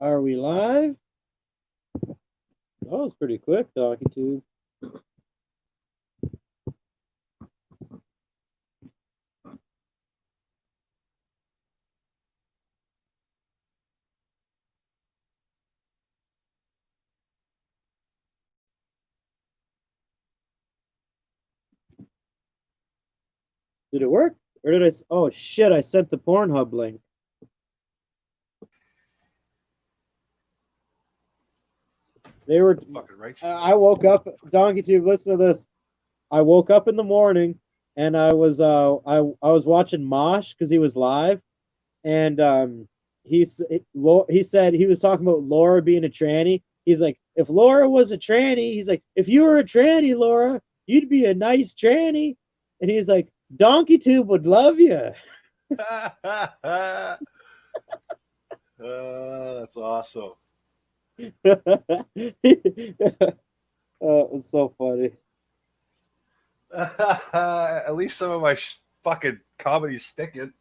Are we live? That was pretty quick, Donkey Tube. Did it work? Or did I? Oh shit! I sent the Pornhub link. They were fucking righteous. I woke up, Donkey Tube. Listen to this. I woke up in the morning and I was watching Mosh because he was live, and he said he was talking about Laura being a tranny. He's like, if Laura was a tranny, he's like, if you were a tranny, Laura, you'd be a nice tranny. And he's like, Donkey Tube would love you. That's awesome. It's so funny. At least some of my fucking comedy's sticking.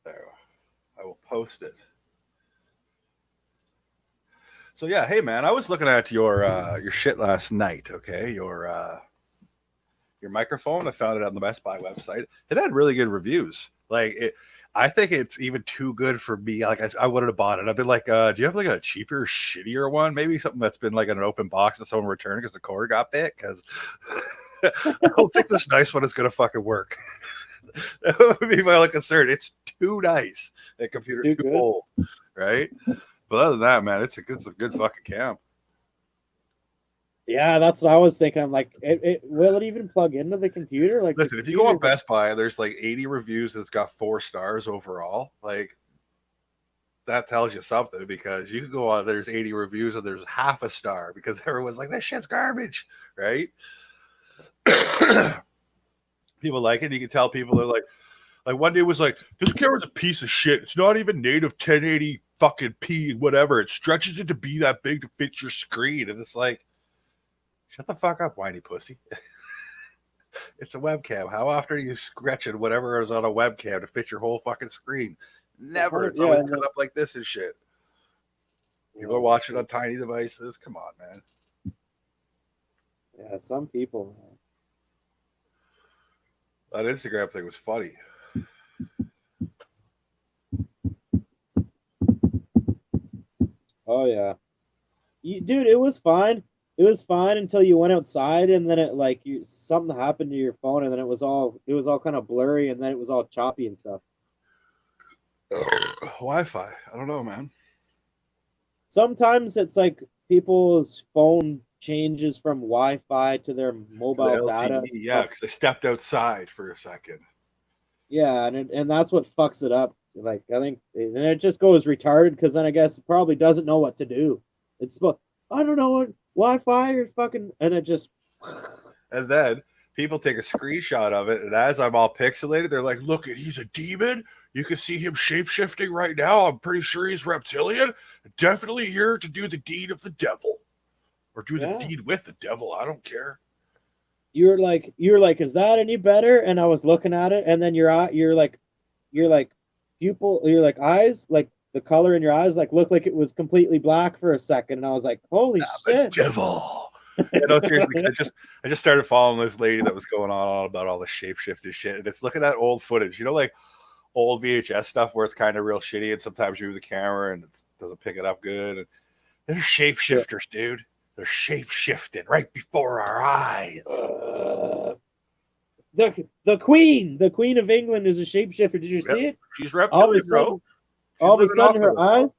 There, I will post it. So yeah, hey man, I was looking at your shit last night. Okay, your microphone. I found it on the Best Buy website. It had really good reviews. Like it, I think it's even too good for me. Like I wouldn't have bought it. I've been like, do you have like a cheaper, shittier one? Maybe something that's been like in an open box that someone returned because the cord got bit. Because I don't think this nice one is gonna fucking work. That would be my only concern. It's too nice. That computer's too old, right? But other than that, man, it's a good fucking cam. Yeah, that's what I was thinking. I'm like, will it even plug into the computer? Like, listen, if you go on Best Buy, there's like 80 reviews that's got 4 stars overall. Like, that tells you something, because you can go on, there's 80 reviews and there's half a star because everyone's like, this shit's garbage, right? People like it. You can tell people are like one dude was like, this camera's a piece of shit. It's not even native 1080 fucking P whatever. It stretches it to be that big to fit your screen. And it's like, shut the fuck up, whiny pussy. It's a webcam. How often are you stretching whatever is on a webcam to fit your whole fucking screen? Never. It's always cut up like this and shit. People are watching on tiny devices. Come on, man. Yeah, some people, man. That Instagram thing was funny. Oh yeah, dude, it was fine. It was fine until you went outside, and then it like something happened to your phone, and then it was all kind of blurry, and then it was all choppy and stuff. Wi-Fi. I don't know, man. Sometimes it's like people's phone changes from Wi-Fi to their mobile data. Yeah, because they stepped outside for a second. Yeah, and that's what fucks it up. Like, I think, and it just goes retarded, because then I guess it probably doesn't know what to do. It's I don't know what Wi-Fi or fucking, and it just. And then people take a screenshot of it, and as I'm all pixelated, they're like, "Look, he's a demon. You can see him shape-shifting right now. I'm pretty sure he's reptilian. Definitely here to do the deed of the devil, or do the deed with the devil. I don't care." You're like, is that any better? And I was looking at it, and then you're like pupil, you're like eyes, like the color in your eyes, like looked like it was completely black for a second, and I was like, holy shit, devil. Yeah, no, seriously, I just started following this lady that was going on about all the shapeshifter shit, and it's looking at old footage, you know, like old VHS stuff where it's kind of real shitty, and sometimes you move the camera and it doesn't pick it up good. And they're shapeshifters, dude. They're shape-shifting right before our eyes. The Queen of England is a shapeshifter. Did you see it? She's reptilian, bro. All of a sudden, her eyes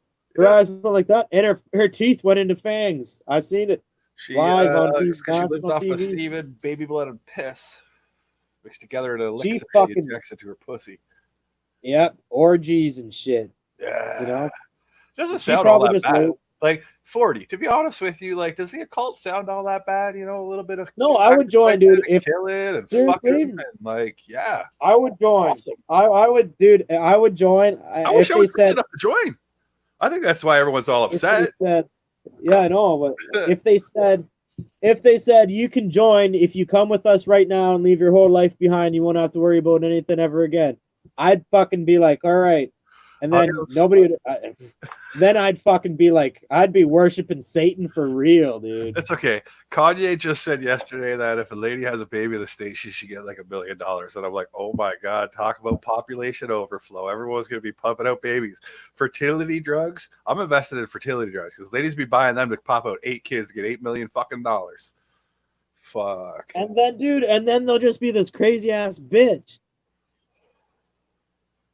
went like that, and her teeth went into fangs. I seen it. She live on TV. She lives off of semen, baby blood, and piss mixed together in an elixir. She injects it to her pussy. Yep, orgies and shit. Yeah, you know, doesn't sound all that bad. Like 40. To be honest with you, like, does the occult sound all that bad? You know, a little bit of. No, I would join, dude. If kill it and fuck it, and like, yeah, I would join. Awesome. I would, dude. I would join. I wish I was rich enough to join. I think that's why everyone's all upset. Yeah, I know, but if they said, if they said you can join if you come with us right now and leave your whole life behind, you won't have to worry about anything ever again. I'd fucking be like, all right, and then nobody would. Then I'd fucking be like, I'd be worshiping Satan for real, dude. It's okay. Kanye just said yesterday that if a lady has a baby in the States, she should get like $1 million. And I'm like, oh my God, talk about population overflow. Everyone's going to be pumping out babies. Fertility drugs. I'm invested in fertility drugs because ladies be buying them to pop out 8 kids to get $8 million fucking dollars. Fuck. And then, dude, and then they'll just be this crazy ass bitch.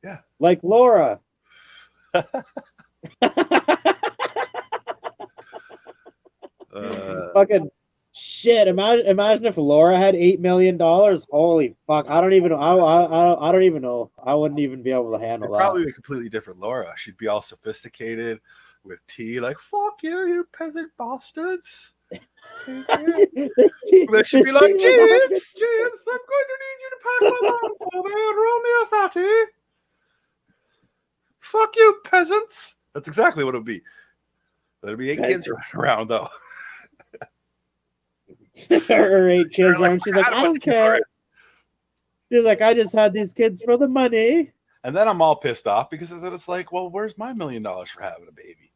Yeah. Like Laura. Fucking shit! Imagine if Laura had $8 million. Holy fuck! I don't even know. I don't even know. I wouldn't even be able to handle that. Probably a completely different Laura. She'd be all sophisticated with tea, like "fuck you, you peasant bastards." Then she'd be like, James, I'm going to need you to pack my bag for me and roll me a fatty. Fuck you, peasants. That's exactly what it would be. There'd be 8 kids running around, though. Or 8 kids around. She's like, I don't care. She's like, I just had these kids for the money. And then I'm all pissed off because then it's like, well, where's my $1 million for having a baby?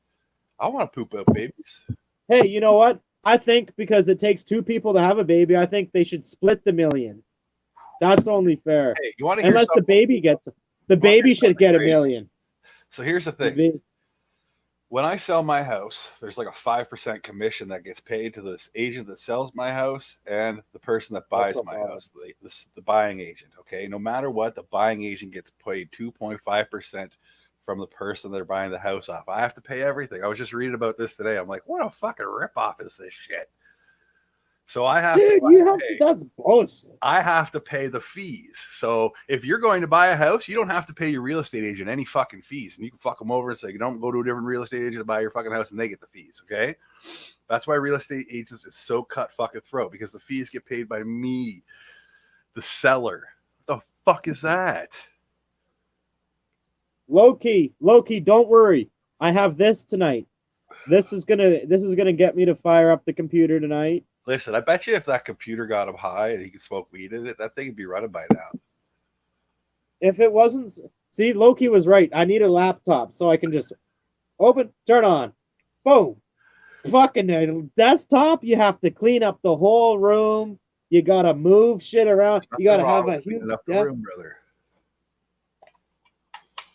I want to poop out babies. Hey, you know what? I think because it takes 2 people to have a baby, I think they should split the $1 million. That's only fair. Hey, you want to hear unless the baby gets the baby should get $1 million. So here's the thing. When I sell my house, there's like a 5% commission that gets paid to this agent that sells my house and the person that buys my house, the buying agent. Okay, no matter what, the buying agent gets paid 2.5% from the person they're buying the house off. I have to pay everything. I was just reading about this today. I'm like, what a fucking ripoff is this shit? So I have that's bullshit. I have to pay the fees. So if you're going to buy a house, you don't have to pay your real estate agent any fucking fees. And you can fuck them over and say, don't go to a different real estate agent to buy your fucking house and they get the fees. Okay. That's why real estate agents is so cut fucking throat because the fees get paid by me, the seller. What the fuck is that? Low-key, don't worry. I have this tonight. This is gonna get me to fire up the computer tonight. Listen, I bet you if that computer got him high and he could smoke weed in it, that thing would be running by now. If it wasn't, see, Loki was right. I need a laptop so I can just open, turn on, boom. Fucking desktop, you have to clean up the whole room. You gotta move shit around. You gotta have a huge room, brother.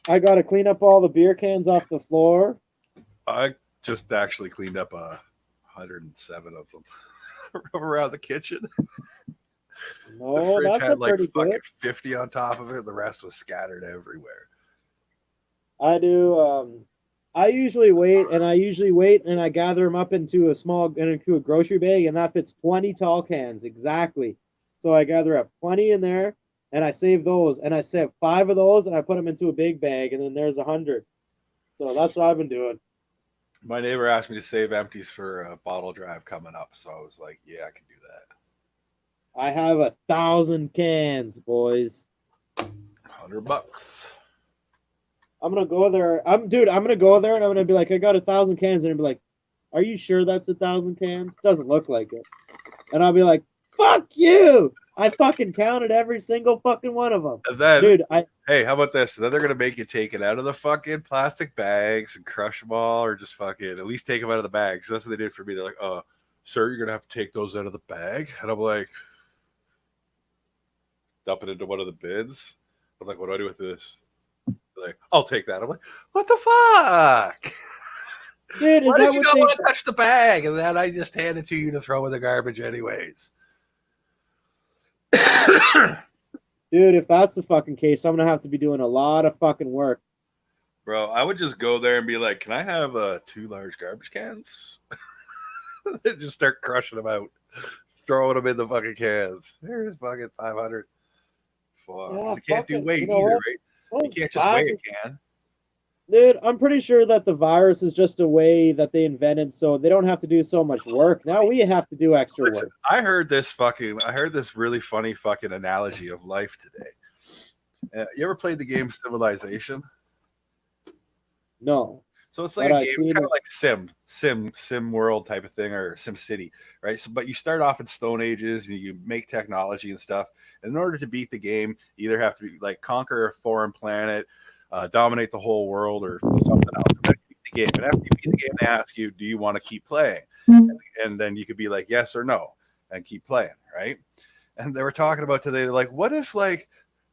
I gotta clean up all the beer cans off the floor. I just actually cleaned up 107 of them. Around the kitchen. No, the fridge that's had like fucking good. 50 on top of it. The rest was scattered everywhere. I do. I usually wait and I gather them up into a grocery bag, and that fits 20 tall cans exactly. So I gather up 20 in there, and I save those, and I save 5 of those, and I put them into a big bag, and then there's 100. So that's what I've been doing. My neighbor asked me to save empties for a bottle drive coming up, so I was like, yeah, I can do that. I have 1,000 cans, boys. $100. I'm gonna go there. I'm gonna go there and I'm gonna be like, I got 1,000 cans, and I'll be like, are you sure that's 1,000 cans? Doesn't look like it. And I'll be like, fuck you! I fucking counted every single fucking one of them. And then, dude, hey, how about this? And then they're gonna make you take it out of the fucking plastic bags and crush them all, or just fucking at least take them out of the bags. So that's what they did for me. They're like, sir, you're gonna have to take those out of the bag. And I'm like, dump it into one of the bins. I'm like, what do I do with this? They're like, I'll take that. I'm like, what the fuck? Dude, why did you not want to touch the bag? And then I just hand it to you to throw in the garbage anyways. Dude, if that's the fucking case, I'm gonna have to be doing a lot of fucking work. Bro, I would just go there and be like, can I have 2 large garbage cans? Just start crushing them out, throwing them in the fucking cans. Here's fucking 500. Fuck. Yeah, you can't do weight either, right? You can't just weigh a can. Dude, I'm pretty sure that the virus is just a way that they invented so they don't have to do so much work. Now we have to do extra work. I heard this really funny fucking analogy of life today. You ever played the game Civilization? No. So it's like But a I game, seen kind of it. like Sim World type of thing, or Sim City, right? So, but you start off in Stone Ages, and you make technology and stuff. And in order to beat the game, you either have to like conquer a foreign planet, dominate the whole world, or something else. And then you beat the game. And after you beat the game, they ask you, "Do you want to keep playing?" And then you could be like, "Yes" or "No," and keep playing, right? And they were talking about today, they're like, what if like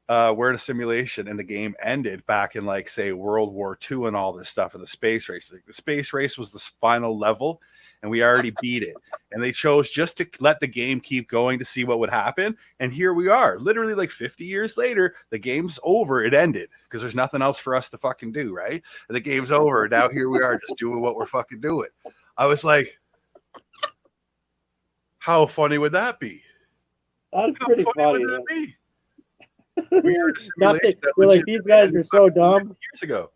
we're in a simulation and the game ended back in like say World War II and all this stuff in the space race. Like the space race was the final level and we already beat it. And they chose just to let the game keep going to see what would happen. And here we are, literally like 50 years later, the game's over. It ended because there's nothing else for us to fucking do, right? And the game's over. Now here we are just doing what we're fucking doing. I was like, how funny would that be? That's How pretty funny would funny. that be? We are in a simulation Nothing. that They're like, these legitimately guys ended are so fucking dumb. years ago.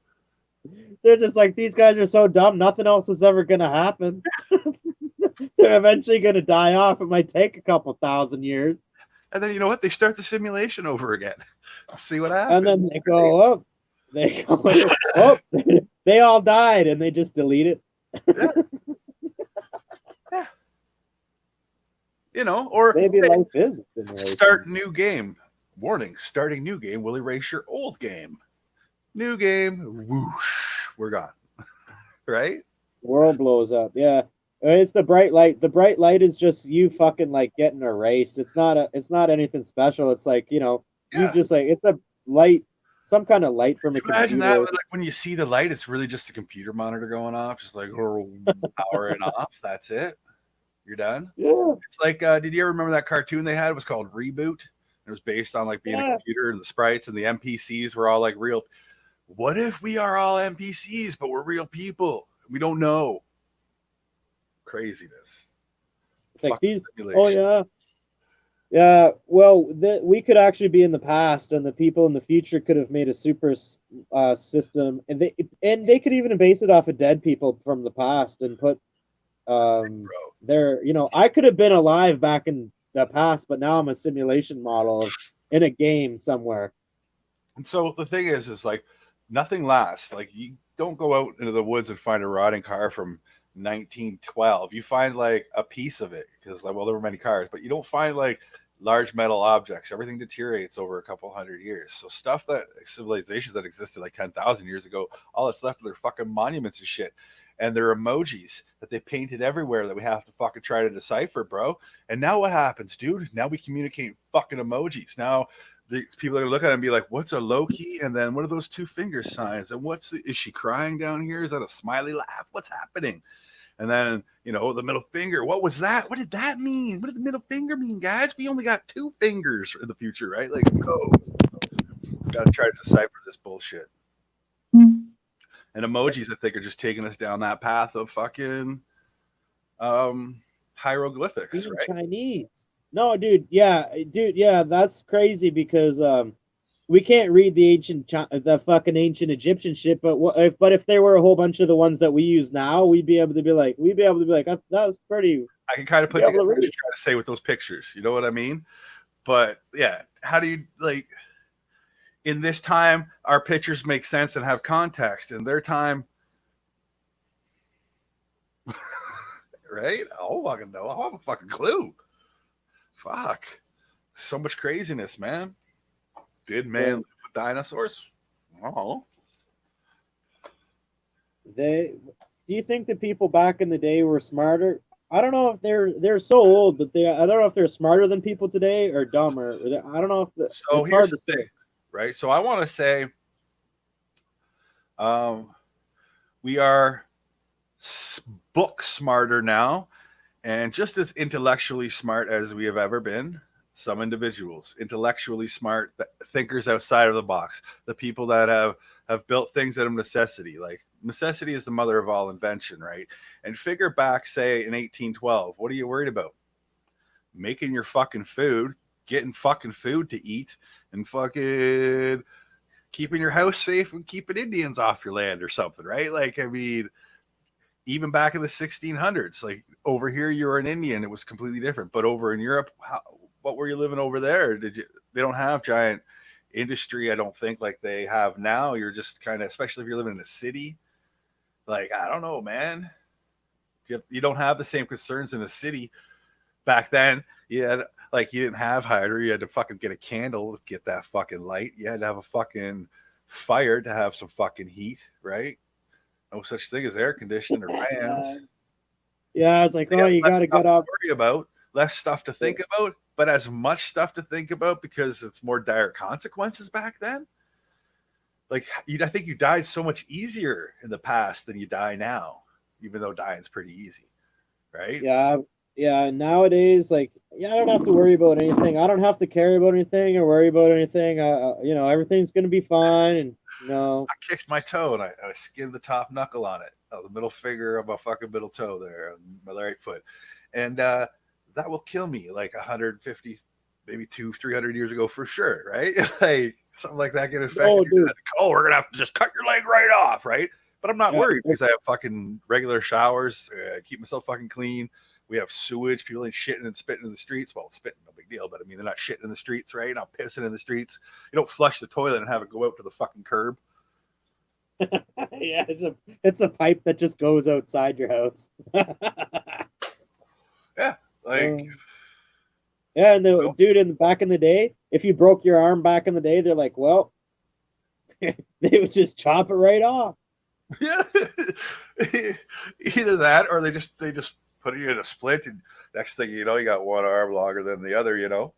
They're just like, these guys are so dumb. Nothing else is ever gonna happen. They're eventually gonna die off. It might take a couple thousand years, And then you know what? They start the simulation over again. Let's see what and happens. then they go up. They go up. They all died, and they just delete it. Yeah. Yeah. You know, or Maybe hey, life is a simulation. start new game. Warning, starting new game will erase your old game. New game, whoosh, we're gone. Right? World blows up. Yeah. It's the bright light. The bright light is just you fucking like getting erased. It's not anything special. It's like, you Yeah. just like it's a light, some kind of light from a Imagine that, computer. like when you see the light, it's really just a computer monitor going off, just like powering off. That's it. You're done. Yeah. It's like, did you ever remember that cartoon they had? It was called Reboot. It was based on like being a Yeah. computer, and the sprites and the NPCs were all like real. What if we are all NPCs, but we're real people? We don't know. Craziness. Like Fucking these. Oh simulation. yeah. Yeah. Well, we could actually be in the past, and the people in the future could have made a super system, and they could even base it off of dead people from the past and put Bro. I could have been alive back in the past, but now I'm a simulation model in a game somewhere. And so the thing is like nothing lasts. Like you don't go out into the woods and find a rotting car from 1912. You find like a piece of it because like, well, there were many cars, but you don't find like large metal objects. Everything deteriorates over a couple hundred years. So stuff that civilizations that existed like 10,000 years ago, all that's left are fucking monuments and shit. And they're emojis that they painted everywhere that we have to fucking try to decipher, bro. And now what happens, dude? Now we communicate fucking emojis. Now the people are gonna look at it and be like, "What's a Loki?" And then what are those two finger signs? And is she crying down here? Is that a smiley laugh? What's happening? And then the middle finger. What was that? What did that mean? What did the middle finger mean, guys? We only got two fingers in the future, right? Like, no, gotta try to decipher this bullshit. And emojis, I think, are just taking us down that path of fucking hieroglyphics, Even right? Chinese. No, dude. Yeah, that's crazy because we can't read the fucking ancient Egyptian shit. But if there were a whole bunch of the ones that we use now, we'd be able to be like, that was pretty. I can kind of put together what you're trying to say with those pictures. You know what I mean? But yeah, how do you like? In this time, our pictures make sense and have context. In their time, right? I don't fucking know. I don't have a fucking clue. Fuck. So much craziness, man. Did man live with dinosaurs? Oh. Do you think the people back in the day were smarter? I don't know if they're so old, but I don't know if they're smarter than people today or dumber. I don't know if So it's hard to the thing, say. right? So I want to say, we are book smarter now, and just as intellectually smart as we have ever been. Some individuals, intellectually smart thinkers outside of the box, the people that have built things out of necessity. Like necessity is the mother of all invention, right? And figure back, say in 1812, what are you worried about? Making your fucking food, getting fucking food to eat, and fucking keeping your house safe and keeping Indians off your land or something, right? Like, I mean, even back in the 1600s, like over here, you were an Indian, it was completely different. But over in Europe, what were you living over there? They don't have giant industry, I don't think, like they have now. You're just kind of, especially if you're living in a city, Like, I don't know, man. You don't have the same concerns in the city back then. You had, like, you didn't have hider. You had to fucking get a candle to get that fucking light. You had to have a fucking fire to have some fucking heat, right? No such thing as air conditioning or fans. Yeah, it's like, You oh, got you less got to stuff get up. worry about, less stuff to think about, but as much stuff to think about because it's more dire consequences back then. Like, I think you died so much easier in the past than you die now, even though dying's pretty easy, right? Yeah, yeah. Nowadays, like, yeah, I don't have to worry about anything. I don't have to care about anything or worry about anything. Everything's gonna be fine. And I kicked my toe and I skinned the top knuckle on it, the middle finger of my fucking middle toe there, on my right foot, and that will kill me like 150, maybe 300 years ago for sure, right? Like something like that get infected. dude. Oh, we're gonna have to just cut your leg right off, right? But I'm not Yeah. worried because I have fucking regular showers, keep myself fucking clean. We have sewage. People ain't shitting and spitting in the streets. Well, spitting, no big deal, but I mean, they're not shitting in the streets, right? Not pissing in the streets. You don't flush the toilet and have it go out to the fucking curb. Yeah, it's a pipe that just goes outside your house. Yeah, like yeah, and dude, back in the day, if you broke your arm back in the day, they're like, well, they would just chop it right off. yeah, either that or they just put you in a splint, and next thing you know, you got one arm longer than the other. You know.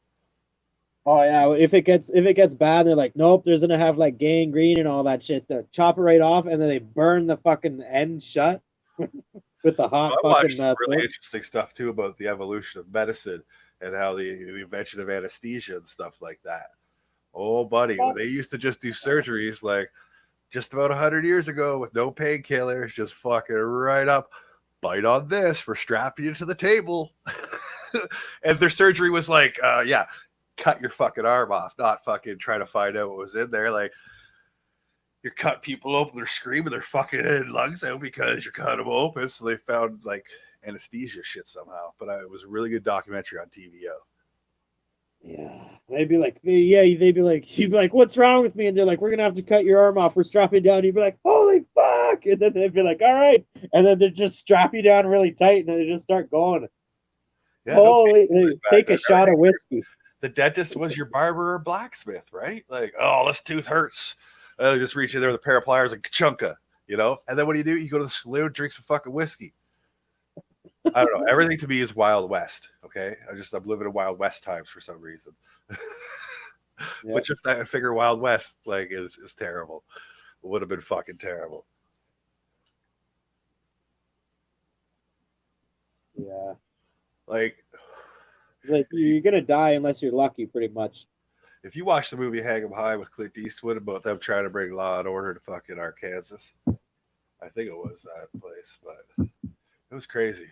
Oh yeah, if it gets bad, they're like, nope, there's gonna have like gangrene and all that shit. They chop it right off, and then they burn the fucking end shut with the hot. I watched some really interesting stuff too about the evolution of medicine and how the invention of anesthesia and stuff like that. Oh, buddy, they used to just do surgeries like just about 100 years ago with no painkillers, just fucking right up, bite on this, we're strapping you to the table. And their surgery was like, yeah, cut your fucking arm off, not fucking try to find out what was in there. Like, you cut people open, they're screaming their fucking lungs out because you cut them open. So they found like anesthesia shit somehow. But it was a really good documentary on TVO. Yeah, they'd be like, you'd be like, what's wrong with me? And they're like, we're gonna have to cut your arm off. We're strapping down. You'd be like, holy fuck! And then they'd be like, all right. And then they just strap you down really tight, and then they just start going. Yeah, holy! Take a shot of whiskey. The dentist was your barber or blacksmith, right? Like, oh, this tooth hurts. Just reach in there with a pair of pliers and chunka, you know? And then what do? You go to the saloon, drink some fucking whiskey. I don't know. Everything to me is Wild West, okay? I'm living in Wild West times for some reason. Yep. But just that, I figure Wild West, like, is terrible. It would have been fucking terrible. Yeah. Like you're gonna die unless you're lucky, pretty much. If you watch the movie Hang 'em High with Clint Eastwood about them trying to bring law and order to fucking Arkansas, I think it was that place, but it was crazy.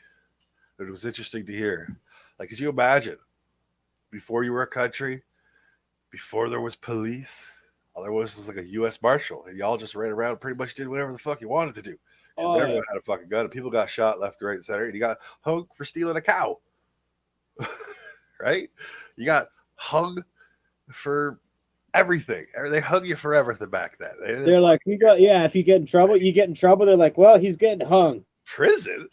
It was interesting to hear. Like, could you imagine before you were a country, before there was police, all there was like a U.S. Marshal, and y'all just ran around and pretty much did whatever the fuck you wanted to do. Everyone had a fucking gun, and people got shot left, right, and center, and you got hung for stealing a cow. Right? You got hung for everything. They hung you for everything back then. They're like, if you get in trouble, you get in trouble. They're like, well, he's getting hung. Prison?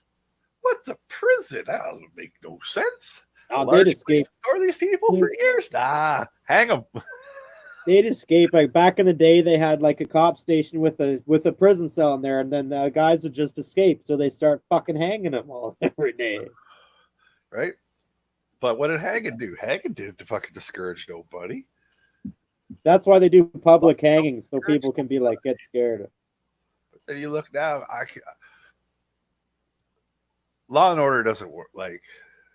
What's a prison? That doesn't make no sense. They'd escape. Store these people for years. Nah, hang them. They'd escape. Like back in the day, they had like a cop station with a prison cell in there, and then the guys would just escape. So they start fucking hanging them all every day. Right? But what did Hagen do? Hagen didn't fucking discourage nobody. That's why they do public hangings, so people can be like, get scared. But then you look now, law and order doesn't work. Like,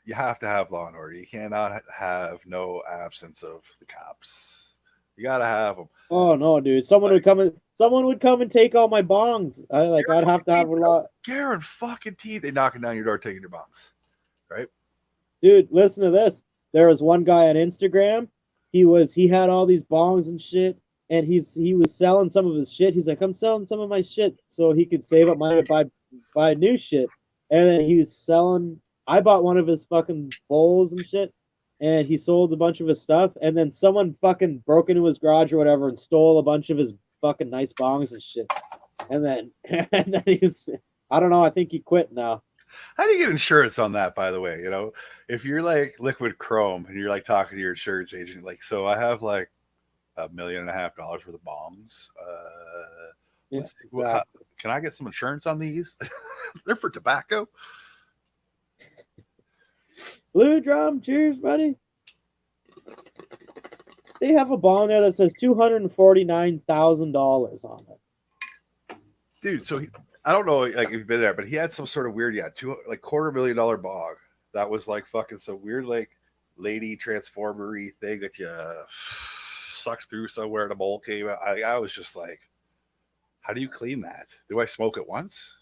you have to have law and order. You cannot have no absence of the cops. You gotta have them. Oh no, dude! Someone would come and take all my bongs. I'd have to have a lot. Garen fucking teeth. They knocking down your door, taking your bongs, right? Dude, listen to this. There was one guy on Instagram. He had all these bongs and shit, and he was selling some of his shit. He's like, I'm selling some of my shit so he could save up money to buy new shit. And then he was selling. I bought one of his fucking bowls and shit, and he sold a bunch of his stuff. And then someone fucking broke into his garage or whatever and stole a bunch of his fucking nice bongs and shit. and then and then he's I don't know. I think he quit now. How do you get insurance on that, by the way? You know, if you're like liquid chrome and you're like talking to your insurance agent, like, so I have like $1.5 million worth of bongs. Yeah, How, exactly. can I get some insurance on these? They're for tobacco. Blue Drum, cheers, buddy. They have a bond there that says $249,000 on it. Dude, so I don't know like if you've been there, but he had some sort of weird, like $250,000 bog that was like fucking some weird like lady transformery thing that you sucked through somewhere and a mole came out. I was just like, how do you clean that? Do I smoke it once?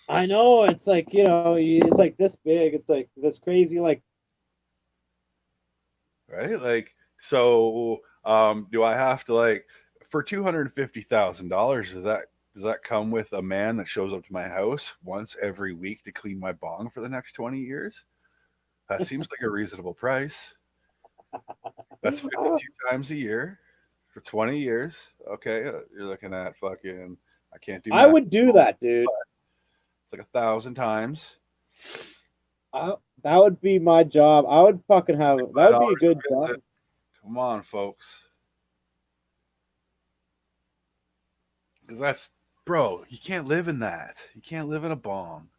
I know it's like it's like this big. It's like this crazy like. Right? Like, so do I have to like for $250,000? Does that come with a man that shows up to my house once every week to clean my bong for the next 20 years? That seems like a reasonable price. That's 52 times a year for 20 years. Okay, you're looking at fucking. I can't do I math. would do that, dude. It's like 1,000 times. That would be my job. I would fucking have that would be a good job. Come on, folks. Because that's, bro, you can't live in that. You can't live in a bong.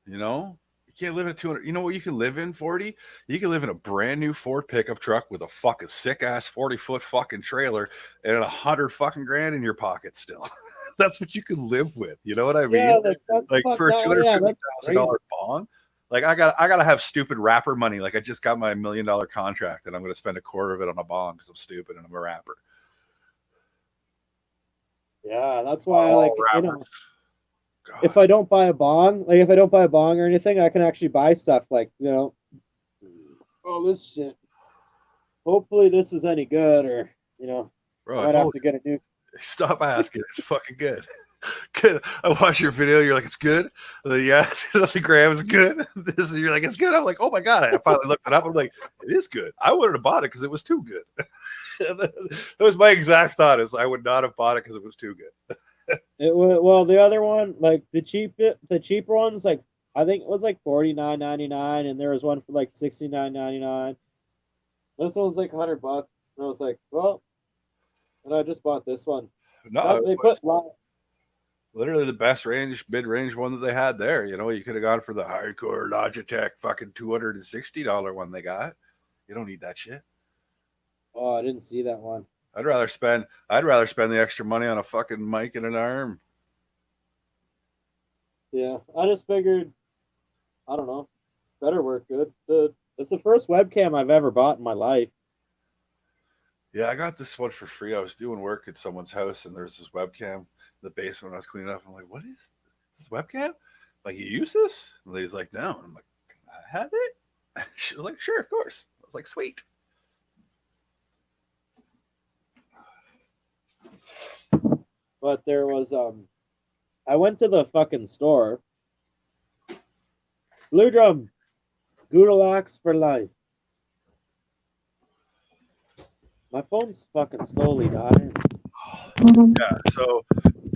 You know? You can't live in a 200. You know what you can live in, 40? You can live in a brand new Ford pickup truck with a fucking sick ass 40-foot fucking trailer and 100 fucking grand in your pocket still. That's what you can live with. You know what I mean? Yeah, like for a $250,000 yeah, bong. Like I gotta have stupid rapper money. Like I just got my $1 million contract and I'm gonna spend a quarter of it on a bong because I'm stupid and I'm a rapper. Yeah, that's why I like God. if I don't buy a bong, like if I don't buy a bong or anything, I can actually buy stuff like oh this shit. Hopefully this is any good, or Bro, might have to get a new. stop asking. It's fucking good. Good. I watched your video. You're like, it's good. Yeah, the gram is good. You're like, it's good. I'm like, oh my god. I finally looked it up. I'm like, it is good. I wouldn't have bought it because it was too good. That was my exact thought. Is I would not have bought it because it was too good. Well, the other one, like the cheaper ones, like I think it was like $49.99, and there was one for like $69.99. This one's like $100, and I was like, well, and I just bought this one. No, They put literally the best mid-range one that they had there. You know, you could have gone for the hardcore Logitech fucking $260 one they got. You don't need that shit. Oh, I didn't see that one. I'd rather spend the extra money on a fucking mic and an arm. Yeah, I just figured, I don't know, better work good. It's the first webcam I've ever bought in my life. Yeah, I got this one for free. I was doing work at someone's house and there's this webcam in the basement when I was cleaning up. I'm like, what is this webcam? Like, you use this? And he's like, no. And I'm like, can I have it? She was like, sure, of course. I was like, sweet. But there was I went to the fucking store. Blue Drum, Goulax for life. My phone's fucking slowly dying. Yeah, so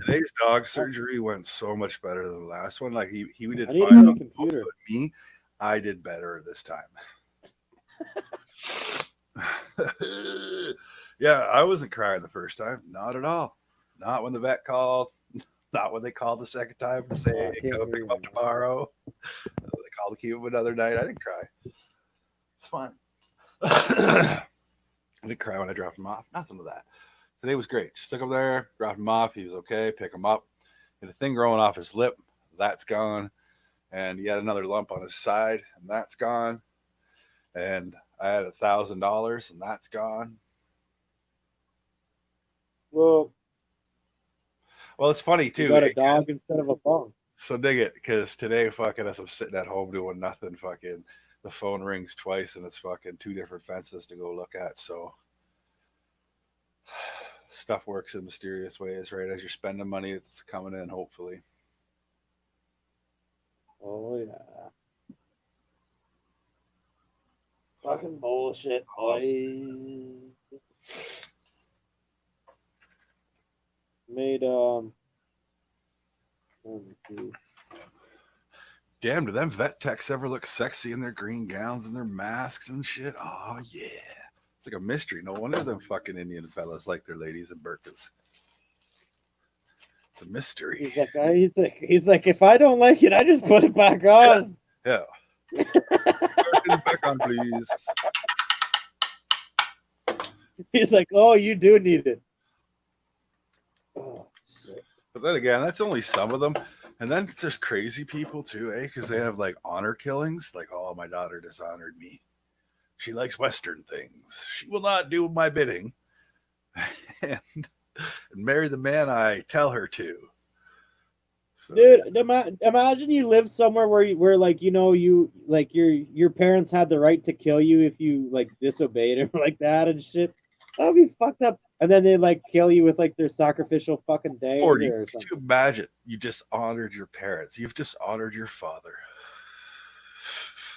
today's dog surgery went so much better than the last one. Like he did I need fine my computer. but me, I did better this time. Yeah, I wasn't crying the first time. Not at all. Not when the vet called. Not when they called the second time to say, hey, come pick him up tomorrow. They called to keep him another night. I didn't cry. It's fine. I didn't cry when I dropped him off. Nothing to that. Today was great. Just took him there, dropped him off. He was okay. Pick him up. And the thing growing off his lip, that's gone. And he had another lump on his side, and that's gone. And I had $1,000, and that's gone. Well, it's funny too. You got a dog instead of a phone. So dig it, because today, fucking, as I'm sitting at home doing nothing, fucking, the phone rings twice, and it's fucking 2 different fences to go look at. So stuff works in mysterious ways, right? As you're spending money, it's coming in, hopefully. Oh yeah. Fucking bullshit, boys. Made Damn, do them vet techs ever look sexy in their green gowns and their masks and shit? Oh yeah. It's like a mystery. No wonder them fucking Indian fellas like their ladies in burqas. It's a mystery. He's like, if I don't like it, I just put it back on. Yeah. Back on, please. He's like, oh, you do need it. Oh, shit. But then again, that's only some of them. And then there's crazy people too, eh? Because they have like honor killings. Like, oh, my daughter dishonored me. She likes Western things. She will not do my bidding. and marry the man I tell her to. So, dude, imagine you live somewhere where like, you know, you like your parents had the right to kill you if you like disobeyed or like that and shit. That would be fucked up. And then they like kill you with like their sacrificial fucking day or something. Could you imagine? You dishonored your parents. You've dishonored your father.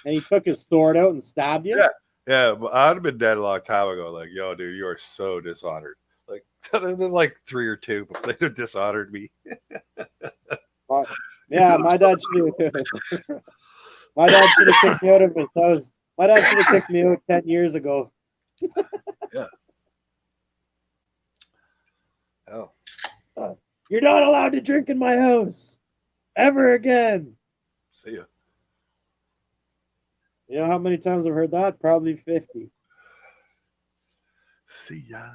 And he took his sword out and stabbed you? Yeah, but I'd have been dead a long time ago. Like, yo, dude, you are so dishonored. Like, that would have been like 3 or 2, but they'd have dishonored me. Yeah, my dad should have. My dad should have kicked me out of his house. My dad should have kicked me out 10 years ago. Yeah. Oh. You're not allowed to drink in my house ever again. See ya. You know how many times I've heard that? Probably 50. See ya.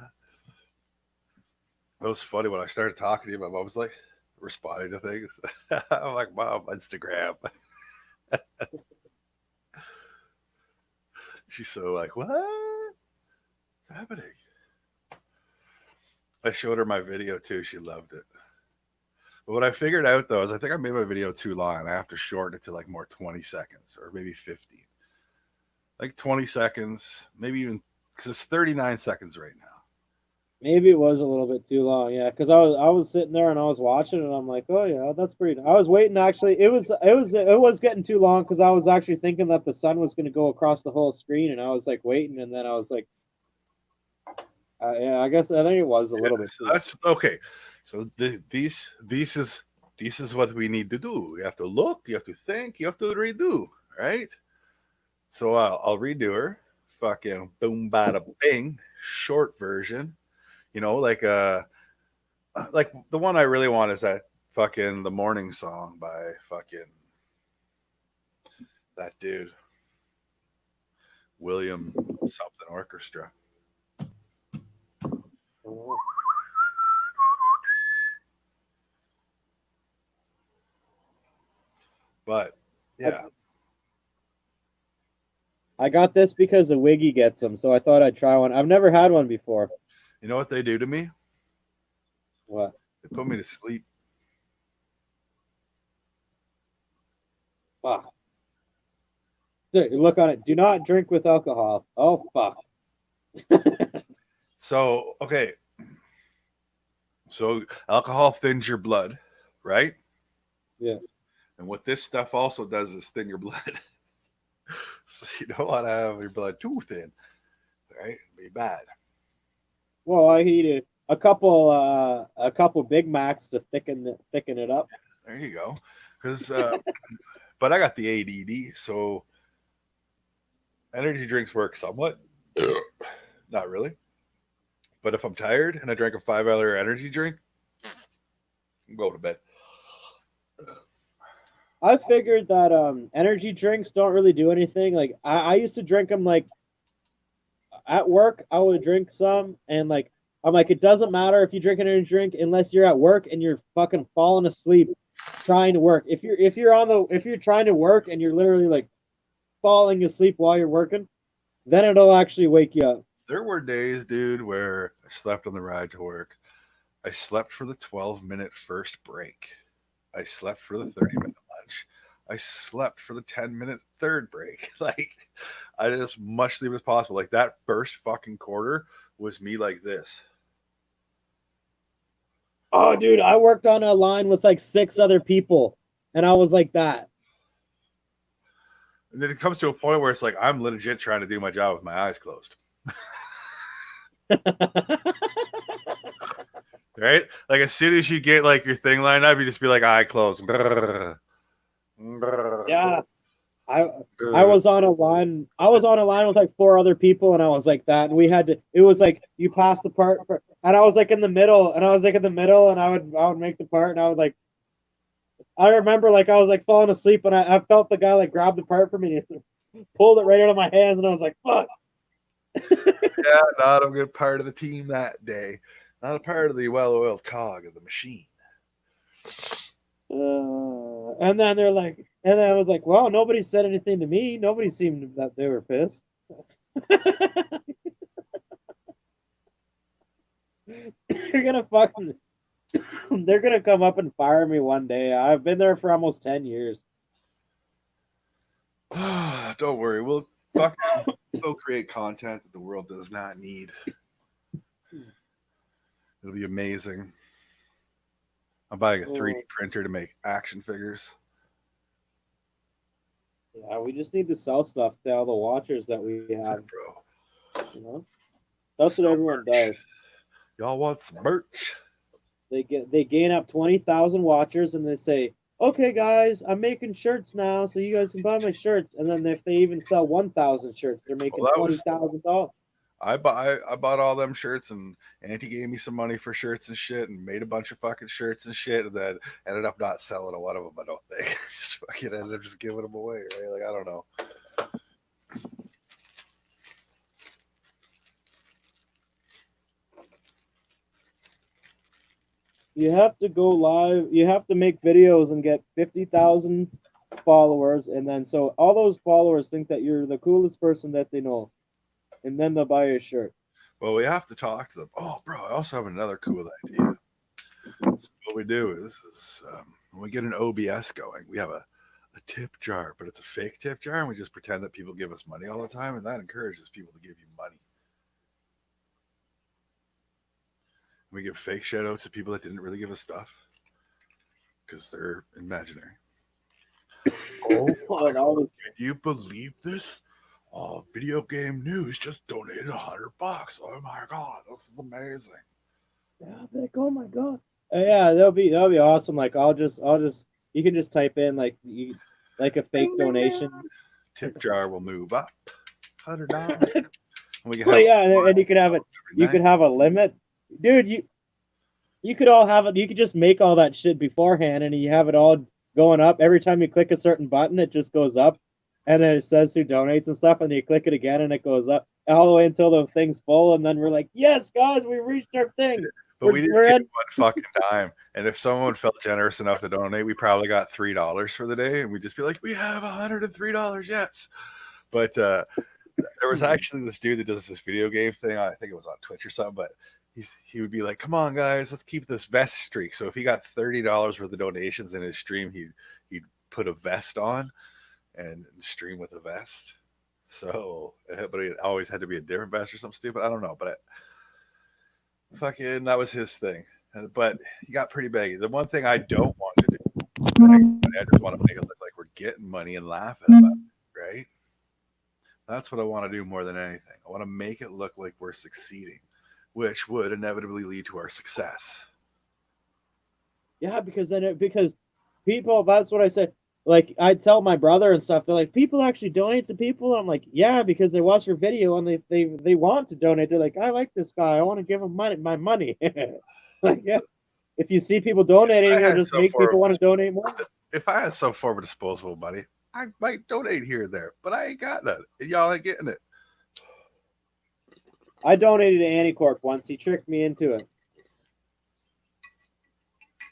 It was funny when I started talking to you. My mom was like responding to things. I'm like, Mom, Instagram. She's so like, what's happening? I showed her my video too. She loved it. But what I figured out though is I think I made my video too long. I have to shorten it to like more 20 seconds or maybe 15. Like 20 seconds, maybe even because it's 39 seconds right now. Maybe it was a little bit too long, yeah. Because I was sitting there and I was watching it and I'm like, oh yeah, that's pretty. I was waiting actually. It was getting too long because I was actually thinking that the sun was going to go across the whole screen and I was like waiting and then I was like, yeah, I think it was a little bit. So that's okay. So this is what we need to do. You have to look, you have to think, you have to redo, right? So I'll redo her. Fucking boom, bada, bing. Short version. You know, like the one I really want is that fucking The Morning Song by fucking that dude. William something Orchestra. But yeah. I got this because the Wiggy gets them, so I thought I'd try one. I've never had one before. You know what they do to me? What? They put me to sleep. Fuck. Dude, look on it. Do not drink with alcohol. Oh, fuck. So, okay. So alcohol thins your blood, right? Yeah. And what this stuff also does is thin your blood. So you don't want to have your blood too thin, right? It'd be bad. Well, I eat a couple Big Macs to thicken it up. There you go. Because, but I got the ADD, so energy drinks work somewhat. Not really. But if I'm tired and I drank a 5-hour energy drink, I'm going to bed. I figured that energy drinks don't really do anything. Like I used to drink them like at work. I would drink some and like I'm like it doesn't matter if you drink an energy drink unless you're at work and you're fucking falling asleep trying to work. If you're trying to work and you're literally like falling asleep while you're working, then it'll actually wake you up. There were days, dude, where I slept on the ride to work. I slept for the 12-minute first break. I slept for the 30-minute lunch. I slept for the 10-minute third break. Like, I did as much sleep as possible. Like, that first fucking quarter was me like this. Oh, dude, I worked on a line with like 6 other people, and I was like that. And then it comes to a point where it's like, I'm legit trying to do my job with my eyes closed. right? Like as soon as you get like your thing lined up, you just be like, eye closed. Yeah. I was on a line. I was on a line with like 4 other people, and I was like that. And we had to. It was like you pass the part, and I was like in the middle, and I would make the part, and I would like. I remember like I was like falling asleep, and I felt the guy like grab the part from me, and pulled it right out of my hands, and I was like, "Fuck." Yeah, not a good part of the team that day. Not a part of the well-oiled cog of the machine. And then they're like, and then I was like, "Well, nobody said anything to me. Nobody seemed that they were pissed." You're gonna fucking they're gonna come up and fire me one day. I've been there for almost 10 years. Don't worry, we'll fucking go create content that the world does not need. It'll be amazing. I'm buying a 3D printer to make action figures. Yeah, we just need to sell stuff to all the watchers that we have, bro. You know, that's what everyone does. Y'all want some merch? They gain up 20,000 watchers, and they say, "Okay, guys, I'm making shirts now, so you guys can buy my shirts." And then if they even sell 1,000 shirts, they're making $20,000. I bought all them shirts, and Auntie gave me some money for shirts and shit, and made a bunch of fucking shirts and shit, and then ended up not selling one of them. I don't think just fucking ended up just giving them away, right? Like I don't know. You have to go live. You have to make videos and get 50,000 followers, and then so all those followers think that you're the coolest person that they know, and then they'll buy your shirt. Well, we have to talk to them. Oh, bro, I also have another cool idea. So what we do is when we get an OBS going, we have a tip jar, but it's a fake tip jar, and we just pretend that people give us money all the time, and that encourages people to give you money. We give fake shout outs to people that didn't really give us stuff because they're imaginary. Oh, can you believe this? Video Game News just donated $100. Oh my god, this is amazing. Yeah, like, oh my god. Yeah, that'll be awesome. Like I'll just you can just type in like a fake donation. Tip jar will move up $100. And you could have it. You could have a limit, dude. You could all have it. You could just make all that shit beforehand, and you have it all going up. Every time you click a certain button, it just goes up, and then it says who donates and stuff, and you click it again, and it goes up all the way until the thing's full, and then we're like, yes, guys, we reached our thing. But we didn't get one fucking dime. And if someone felt generous enough to donate, we probably got $3 for the day, and we'd just be like, we have $103, yes. But there was actually this dude that does this video game thing. I think it was on Twitch or something, but he would be like, come on, guys, let's keep this vest streak. So if he got $30 worth of donations in his stream, he'd put a vest on and stream with a vest. So, but it always had to be a different vest or something stupid. I don't know, but fucking that was his thing. But he got pretty baggy. The one thing I don't want to do, I just want to make it look like we're getting money and laughing about it, right? That's what I want to do more than anything. I want to make it look like we're succeeding, which would inevitably lead to our success. Yeah, because people, that's what I said. Like I tell my brother and stuff, they're like, people actually donate to people. And I'm like, yeah, because they watch your video and they want to donate. They're like, I like this guy. I want to give him my money. Like, yeah. If you see people donating, it'll just make people want to donate more. If I had some form of disposable money, I might donate here and there, but I ain't got none. And y'all ain't getting it. I donated to Anticorp once. He tricked me into it.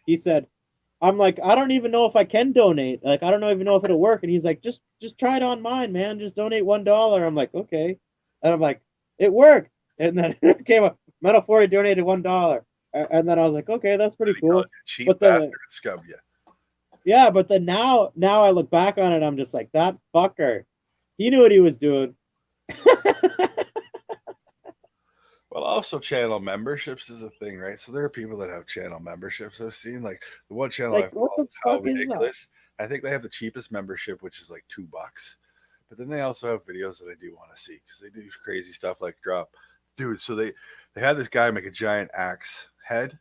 He said, I'm like, I don't even know if I can donate. Like, I don't even know if it'll work. And he's like, just try it on mine, man. Just donate $1. I'm like, okay. And I'm like, it worked. And then it came up. Metal 40 donated $1. And then I was like, okay, that's pretty cool. Cheap bastard scum you. Yeah, but then now I look back on it, I'm just like, that fucker. He knew what he was doing. Well, also channel memberships is a thing, right? So there are people that have channel memberships. I've seen like the one channel Like, what the fuck is that? I think they have the cheapest membership, which is like $2. But then they also have videos that I do want to see because they do crazy stuff like drop. Dude, so they had this guy make a giant axe head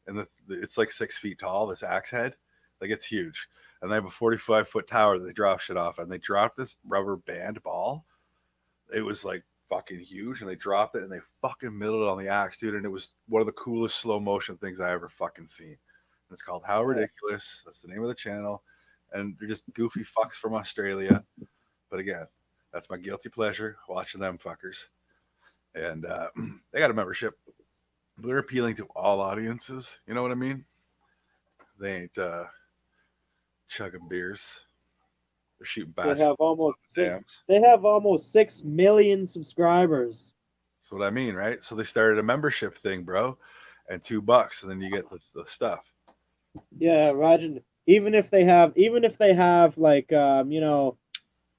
and it's like 6 feet tall. This axe head, like it's huge, and they have a 45-foot tower that they drop shit off, and they dropped this rubber band ball. It was like fucking huge, and they dropped it and they fucking milled it on the axe, dude. And it was one of the coolest slow motion things I ever fucking seen. And it's called How Ridiculous. That's the name of the channel, and they're just goofy fucks from Australia. But again, that's my guilty pleasure watching them fuckers. And they got a membership. They're appealing to all audiences. You know what I mean? They ain't chugging beers. They're shooting baskets. They have almost 6 million subscribers. That's what I mean, right? So they started a membership thing, bro, and $2, and then you get the stuff. Yeah, imagine even if they have like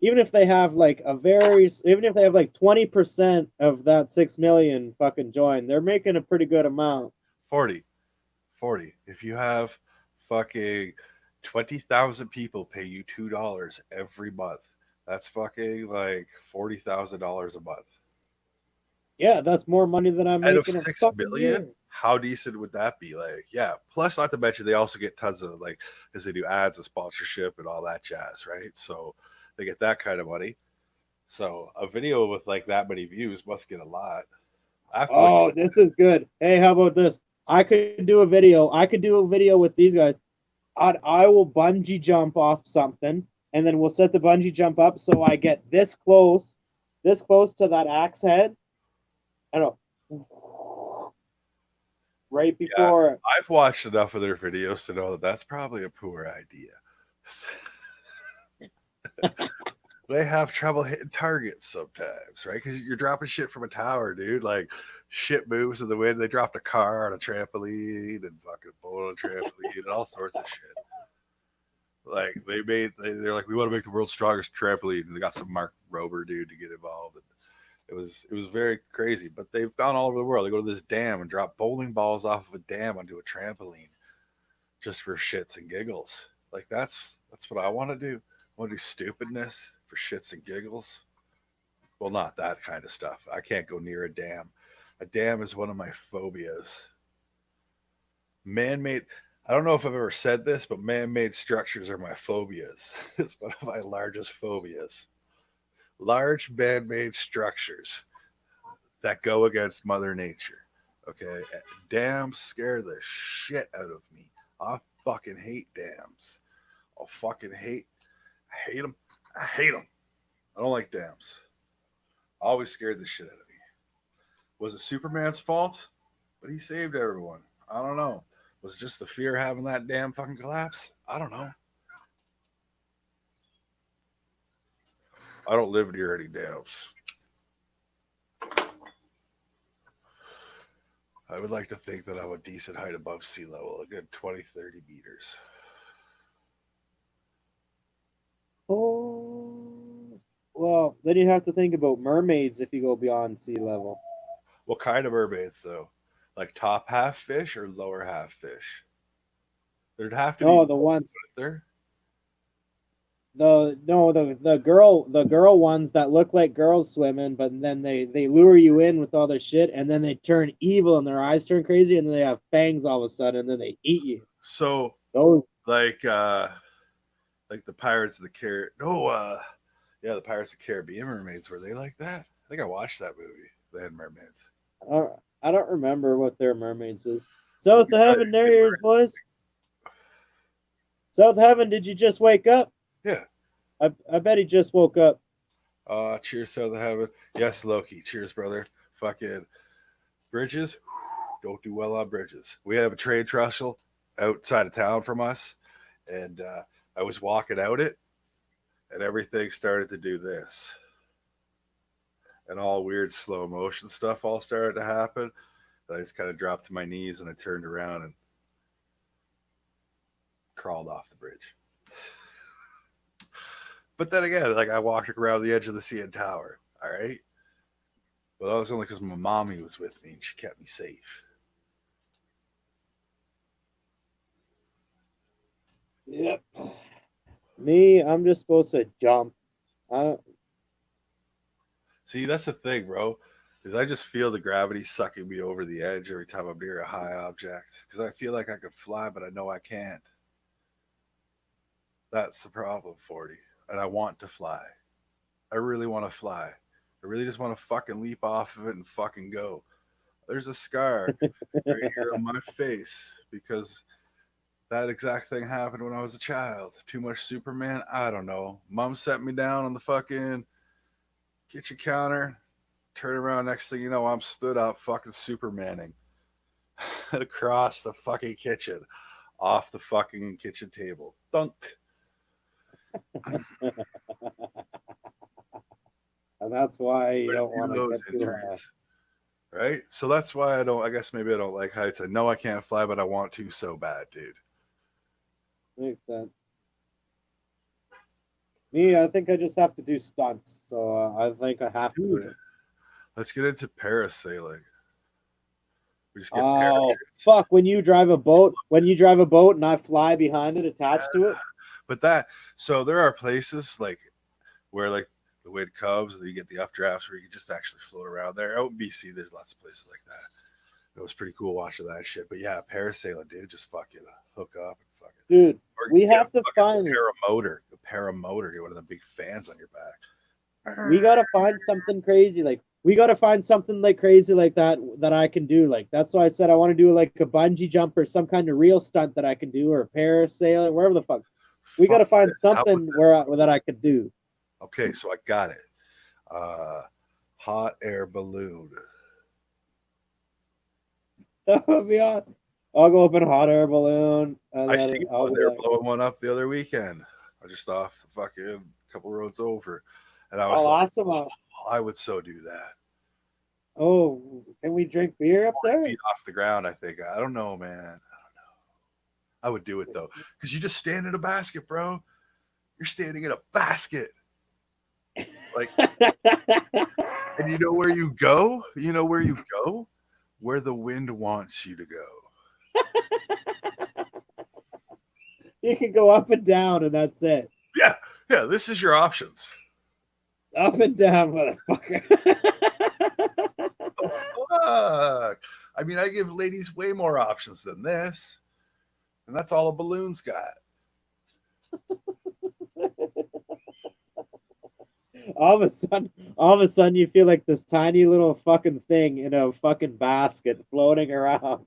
even if they have like 20% of that 6 million fucking join, they're making a pretty good amount. 40. If you have fucking 20,000 people pay you $2 every month, that's fucking like $40,000 a month. Yeah, that's more money than I'm making. Out of 6 million, how decent would that be? Like, yeah. Plus, not to mention, they also get tons of like, because they do ads and sponsorship and all that jazz, right? So they get that kind of money. So a video with like that many views must get a lot. This is good. Hey, how about this? I could do a video with these guys. I will bungee jump off something, and then we'll set the bungee jump up so I get this close to that axe head. I don't know. Right before. Yeah, I've watched enough of their videos to know that that's probably a poor idea. They have trouble hitting targets sometimes, right? Because you're dropping shit from a tower, dude. Like, shit moves in the wind. They dropped a car on a trampoline and fucking boat on a trampoline and all sorts of shit. Like, they're like, we want to make the world's strongest trampoline. And they got some Mark Rober dude to get involved. And it was very crazy. But they've gone all over the world. They go to this dam and drop bowling balls off of a dam onto a trampoline just for shits and giggles. Like, that's what I want to do. I want to do stupidness for shits and giggles. Well, not that kind of stuff. I can't go near a dam. A dam is one of my phobias. Man-made, I don't know if I've ever said this, but man-made structures are my phobias. It's one of my largest phobias. Large man-made structures that go against Mother Nature. Okay? Dams scare the shit out of me. I fucking hate dams. I hate them. I don't like dams. Always scared the shit out of me. Was it Superman's fault? But he saved everyone. I don't know. Was it just the fear of having that damn fucking collapse? I don't know. I don't live near any dams. I would like to think that I'm a decent height above sea level, a good 20, 30 meters. Oh, well, then you have to think about mermaids if you go beyond sea level. What kind of mermaids, though? Like top half fish or lower half fish? There'd have to be the ones there. The girl ones that look like girls swimming, but then they lure you in with all their shit, and then they turn evil and their eyes turn crazy, and then they have fangs all of a sudden, and then they eat you. So those like the Pirates of the Caribbean. The Pirates of the Caribbean mermaids, were they like that? I think I watched that movie. They had mermaids. I don't remember what their mermaids was. South of Heaven, there yours, boys. South of Heaven, did you just wake up? Yeah. I bet he just woke up. Cheers, South of Heaven. Yes, Loki. Cheers, brother. Fucking bridges. Don't do well on bridges. We have a trade trestle outside of town from us, and I was walking out it, and everything started to do this. And all weird slow motion stuff all started to happen. And I just kind of dropped to my knees, and I turned around and crawled off the bridge. But then again, like, I walked around the edge of the CN Tower, all right? But that was only because my mommy was with me, and she kept me safe. Yep. Me, I'm just supposed to jump. See, that's the thing, bro. Because I just feel the gravity sucking me over the edge every time I'm near a high object. Because I feel like I could fly, but I know I can't. That's the problem, 40. And I want to fly. I really want to fly. I really just want to fucking leap off of it and fucking go. There's a scar right here on my face because that exact thing happened when I was a child. Too much Superman? I don't know. Mom set me down on the fucking kitchen counter. Turn around, next thing you know, I'm stood up fucking Supermaning across the fucking kitchen, off the fucking kitchen table. Dunk. And that's why you don't want to Those get too high. injuries, right? So that's why I guess maybe I don't like heights. I know I can't fly, but I want to so bad, dude. Makes sense. Me, I think I just have to do stunts. So I think I have to do Dude, it. let's get into parasailing. We just get Oh, parachutes. fuck. When you drive a boat and I fly behind it attached to it. But so there are places like where like the Wade Cubs, you get the updrafts where you can just actually float around there. Out in BC, there's lots of places like that. It was pretty cool watching that shit. But yeah, parasailing, dude, just fucking hook up and fucking. Dude, Or we get have to a find paramotor, get one of the big fans on your back. we gotta find something crazy. Like we gotta find something like crazy like that I can do. Like that's why I said I want to do like a bungee jump or some kind of real stunt that I can do, or parasailing, wherever the fuck. We gotta find something that I could do. Okay, so I got it. Hot air balloon. That would be awesome. I'll go up in a hot air balloon. And I then see I'll one. be They were like, blowing one up the other weekend. I just off the fucking couple roads over, and I was oh, like, awesome. oh, I would so do that. Oh, can we drink beer up 40 there? feet off the ground, I think. I don't know, man. I don't know. I would do it though, because you just stand in a basket, bro. You're standing in a basket. Like, and you know where you go? You know where you go? Where the wind wants you to go. You can go up and down, and that's it. Yeah, yeah, this is your options. Up and down, motherfucker. Oh, fuck. I mean, I give ladies way more options than this. And that's all a balloon's got. all of a sudden, you feel like this tiny little fucking thing in a fucking basket floating around.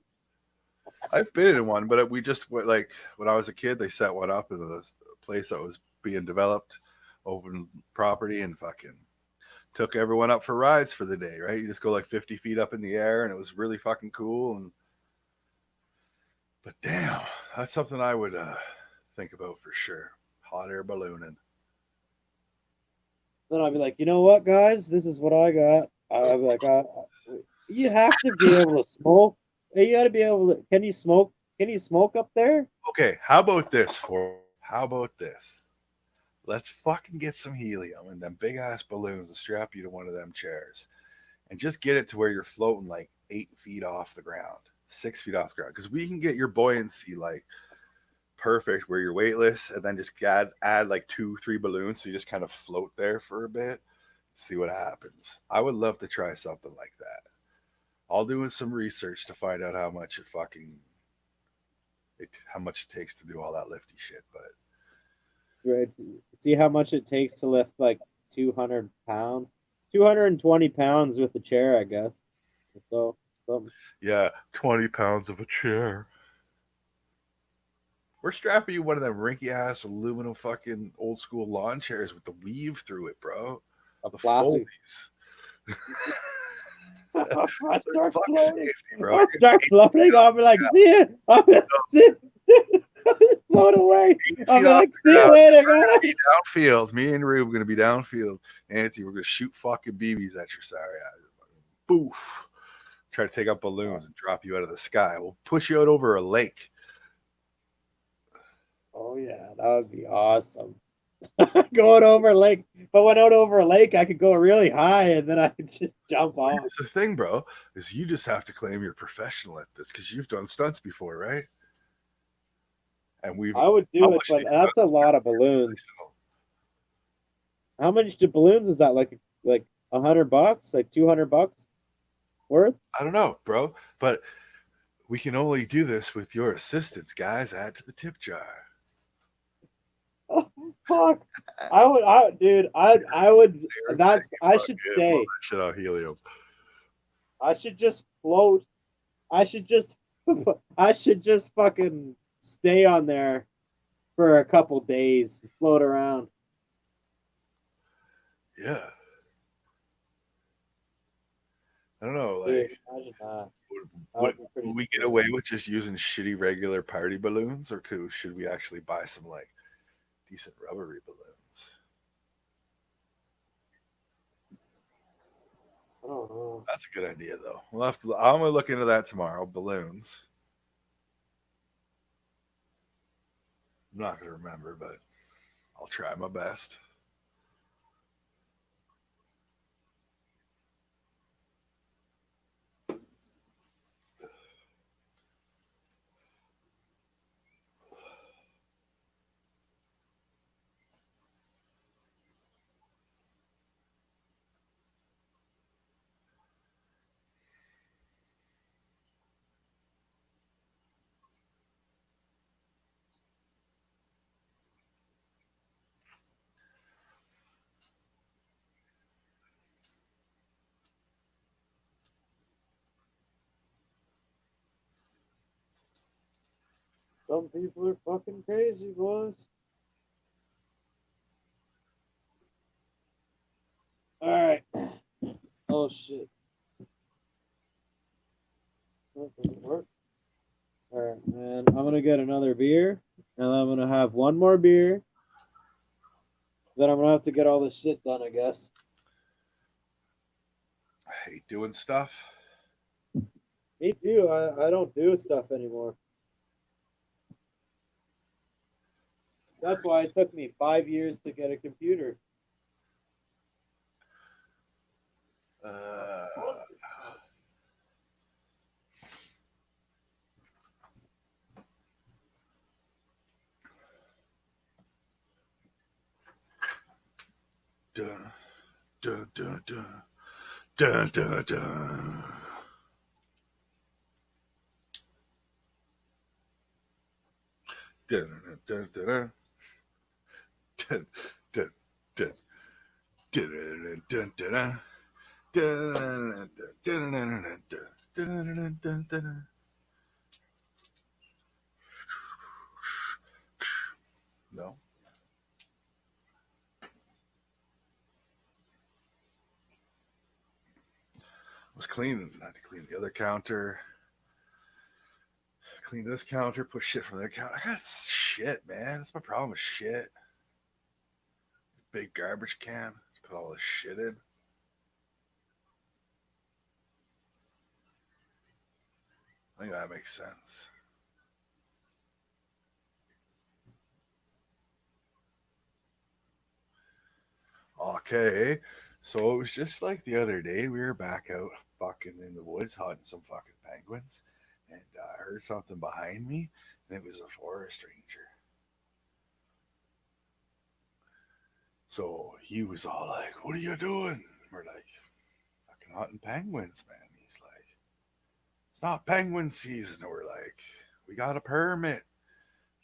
I've been in one, but we just went, like, when I was a kid, they set one up in a place that was being developed, open property, and fucking took everyone up for rides for the day, right? You just go like 50 feet up in the air, and it was really fucking cool. But damn, that's something I would think about for sure. Hot air ballooning. Then I'll be like, you know what, guys? This is what I got. I'll be like, you have to be able to smoke. You got to be able to. Can you smoke? Can you smoke up there? Okay, how about this? How about this? Let's fucking get some helium and them big ass balloons and strap you to one of them chairs, and just get it to where you're floating like 8 feet off the ground, 6 feet off the ground, because we can get your buoyancy like perfect where you're weightless, and then just add like 2-3 balloons, so you just kind of float there for a bit, see what happens. I would love to try something like that. I'll do some research to find out how much how much it takes to do all that lifty shit. But Right. See how much it takes to lift like 200 pounds, 220 pounds with a chair, I guess. So, yeah, 20 pounds of a chair. We're strapping you one of them rinky ass aluminum fucking old school lawn chairs with the weave through it, bro. a The plastic. foldies. I start floating. Safety, bro. I start floating. I'll be like, see it. I'll be like, see it. Float away. I'll be like, see you later, guys. Downfield. Me and Rube are going to be downfield. Anthony, we're going to shoot fucking BBs at your sorry eyes. Boof. Try to take out balloons and drop you out of the sky. We'll push you out over a lake. Oh, yeah. That would be awesome. Going over a lake. If I went out over a lake, I could go really high and then I could just jump off. Here's the thing, bro, is you just have to claim you're professional at this because you've done stunts before, right? And I would do it, but that's a lot of balloons. How much do balloons is that? Like $100? Like $200? worth? I don't know, bro, but we can only do this with your assistance, guys. Add to the tip jar. Oh, fuck. Dude, I would. I should stay. Shit out helium. I should just float. I should just, I should just fucking stay on there for a couple days and float around. Yeah. I don't know, Dude, like, imagine that. That would would be pretty would we get sick. away with just using shitty regular party balloons, or should we actually buy some like decent rubbery balloons? I don't know. That's a good idea, though. I'm gonna look into that tomorrow. Balloons. I'm not gonna remember, but I'll try my best. Some people are fucking crazy, boys. All right. Oh shit. That doesn't work. All right, man. I'm gonna get another beer, and I'm gonna have one more beer. Then I'm gonna have to get all this shit done, I guess. I hate doing stuff. Me too. I don't do stuff anymore. That's why it took me 5 years to get a computer. Uh, dun, dun, dun, dun, dun, dun, dun. Dun, dun, dun, dun, dun, dun, dun, dun, dun, dun, dun. No. I was cleaning. I had to clean the other counter. Clean this counter. Put shit from the counter. I got shit, man. That's my problem with shit. Big garbage can. Put all this shit in. I think that makes sense. Okay. So it was just like the other day. We were back out fucking in the woods hunting some fucking penguins. And I heard something behind me. And it was a forest ranger. So he was all like, "What are you doing?" We're like, "Fucking hunting penguins, man." He's like, "It's not penguin season." And we're like, "We got a permit."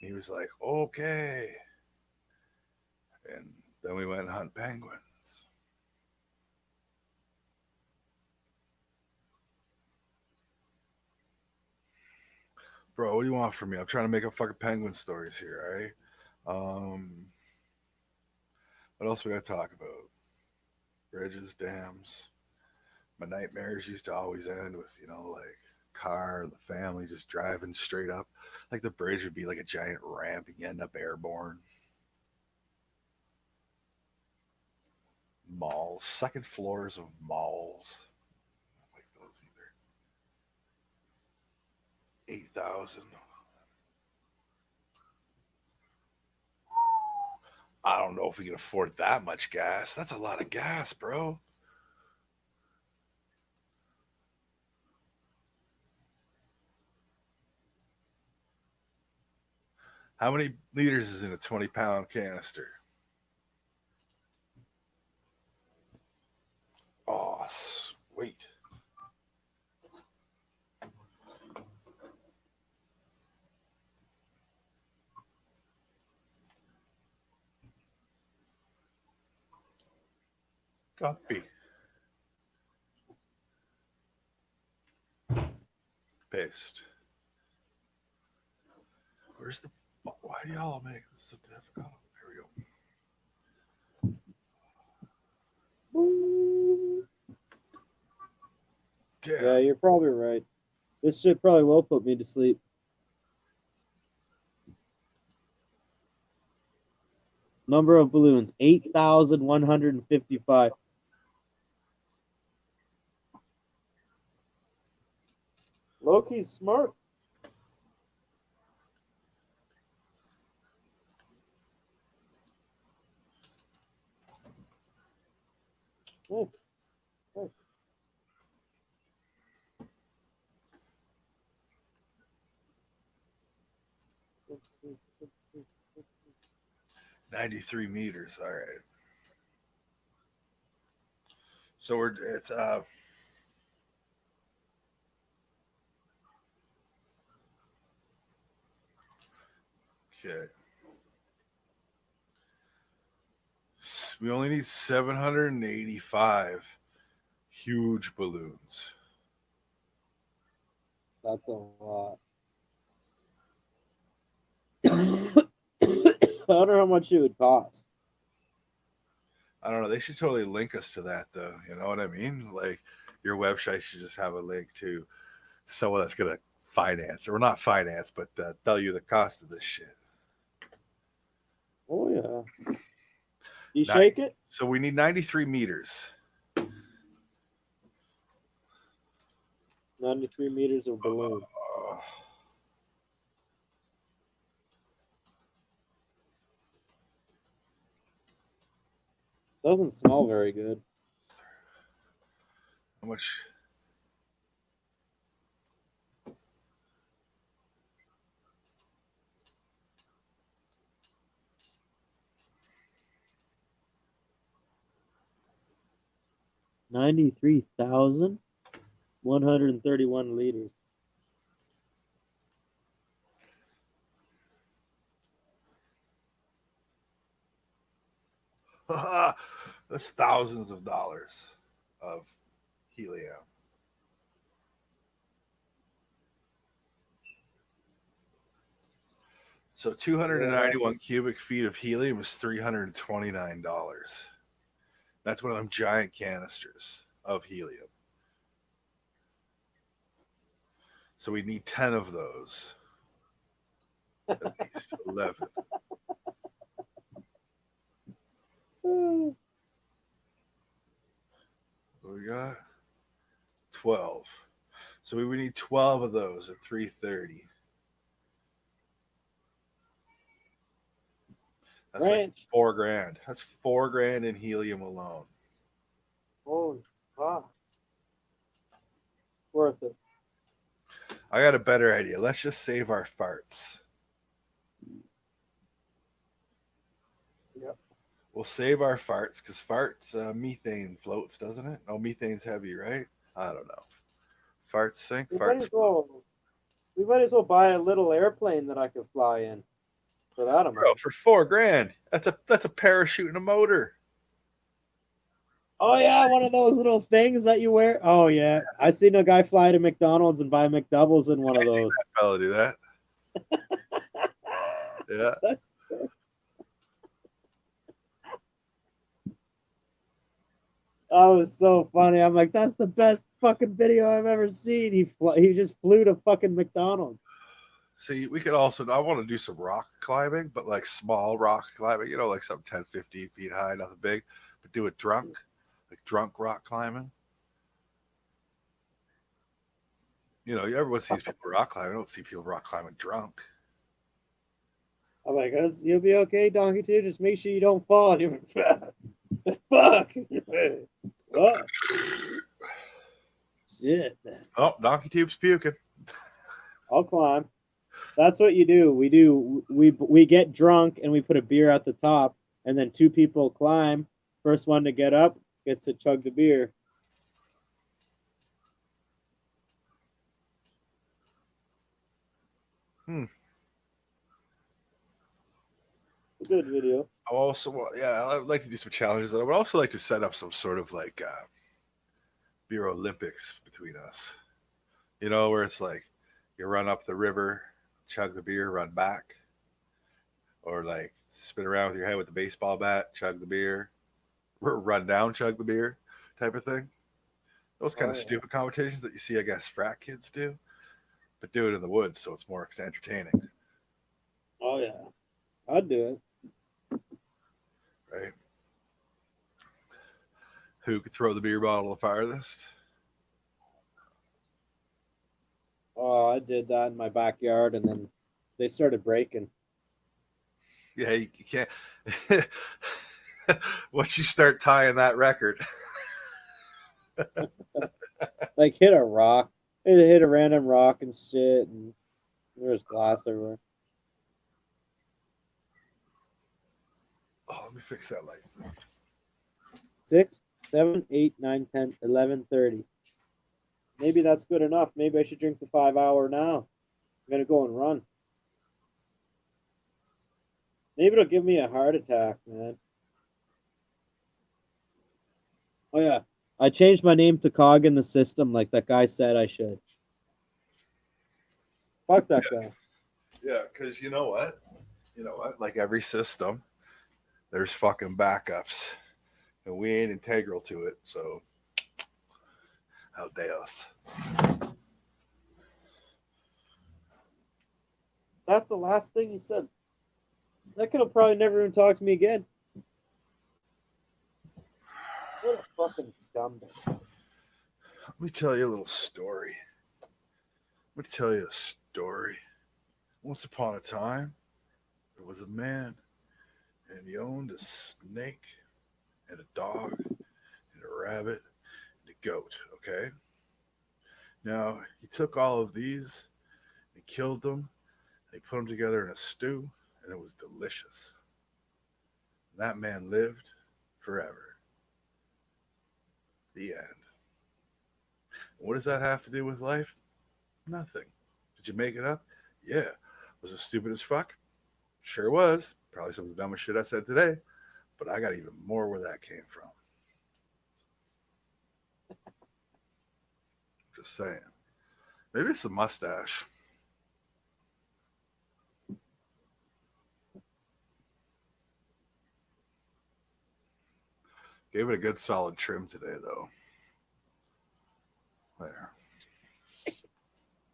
And he was like, "Okay." And then we went and hunt penguins. Bro, what do you want from me? I'm trying to make up fucking penguin stories here, all right? What else we got to talk about? Bridges, dams. My nightmares used to always end with, like car, the family just driving straight up. Like the bridge would be like a giant ramp and you end up airborne. Malls, second floors of malls. I don't like those either. 8,000. I don't know if we can afford that much gas. That's a lot of gas, bro. How many liters is in a 20-pound canister? Oh, sweet. Copy. Paste. Where's the... Why do y'all make this so difficult? Here we go. Damn. Yeah, you're probably right. This shit probably will put me to sleep. Number of balloons, 8,155. Loki's smart. Oh, oh. 93 meters. All right. So it's okay. We only need 785 huge balloons. That's a lot. I wonder how much it would cost. I don't know. They should totally link us to that, though. You know what I mean? Like your website should just have a link to someone that's gonna finance, or not finance, but tell you the cost of this shit. Oh yeah. You shake it? So we need 93 meters. 93 meters of balloon. Doesn't smell very good. How much? $93,131 liters. That's thousands of dollars of helium. So 291 cubic feet of helium is $329. That's one of them giant canisters of helium. So we need 10 of those. At least 11. What we got? 12. So we would need 12 of those at 330. That's like $4,000. That's $4,000 in helium alone. Holy fuck. Worth it. I got a better idea. Let's just save our farts. Yep. We'll save our farts because farts, methane floats, doesn't it? No, methane's heavy, right? I don't know. Farts sink, farts float. We might as well buy a little airplane that I could fly in for that amount. Bro, for $4,000, that's a parachute and a motor. Oh yeah, one of those little things that you wear. Oh yeah, I seen a guy fly to McDonald's and buy McDoubles in one of those. I seen that fella do that. Yeah. That was so funny. I'm like, that's the best fucking video I've ever seen. He just flew to fucking McDonald's. See, we could also, I want to do some rock climbing, but like small rock climbing, you know, like some 10, 15 feet high, nothing big, but do it drunk, like drunk rock climbing. You know, everyone sees people rock climbing. I don't see people rock climbing drunk. I'm like, you'll be okay, Donkey Tube. Just make sure you don't fall. Fuck. What? Shit. Oh, Donkey Tube's puking. I'll climb. That's what you do. We get drunk and we put a beer at the top, and then two people climb. First one to get up gets to chug the beer. good video. I also, yeah, I'd like to do some challenges. I would also like to set up some sort of like beer Olympics between us. You know, where it's like you run up the river, chug the beer, run back, or like spin around with your head with the baseball bat, chug the beer, run down, chug the beer, type of thing. Those kind of stupid competitions that you see, I guess, frat kids do, but do it in the woods, so it's more entertaining. Oh yeah, I'd do it. Right? Who could throw the beer bottle the farthest? Oh, I did that in my backyard, and then they started breaking. Yeah, you can't. Once you start tying that record, Like hit a rock, it hit a random rock and shit, and there's glass everywhere. oh, let me fix that light. 6, 7, 8, 9, 10, 11, 30. Maybe that's good enough. Maybe I should drink the 5 hour now. I'm gonna go and run. Maybe it'll give me a heart attack, man. Oh yeah, I changed my name to Cog in the System, like that guy said I should. Fuck that guy. Yeah, because you know what? You know what? Like every system, there's fucking backups, and we ain't integral to it. So, how Deus. That's the last thing he said. That kid'll probably never even talk to me again. What a fucking scumbag. Let me tell you a little story. Let me tell you a story. Once upon a time, there was a man, and he owned a snake, and a dog, and a rabbit, and a goat, okay? Now, he took all of these, he killed them, and he put them together in a stew, and it was delicious. And that man lived forever. The end. And what does that have to do with life? Nothing. Did you make it up? Yeah. Was it stupid as fuck? Sure was. Probably some of the dumbest shit I said today, but I got even more where that came from. Just saying. Maybe it's a mustache. Gave it a good solid trim today, though. There.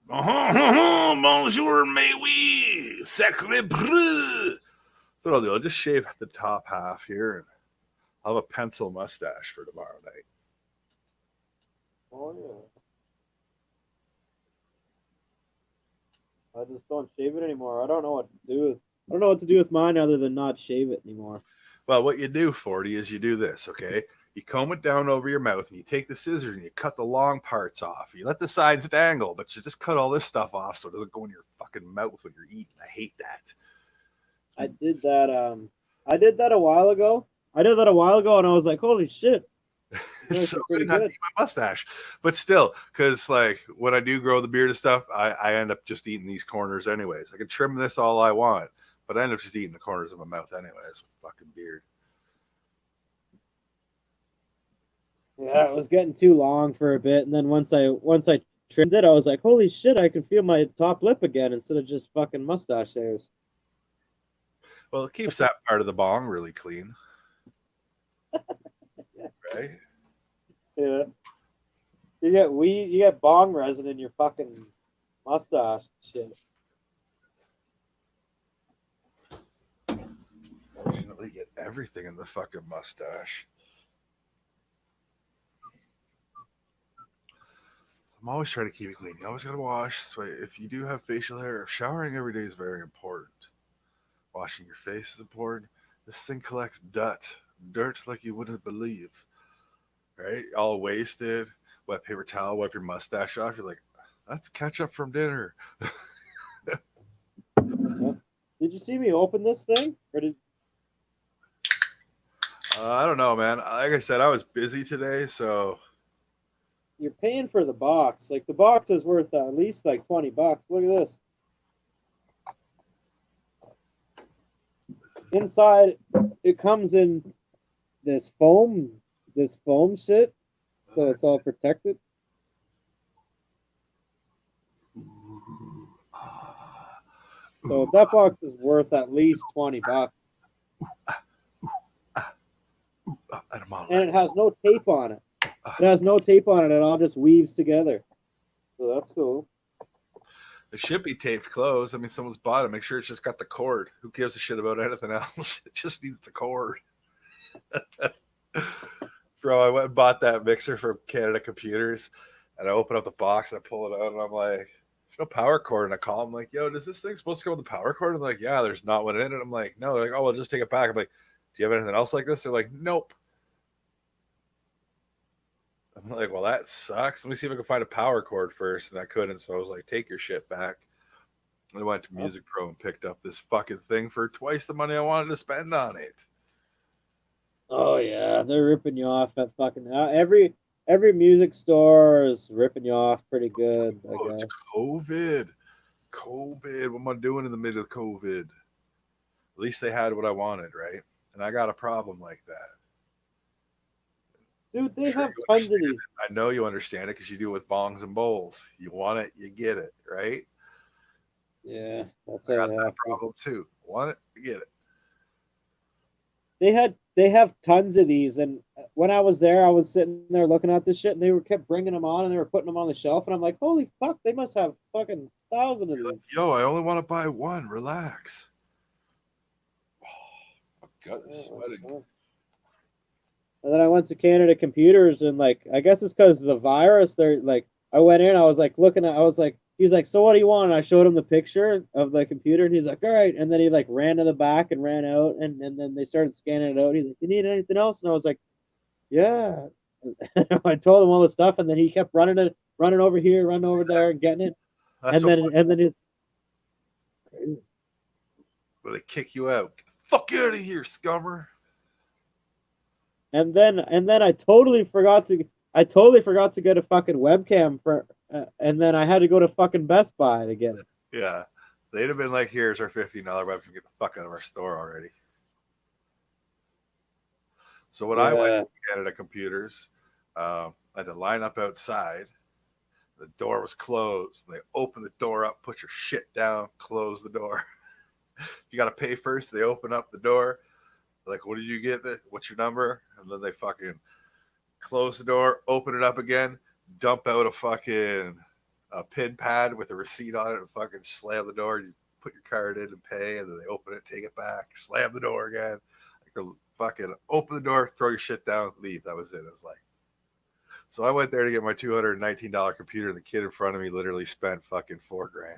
Bonjour, mais oui, sacre bleu. So what I'll do, I'll just shave the top half here, and I'll have a pencil mustache for tomorrow night. Oh yeah. I just don't shave it anymore. I don't know what to do. I don't know what to do with mine other than not shave it anymore. Well, what you do, 40, is you do this, okay? You comb it down over your mouth, and you take the scissors and you cut the long parts off. You let the sides dangle, but you just cut all this stuff off so it doesn't go in your fucking mouth when you're eating. I hate that. I did that. I did that a while ago. And I was like, "Holy shit!" It's so good not to eat my mustache, but still, because like when I do grow the beard and stuff, I end up just eating these corners anyways. I can trim this all I want, but I end up just eating the corners of my mouth anyways. Fucking beard. Yeah, it was getting too long for a bit, and then once I trimmed it, I was like, "Holy shit! I can feel my top lip again instead of just fucking mustache hairs." Well, it keeps that part of the bong really clean, right? Yeah. You get bong resin in your fucking mustache shit. Fortunately, get everything in the fucking mustache. I'm always trying to keep it clean. You always gotta wash. So if you do have facial hair, showering every day is very important. Washing your face is important. This thing collects dirt like you wouldn't believe. Right? All wasted. Wet paper towel, wipe your mustache off. You're like, that's ketchup from dinner. Did you see me open this thing? Or did I don't know, man. Like I said, I was busy today, so you're paying for the box? Like the box is worth at least like $20. Look at this. inside it comes in this foam shit, so it's all protected. So that box is worth at least $20. And it has no tape on it. It has no tape on it. It all just weaves together. So that's cool. It should be taped closed. I mean, someone's bought it. Make sure it's just got the cord. Who gives a shit about anything else? It just needs the cord. Bro, I went and bought that mixer from Canada Computers, and I open up the box and I pull it out, and I'm like, there's no power cord. And I call them like, yo, does this thing supposed to come with the power cord? And they're like, yeah, there's not one in it. I'm like, no. They're like, oh, well, just take it back. I'm like, do you have anything else like this? They're like, nope. I'm like, well, that sucks. Let me see if I can find a power cord first. And I couldn't. So I was like, take your shit back. And I went to Music Pro and picked up this fucking thing for twice the money I wanted to spend on it. Oh yeah, they're ripping you off at fucking every music store is ripping you off pretty good. I guess. It's COVID. COVID. What am I doing in the middle of COVID? At least they had what I wanted, right? And I got a problem like that. Dude, they have tons of these. I know you understand it because you do it with bongs and bowls. You want it, you get it, right? Yeah, that's I got that problem too. Want it, you get it. They have tons of these, and when I was there, I was sitting there looking at this shit, and they kept bringing them on, and they were putting them on the shelf, and I'm like, holy fuck, they must have fucking 1,000 of these. Yo, I only want to buy one. Relax. Oh, my gut is sweating. And then I went to Canada Computers, and like, I guess it's because of the virus. They're like, I went in, I was like looking at, I was like, he's like, so what do you want? And I showed him the picture of the computer, and he's like, all right. And then he like ran to the back and ran out, and then they started scanning it out. He's like, do you need anything else? And I was like, yeah. I told him all the stuff, and then he kept running over here, running over there, and getting it. That's and then it. But they kick you out. Get the fuck out of here, scummer. And then I totally forgot to get a fucking webcam for. And then I had to go to fucking Best Buy to get it. Yeah. They'd have been like, here's our $15 webcam. Get the fuck out of our store already. So when I went to Canada Computers, I had to line up outside. The door was closed. They opened the door up, put your shit down, close the door. You got to pay first. They open up the door. They're like, what did you get? What's your number? And then they fucking close the door, open it up again, dump out a fucking pin pad with a receipt on it, and fucking slam the door. You put your card in and pay, and then they open it, take it back, slam the door again. Like, fucking open the door, throw your shit down, leave. That was it. It was like, so I went there to get my $219 computer, and the kid in front of me literally spent fucking $4,000.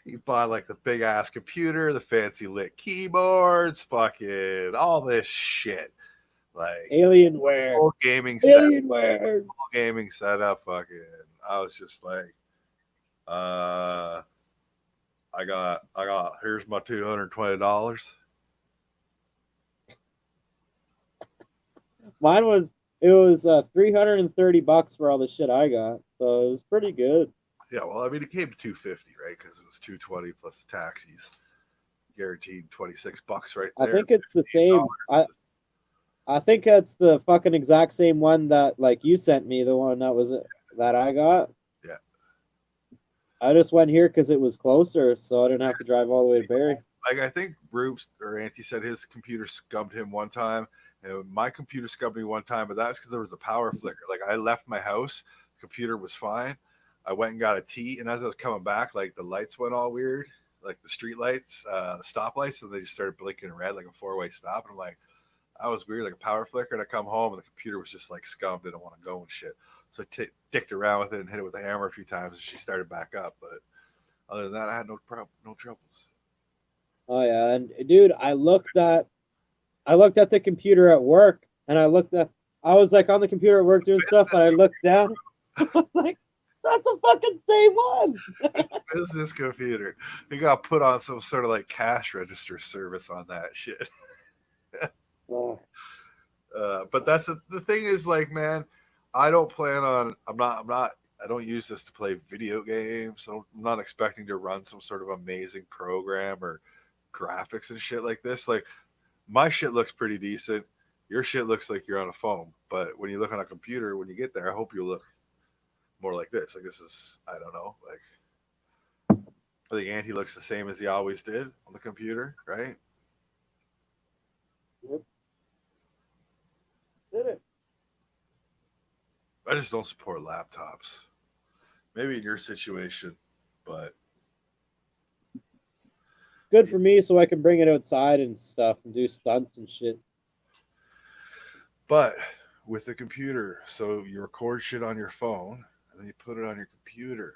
He bought like the big ass computer, the fancy lit keyboards, fucking all this shit. Like Alienware. Full gaming setup, fucking. I was just like, I got here's my $220. Mine was $330 for all the shit I got, so it was pretty good. Yeah, well, I mean, it came to $250, right? Because it was $220 plus the taxis, guaranteed $26 right there. I think it's the same. I think it's the fucking exact same one that like you sent me, the one that I got. Yeah. I just went here because it was closer, so I didn't have to drive all the way to Barrie. Like, I think Bruce or Auntie said his computer scummed him one time, and my computer scummed me one time, but that's because there was a power flicker. Like, I left my house, the computer was fine. I went and got a tea, and as I was coming back, like, the lights went all weird, like the street lights, the stop lights, and they just started blinking red like a four-way stop, and I'm like, that was weird, like a power flicker, and I come home, and the computer was just, like, scummed, didn't want to go and shit. So I dicked around with it and hit it with a hammer a few times, and she started back up, but other than that, I had no troubles. Oh, yeah, and, dude, I looked at the computer at work, and I was, like, on the computer at work doing stuff, and I looked down, I was like, that's the fucking same one. Business computer. You got put on some sort of like cash register service on that shit. But that's the thing is, like, man, I don't plan on. I'm not I don't use this to play video games. So I'm not expecting to run some sort of amazing program or graphics and shit like this. Like my shit looks pretty decent. Your shit looks like you're on a phone. But when you look on a computer, when you get there, I hope you look more like this. Like this is, I don't know. Like I think Andy looks the same as he always did on the computer, right? Yep. Did it? I just don't support laptops. Maybe in your situation, but Good for me, so I can bring it outside and stuff and do stunts and shit. but with the computer, so you record shit on your phone and then you put it on your computer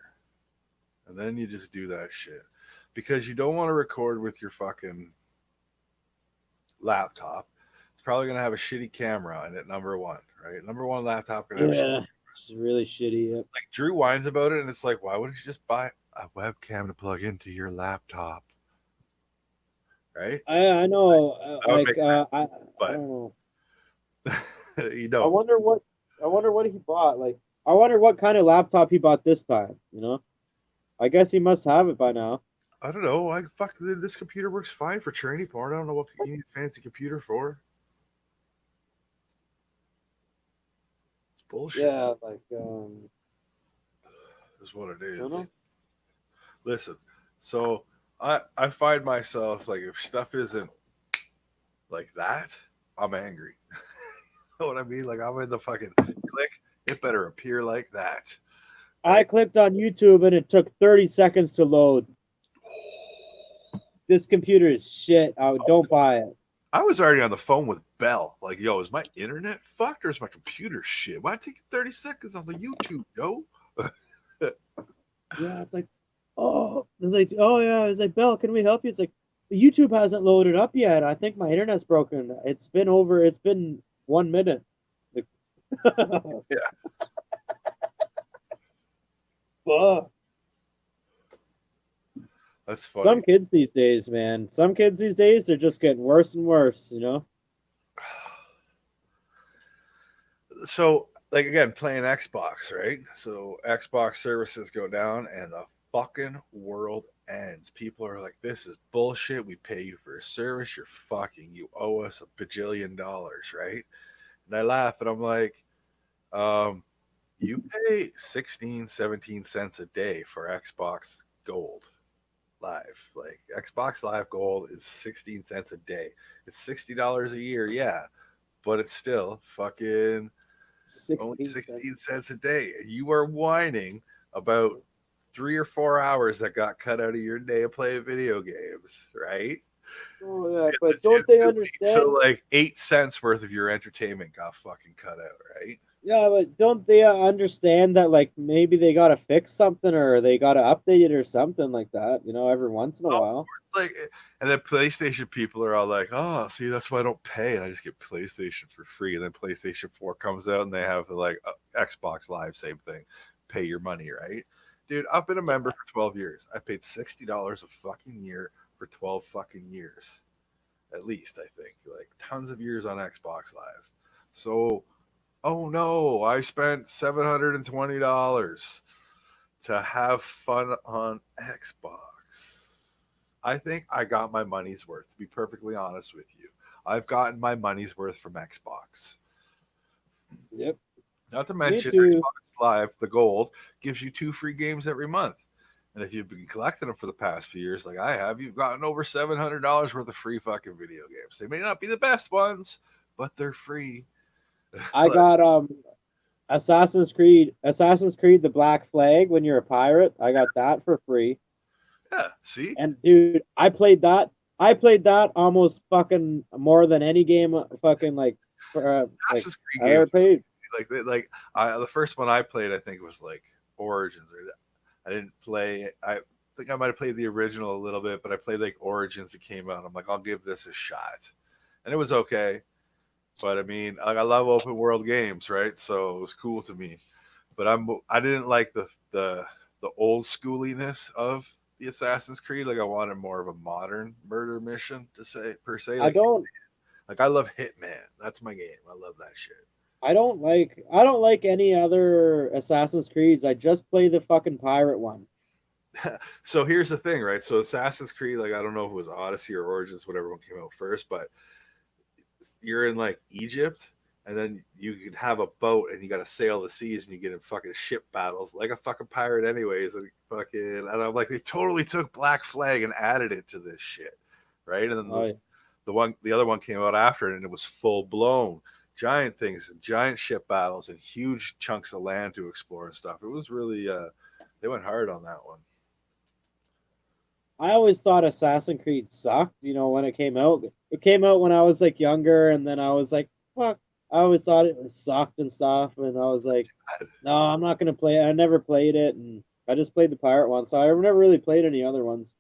and then you just do that shit because you don't want to record with your fucking laptop. It's probably gonna have a shitty camera in it. Number one, right? Number one laptop gonna have Yeah, it's really shitty. Yep. like Drew whines about it, and it's like, why wouldn't you just buy a webcam to plug into your laptop, right? I know. That would make sense, I but don't know. you I don't. wonder what he bought. Like, I wonder what kind of laptop he bought this time. You know, I guess he must have it by now. I don't know. I fuck this computer works fine for training porn. I don't know what you need a fancy computer for. It's bullshit. Yeah, Is what it I don't is. know. Listen, so I find myself like if stuff isn't like that, I'm angry. You know what I mean? Like I'm in the fucking click. It better appear like that. I clicked on YouTube and it took 30 seconds to load. This computer is shit. Don't buy it. I was already on the phone with Bell. Like, yo, is my internet fucked or is my computer shit? Why take 30 seconds on the YouTube, yo? Yeah, it's like, oh, yeah, it's like, Bell, can we help you? It's like, YouTube hasn't loaded up yet. I think my internet's broken. It's been 1 minute. Like, Yeah. fuck. That's funny. Some kids these days, man. Some kids these days, they're just getting worse and worse, you know? So, like, again, playing Xbox, right? So, Xbox services go down and the fucking world ends. People are like, this is bullshit. We pay you for a service. You owe us a bajillion dollars, right? And I laugh and I'm like, you pay 16, 17 cents a day for Xbox Gold Live. Like Xbox Live Gold is 16 cents a day. It's $60 a year, yeah, but it's still fucking only 16 cents a day. And you are whining about 3 or 4 hours that got cut out of your day of playing video games, right? Oh, yeah, but don't they understand? So, like, 8 cents worth of your entertainment got fucking cut out, right? Yeah, but don't they understand that, like, maybe they gotta fix something or they gotta update it or something like that, you know, every once in a while? Like, and then PlayStation people are all like, oh, see, that's why I don't pay. And I just get PlayStation for free. And then PlayStation 4 comes out and they have the, like, Xbox Live, same thing. Pay your money, right? Dude, I've been a member for 12 years. I paid $60 a fucking year for 12 fucking years. At least, I think. Like, tons of years on Xbox Live. So, oh no, I spent $720 to have fun on Xbox. I think I got my money's worth, to be perfectly honest with you. I've gotten my money's worth from Xbox. Yep. Not to mention, Xbox Live, the gold, gives you 2 free games every month. And if you've been collecting them for the past few years, like I have, you've gotten over $700 worth of free fucking video games. They may not be the best ones, but they're free. I got Assassin's Creed, the Black Flag when you're a pirate. I got that for free. Yeah, see? And dude, I played that almost fucking more than any game fucking like Assassin's Creed I ever played. The first one I played, I think was like Origins, or I didn't play. I think I might have played the original a little bit, but I played like Origins that came out. I'm like, I'll give this a shot, and it was okay. But I mean, like, I love open world games, right? So it was cool to me. But I didn't like the old schooliness of the Assassin's Creed. Like I wanted more of a modern murder mission to say per se. Like, I don't. Like I love Hitman. That's my game. I love that shit. I don't like any other Assassin's Creeds. I just play the fucking pirate one. So here's the thing, right? So Assassin's Creed, like I don't know if it was Odyssey or Origins, whatever one came out first, but you're in like Egypt, and then you can have a boat and you got to sail the seas and you get in fucking ship battles like a fucking pirate, anyways. And fucking, and I'm like, they totally took Black Flag and added it to this shit, right? And then Oh, yeah. the other one came out after it, and it was full blown giant things and giant ship battles and huge chunks of land to explore and stuff. It was really, they went hard on that one. I always thought Assassin's Creed sucked, when it came out. It came out when I was like younger, and then I was like, fuck. I always thought it sucked and stuff, and I was like, no, I'm not gonna play it. I never played it, and I just played the pirate one, so I never really played any other ones.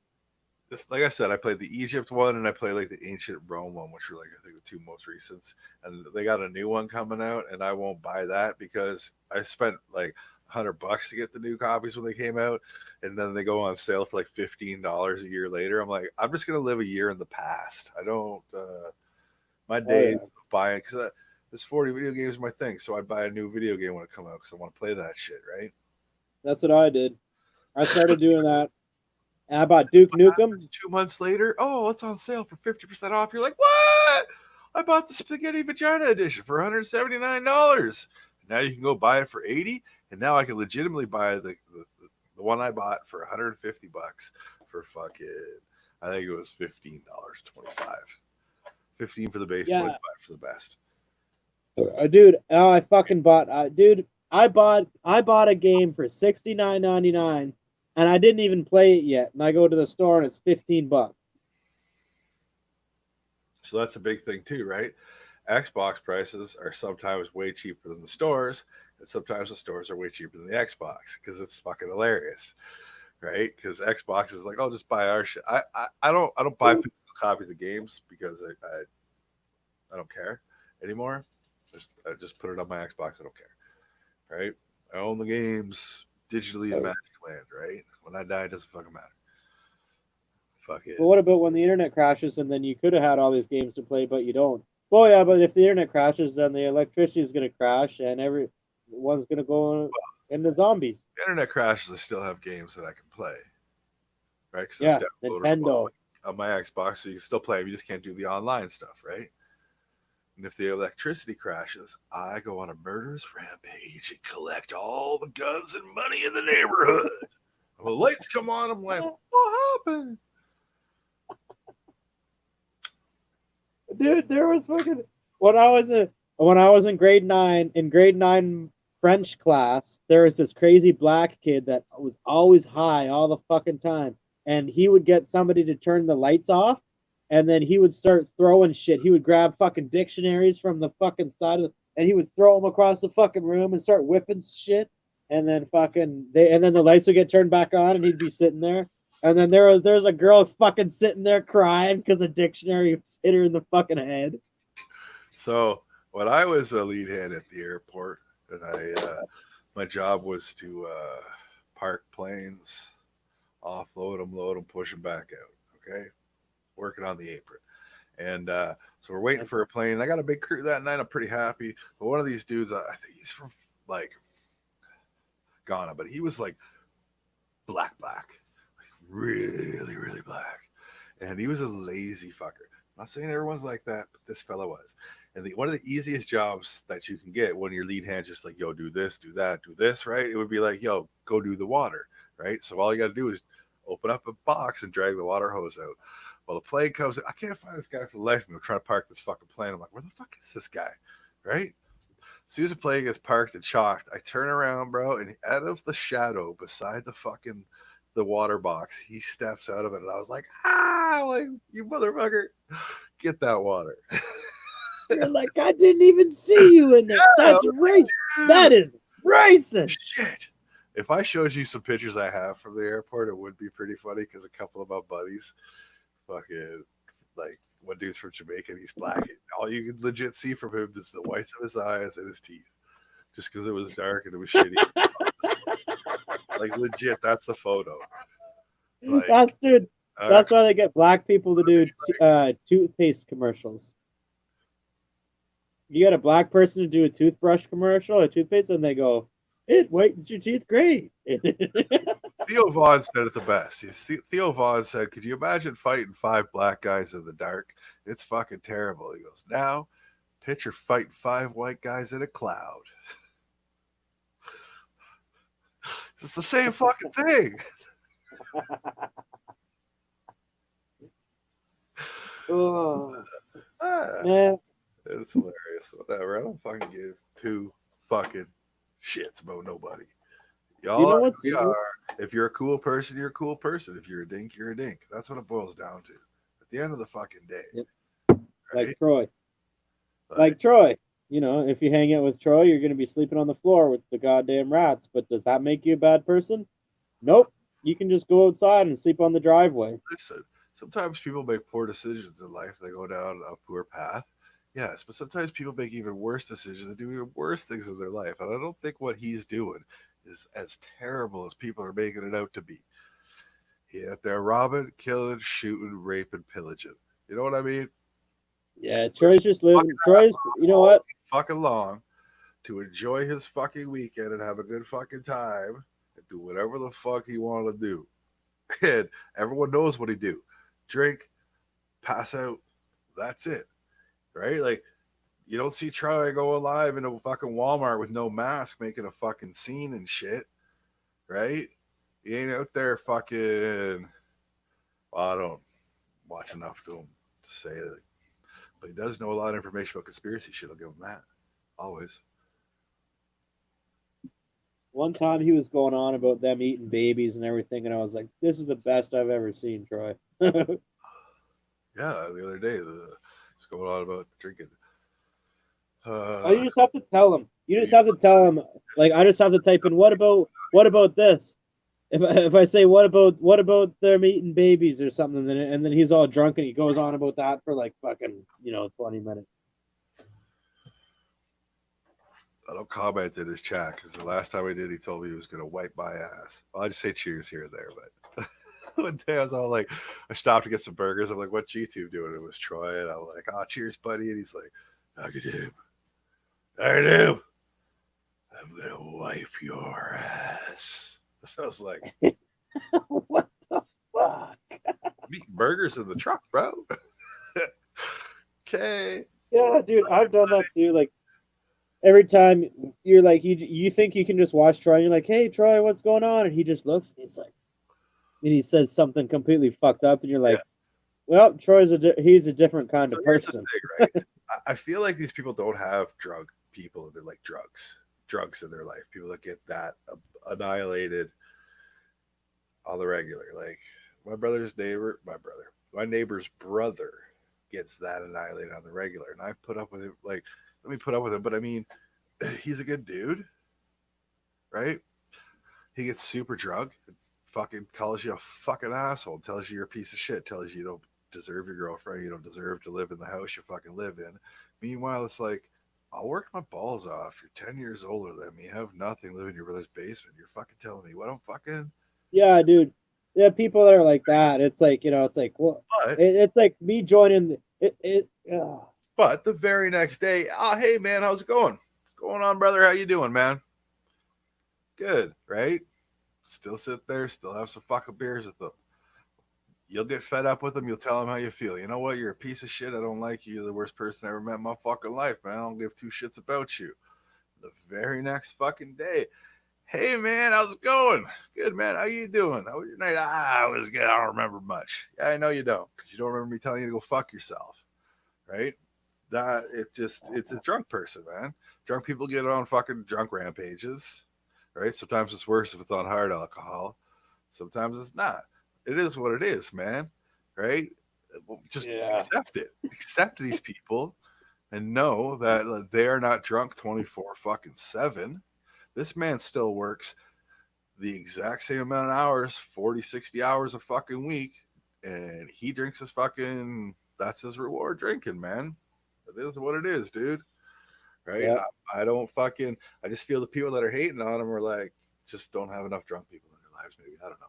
Like I said, I played the Egypt one and I played like the ancient Rome one, which were like I think the two most recent. And they got a new one coming out, and I won't buy that because I spent like $100 to get the new copies when they came out, and then they go on sale for like $15 a year later. I'm like, I'm just gonna live a year in the past. I don't. My Oh days yeah, of buying because this 40 video games is my thing, so I buy a new video game when it comes out because I want to play that shit, right? that's what I did. I started doing that. And I bought Duke Nukem. 2 months later, oh, it's on sale for 50% off. You're like, what? I bought the Spaghetti Vagina edition for $179. Now you can go buy it for 80, and now I can legitimately buy the one I bought for 150 bucks for fucking, I think it was $15.25. 15 for the base, Yeah, 25 for the best. dude. Oh, I fucking bought. Dude, I bought a game for $69.99, and I didn't even play it yet. And I go to the store and it's $15. So that's a big thing too, right? Xbox prices are sometimes way cheaper than the stores, and sometimes the stores are way cheaper than the Xbox because it's fucking hilarious, right? Because Xbox is like, oh, just buy our shit. I don't buy physical copies of games because I don't care anymore. I just put it on my Xbox. I don't care, right? I own the games digitally in Magic Land, right? When I die, it doesn't fucking matter. Fuck it. But what about when the internet crashes and then you could have had all these games to play, but you don't? Well, yeah, but if the internet crashes, then the electricity is going to crash and everyone's going to go into zombies. Internet crashes. I still have games that I can play, right? Because I've Yeah, downloaded them Nintendo. on my Xbox, so you can still play them. You just can't do the online stuff, right? And if the electricity crashes, I go on a murderous rampage and collect all the guns and money in the neighborhood. When the lights come on, I'm like, what happened? Dude, there was fucking when I was in grade nine French class, there was this crazy black kid that was always high all the fucking time, and he would get somebody to turn the lights off, and then he would start throwing shit. He would grab fucking dictionaries from the fucking side of and he would throw them across the fucking room and start whipping shit, and then and then the lights would get turned back on, and he'd be sitting there. And then there's a girl fucking sitting there crying because a dictionary hit her in the fucking head. So when I was a lead hand at the airport, and my job was to park planes, offload them, load them, push them back out. Okay, working on the apron, and so we're waiting for a plane. I got a big crew that night. I'm pretty happy. But one of these dudes, I think he's from like Ghana, but he was like black, like really, really black, and he was a lazy fucker. I'm not saying everyone's like that, but this fella was. And one of the easiest jobs that you can get when your lead hand just like, yo, do this, do that, do this, right? It would be like, yo, go do the water, right? So all you got to do is open up a box and drag the water hose out. Well, the plane comes. I can't find this guy for the life of me. I'm trying to park this fucking plane. I'm like, where the fuck is this guy, right? As soon as the plane gets parked and chalked, I turn around, bro, and out of the shadow beside the water box, he steps out of it, and I was like, like you motherfucker, get that water. You're like, I didn't even see you in there. Yeah, That's right. That is racist. Shit. If I showed you some pictures I have from the airport, it would be pretty funny because a couple of my buddies, fucking, like, one dude's from Jamaica and he's black. All you can legit see from him is the whites of his eyes and his teeth, just because it was dark and it was shitty. Like, legit, that's the photo. Like, That's why they get black people to do toothpaste commercials. you get a black person to do a toothbrush commercial, a toothpaste, and they go, "It whitens your teeth great." Theo Vaughn said it the best. Theo Vaughn said, "Could you imagine fighting 5 black guys in the dark? It's fucking terrible." He goes, "Now, picture fighting 5 white guys in a cloud. It's the same fucking thing." Oh, Ah, man. it's hilarious. Whatever. I don't fucking give 2 fucking shits about nobody. Y'all You know are what's who you are. If you're a cool person, you're a cool person. If you're a dink, you're a dink. That's what it boils down to. At the end of the fucking day. Yep. Right? Like Troy? Like Troy. You know, if you hang out with Troy, you're going to be sleeping on the floor with the goddamn rats. But does that make you a bad person? Nope. You can just go outside and sleep on the driveway. Listen, sometimes people make poor decisions in life. They go down a poor path. Yes, but sometimes people make even worse decisions and do even worse things in their life. And I don't think what he's doing is as terrible as people are making it out to be. He out there robbing, killing, shooting, raping, pillaging. You know what I mean? Yeah, Troy's just living. Troy's, you know what? Fucking long to enjoy his fucking weekend and have a good fucking time and do whatever the fuck he wanted to do. And everyone knows what he do. Drink, pass out, that's it. Right? Like, you don't see Troy go alive in a fucking Walmart with no mask making a fucking scene and shit. Right? He ain't out there fucking. Well, I don't watch enough to him to say it. But he does know a lot of information about conspiracy shit. I'll give him that. Always. One time he was going on about them eating babies and everything, and I was like, "This is the best I've ever seen, Troy." Yeah, the other day, he's going on about drinking. You just have to tell him. You just have to tell him. Like, I just have to type in, "What about this?" If I say, what about them eating babies or something, and then he's all drunk and he goes on about that for like fucking 20 minutes. I don't comment in his chat because the last time I did, he told me he was going to wipe my ass. Well, I just say cheers here and there, but one day I was all like, I stopped to get some burgers. I'm like, "What YouTube doing?" It was Troy, and I'm like, "Oh, cheers, buddy." And he's like, "I do. I'm going to wipe your ass." I was like, What the fuck? I'm eating burgers in the truck, bro. Okay. Yeah, dude, I've done that too. Like, every time you're like, you think you can just watch Troy, and you're like, "Hey, Troy, what's going on?" And he just looks, and he's like, and he says something completely fucked up, and you're like, "Well, he's a different kind of person." Thing, right? I feel like these people don't have drug people. They're like drugs in their life. People that get that annihilated on the regular. Like my neighbor's brother gets that annihilated on the regular, and I put up with it. Like, let me put up with him, but I mean, he's a good dude, right? He gets super drunk, fucking calls you a fucking asshole, tells you you're a piece of shit, tells you don't deserve your girlfriend, you don't deserve to live in the house you fucking live in. Meanwhile, it's like, I'll work my balls off. You're 10 years older than me. You have nothing. Live in your brother's basement. You're fucking telling me what I'm fucking. Yeah, dude. Yeah, people that are like that. It's like, it's like, well, it's like me joining. But the very next day, hey man, how's it going? What's going on, brother? How you doing, man? Good, right? Still sit there, still have some fucking beers with them. You'll get fed up with them. You'll tell them how you feel. You know what? You're a piece of shit. I don't like you. You're the worst person I ever met in my fucking life, man. I don't give 2 shits about you. The very next fucking day, hey man, how's it going? Good, man. How you doing? How was your night? I was good. I don't remember much. Yeah, I know you don't, because you don't remember me telling you to go fuck yourself, right? That it's a drunk person, man. Drunk people get on fucking drunk rampages, right? Sometimes it's worse if it's on hard alcohol. Sometimes it's not. It is what it is, man. Right? Just accept it. Accept these people and know that they are not drunk 24 fucking 7. This man still works the exact same amount of hours, 40, 60 hours a fucking week, and he drinks his fucking, that's his reward drinking, man. It is what it is, dude. Right? Yep. I don't fucking, I just feel the people that are hating on him are like, just don't have enough drunk people in their lives, maybe. I don't know.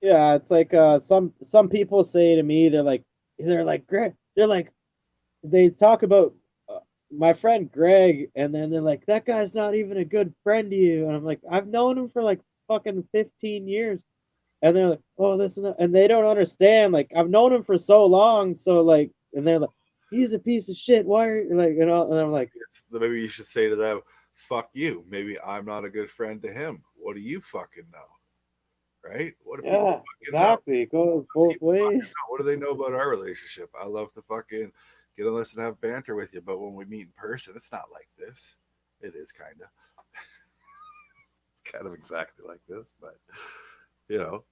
Yeah, it's like some people say to me, they're like they talk about my friend Greg, and then they're like, that guy's not even a good friend to you. And I'm like, I've known him for like fucking 15 years. And they're like, oh, this and that. And they don't understand. Like, I've known him for so long. So, like, and they're like, he's a piece of shit. Why are you, like, and I'm like, Maybe you should say to them, fuck you. Maybe I'm not a good friend to him. What do you fucking know? Right? What do people yeah, fucking know? exactly. It goes both ways. What do they know about our relationship? I love to fucking get on this and have banter with you, but when we meet in person, it's not like this. It is kind of. It's kind of exactly like this, but you know,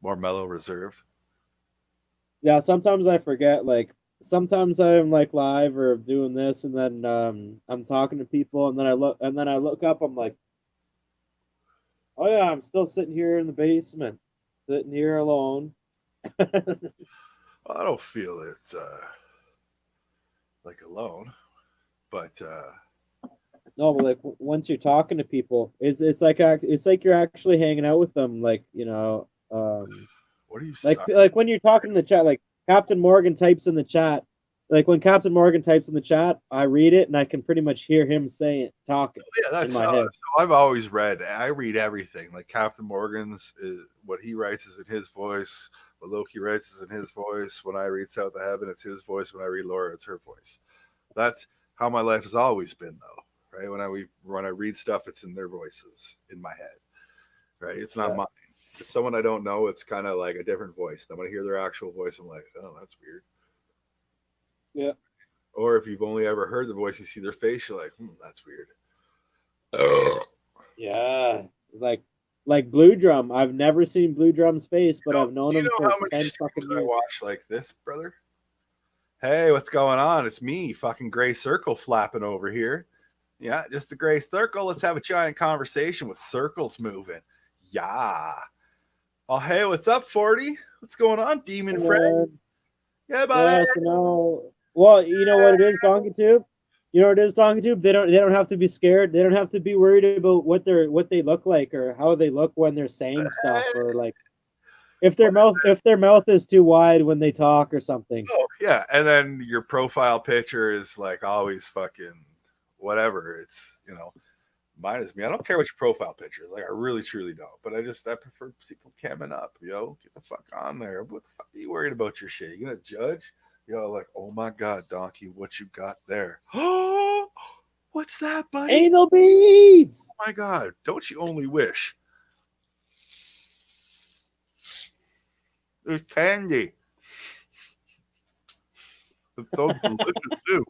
more mellow, reserved. Yeah, sometimes I forget. Like, sometimes I'm like live or doing this, and then I'm talking to people, and then I look up. I'm like, oh yeah, I'm still sitting here in the basement, sitting here alone. I don't feel it like alone, but No, but like once you're talking to people, it's like you're actually hanging out with them. Like, what are you? like when you're talking in the chat, like Captain Morgan types in the chat. Like when Captain Morgan types in the chat, I read it and I can pretty much hear him saying talking Yeah, in that's my head. so I've always read. I read everything. Like Captain Morgan's is what he writes is in his voice. What Loki writes is in his voice. When I read South of Heaven, it's his voice. When I read Laura, it's her voice. That's how my life has always been, though. Right? When I read stuff, it's in their voices in my head. Right? It's not mine. It's someone I don't know. It's kind of like a different voice. And when I hear their actual voice, I'm like, oh, that's weird. Yeah. Or if you've only ever heard the voice, you see their face, you're like, that's weird. Yeah. Like Blue Drum. I've never seen Blue Drum's face, but I've known Do you him know for how many 10 streams fucking I years. watch like this, brother? Hey, what's going on? It's me, fucking gray circle flapping over here. Yeah, just a gray circle. Let's have a giant conversation with circles moving. Yeah. Oh, hey, what's up, 40? What's going on, demon friend? Yeah, buddy. Yeah, so now, well, you know what it is, Donkey Tube? You know what it is, Donkey Tube? They don't have to be scared. They don't have to be worried about what they look like or how they look when they're saying stuff or like if their mouth is too wide when they talk or something. Oh, yeah. And then your profile picture is like always fucking whatever. It's, mine is me. I don't care what your profile picture is. Like, I really, truly don't. But I prefer people camming up, Get the fuck on there. What the fuck are you worried about your shit? You gonna judge? Like, oh my God, Donkey, what you got there? Oh, what's that, buddy? Anal beads! Oh my God, don't you only wish? There's candy. It's so delicious, too.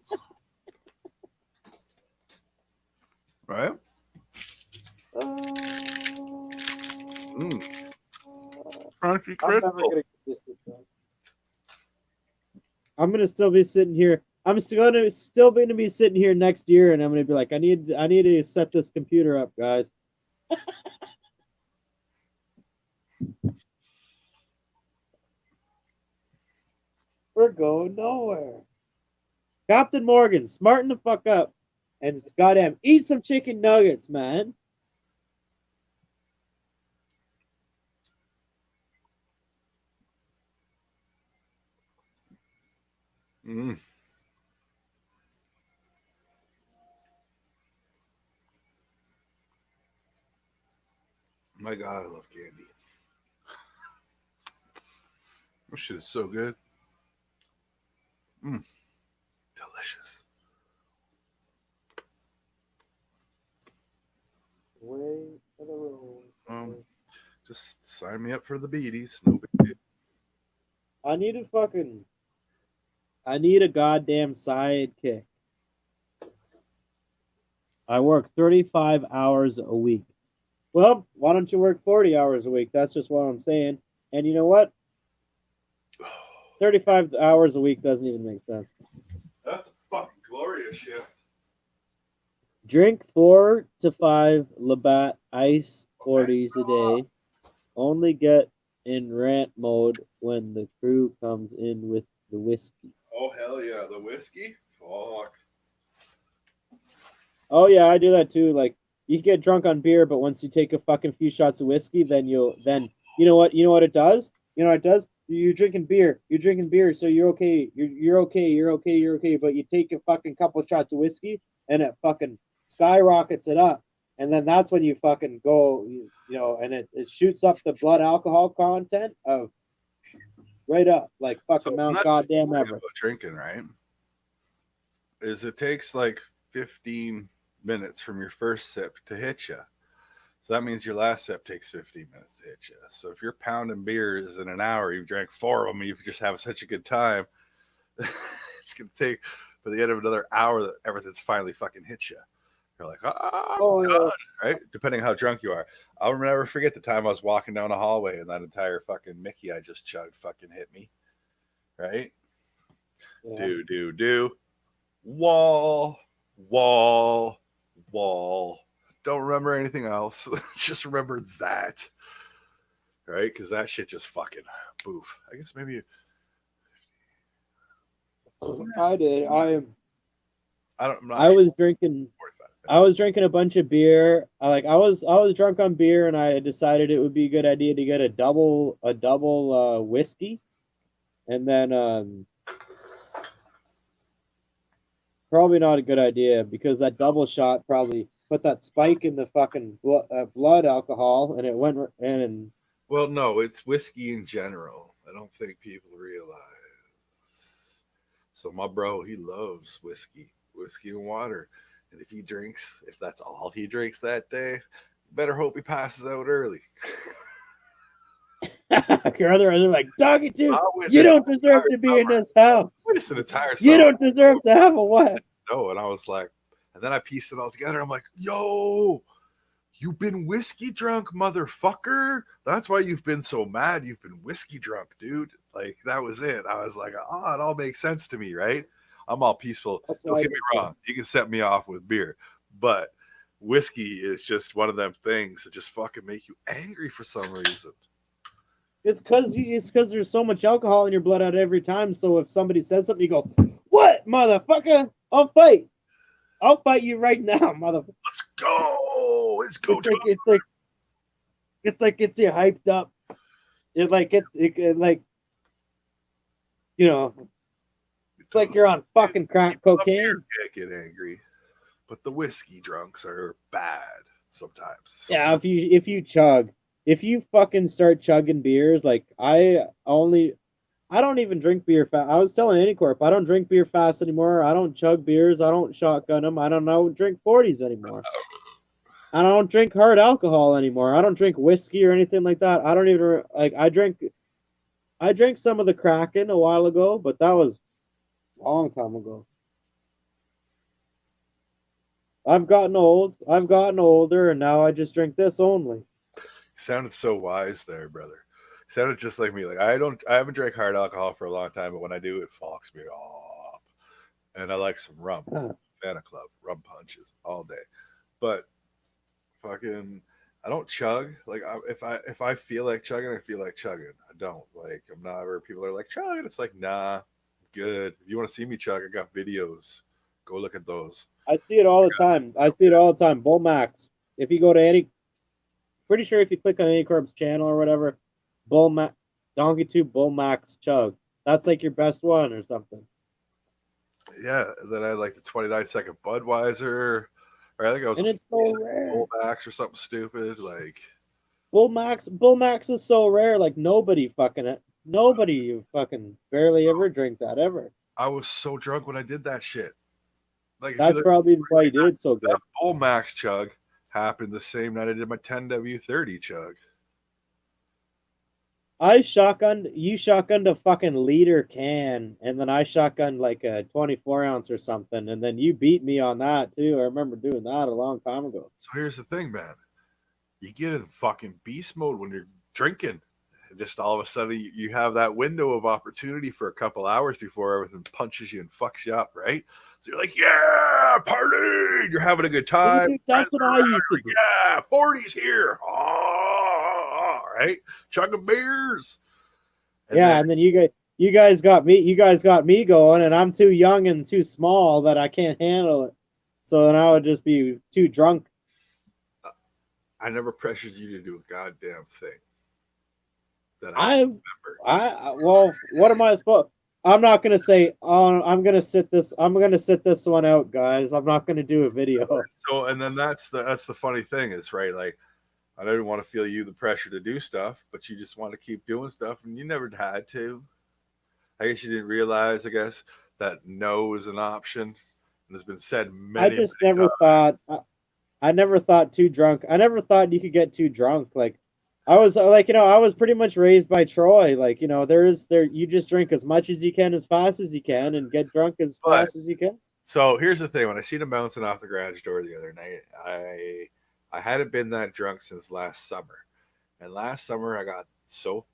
Right? Crunchy crystal. I'm gonna still be sitting here. I'm still gonna be sitting here next year, and I'm gonna be like, I need to set this computer up, guys. We're going nowhere. Captain Morgan, smarten the fuck up, and goddamn, eat some chicken nuggets, man. My God, I love candy. This shit is so good. Delicious. Way to the road. Just sign me up for the beaties. No big deal. I need a goddamn sidekick. I work 35 hours a week. Well, why don't you work 40 hours a week? That's just what I'm saying. And you know what? 35 hours a week doesn't even make sense. That's a fucking glorious shift. Drink 4 to 5 Labatt Ice 40s a day. Only get in rant mode when the crew comes in with the whiskey. Oh, hell yeah. The whiskey? Fuck. Oh, yeah, I do that too. Like, you can get drunk on beer, but once you take a fucking few shots of whiskey, then you know what it does? You know what it does? You're drinking beer. You're drinking beer, so you're okay. You're okay. You're okay. You're okay. But you take a fucking couple shots of whiskey, and it fucking skyrockets it up, and then that's when you fucking go, and it shoots up the blood alcohol content of right up like fucking So Mount that's the Goddamn point Everest. about drinking, right? Is it takes like 15 minutes from your first sip to hit you. So that means your last sip takes 15 minutes to hit you. So if you're pounding beers in an hour, you've drank 4 of them, and you just have such a good time, it's going to take by the end of another hour that everything's finally fucking hit you. You're like, I'm Oh done, yeah. right? Depending how drunk you are. I'll never forget the time I was walking down a hallway and that entire fucking Mickey I just chugged fucking hit me, right? Yeah. Do. Wall, wall, wall. Don't remember anything else. Just remember that, right? Because that shit just fucking boof. I guess maybe I did. I don't. I'm not I sure. was drinking. 45 I minutes. was drinking a bunch of beer. I was drunk on beer, and I decided it would be a good idea to get a double whiskey, and then probably not a good idea because that double shot probably put that spike in the fucking blood alcohol, and it went and Well, no, it's whiskey in general. I don't think people realize. So my bro, he loves whiskey and water. And if that's all he drinks that day, you better hope he passes out early. your other are like, doggy too. I You witnessed don't an deserve entire to be in summer. this house. Witnessed an entire You summer. don't deserve to have a wife. No, and I was like, and then I pieced it all together. I'm like, yo, you've been whiskey drunk, motherfucker. That's why you've been so mad. You've been whiskey drunk, dude. Like, that was it. I was like, oh, it all makes sense to me, right? I'm all peaceful. That's Don't why I get me did too. wrong. You can set me off with beer, but whiskey is just one of them things that just fucking make you angry for some reason. It's because there's so much alcohol in your blood at every time. So if somebody says something, you go, "What, motherfucker? I'll fight. I'll fight you right now, motherfucker." Let's go. Let's go. It's like gets you hyped up. It like it's like you're on fucking crack People up here cocaine. can't get angry, but the whiskey drunks are bad sometimes. Yeah, if you fucking start chugging beers, like I don't even drink beer fast. I was telling Anycorp, I don't drink beer fast anymore. I don't chug beers. I don't shotgun them. I don't know drink 40s anymore. I don't drink hard alcohol anymore. I don't drink whiskey or anything like that. I don't even like. I drank some of the Kraken a while ago, but that was a long time ago. I've gotten old. I've gotten older, and now I just drink this only. You sounded so wise there, brother. You sounded just like me. Like I haven't drank hard alcohol for a long time, but when I do, it fucks me up. And I like some rum. Ah, Fana Club, rum punches all day. But fucking, I don't chug. Like if I feel like chugging, I feel like chugging. I don't like. I'm not where people are like chugging. It's like nah, good. If you want to see me chug, I got videos. Go look at those. I see it all the time. I see it all the time. Bull Max. If you go to any, pretty sure if you click on Anycorp's channel or whatever, Bull Max, Donkey Tube Bull Max Chug. That's like your best one or something. Yeah, then I had like the 29-second Budweiser, or I think I was a And it's so 40-second rare. Bullbacks or something stupid. Like Bull Max is so rare. Like nobody fucking barely ever drink that ever. I was so drunk when I did that shit. Like if you That's look, probably why you did so that good. Bull Max chug happened the same night I did my 10W30 chug. You shotgunned a fucking liter can, and then I shotgunned like a 24 ounce or something, and then you beat me on that too. I remember doing that a long time ago. So here's the thing, man. You get in fucking beast mode when you're drinking. And just all of a sudden, you have that window of opportunity for a couple hours before everything punches you and fucks you up, right? So you're like, yeah, party! You're having a good time. Dude, Friends that's what are I around. used to Like, do. yeah, 40's here. Oh, right? Chugging beers. And then Yeah, and then you guys got me going, and I'm too young and too small that I can't handle it. So then I would just be too drunk. I never pressured you to do a goddamn thing. that I can remember. Well, what am I supposed? I'm not gonna say. Oh, I'm gonna sit this. I'm gonna sit this one out, guys. I'm not gonna do a video. So, and then that's the funny thing is, right? Like, I didn't want to feel you the pressure to do stuff, but you just want to keep doing stuff, and you never had to. I guess you didn't realize, I guess, that no is an option, and it's been said I many, just many never times. thought. I never thought too drunk. I never thought you could get too drunk. Like I was like, I was pretty much raised by Troy. Like, there you just drink as much as you can, as fast as you can, and get drunk as But fast as you can. so here's the thing: when I seen him bouncing off the garage door the other night, I hadn't been that drunk since last summer, and last summer I got so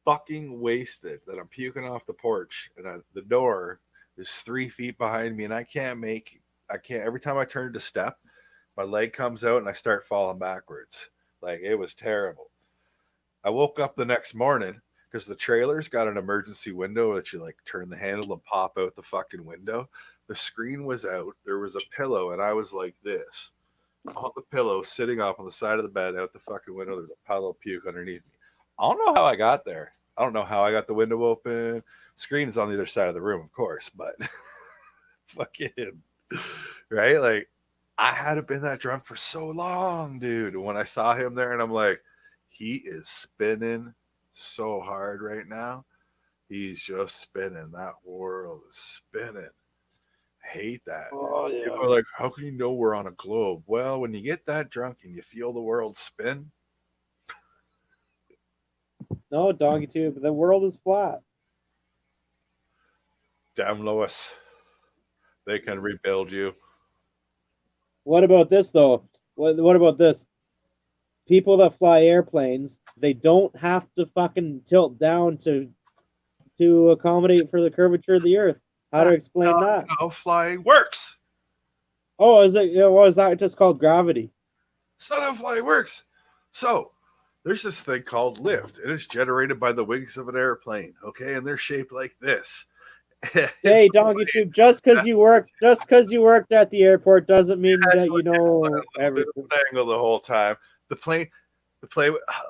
fucking wasted that I'm puking off the porch, and the door is 3 feet behind me, and I can't. Every time I turn to step, my leg comes out, and I start falling backwards. Like it was terrible. I woke up the next morning because the trailer's got an emergency window that you like turn the handle and pop out the fucking window. The screen was out. There was a pillow, and I was like this on the pillow, sitting up on the side of the bed out the fucking window. There's a puddle of puke underneath me. I don't know how I got there. I don't know how I got the window open. Screen is on the other side of the room, of course, but fucking right. Like I hadn't been that drunk for so long, dude. When I saw him there, and I'm like, he is spinning so hard right now. He's just spinning. That world is spinning. I hate that. Oh People yeah. are like, how can you know we're on a globe? Well, when you get that drunk and you feel the world spin, No, doggy tube. The world is flat. damn Lois, they can rebuild you. What about this though? What about this? People that fly airplanes, they don't have to fucking tilt down to accommodate for the curvature of the Earth. How to That's explain not that? how flying works. Oh, is it? What is that just called gravity? It's not how flying works. So, there's this thing called lift. It is generated by the wings of an airplane, okay? And they're shaped like this. It's Hey, doggy tube. Just because you worked at the airport doesn't mean has that like you a know little bit of everything. an angle the whole time. The plane,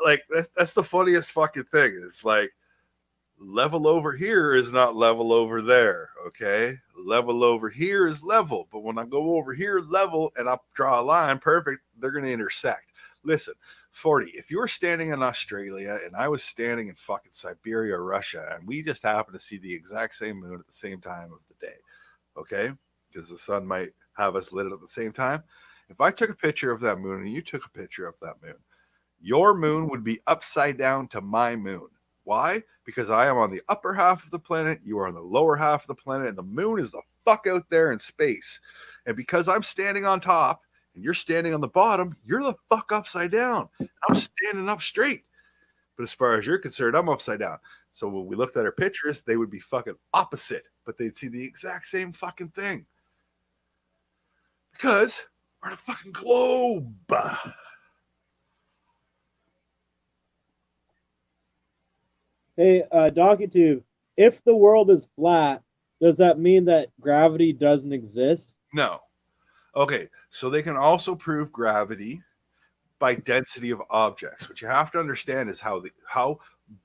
like that's the funniest fucking thing. It's like level over here is not level over there. Okay, level over here is level, but when I go over here level and I draw a line perfect, they're going to intersect. Listen, 40. If you were standing in Australia and I was standing in fucking Siberia or Russia, and we just happened to see the exact same moon at the same time of the day, okay, because the sun might have us lit at the same time. If I took a picture of that moon and you took a picture of that moon, your moon would be upside down to my moon. Why? Because I am on the upper half of the planet, you are on the lower half of the planet, and the moon is the fuck out there in space. And because I'm standing on top and you're standing on the bottom, you're the fuck upside down. I'm standing up straight. But as far as you're concerned, I'm upside down. So when we looked at our pictures, they would be fucking opposite, but they'd see the exact same fucking thing. Because we're on a fucking globe. Hey, doggy tube. If the world is flat, does that mean that gravity doesn't exist? No. Okay, so they can also prove gravity by density of objects. What you have to understand is how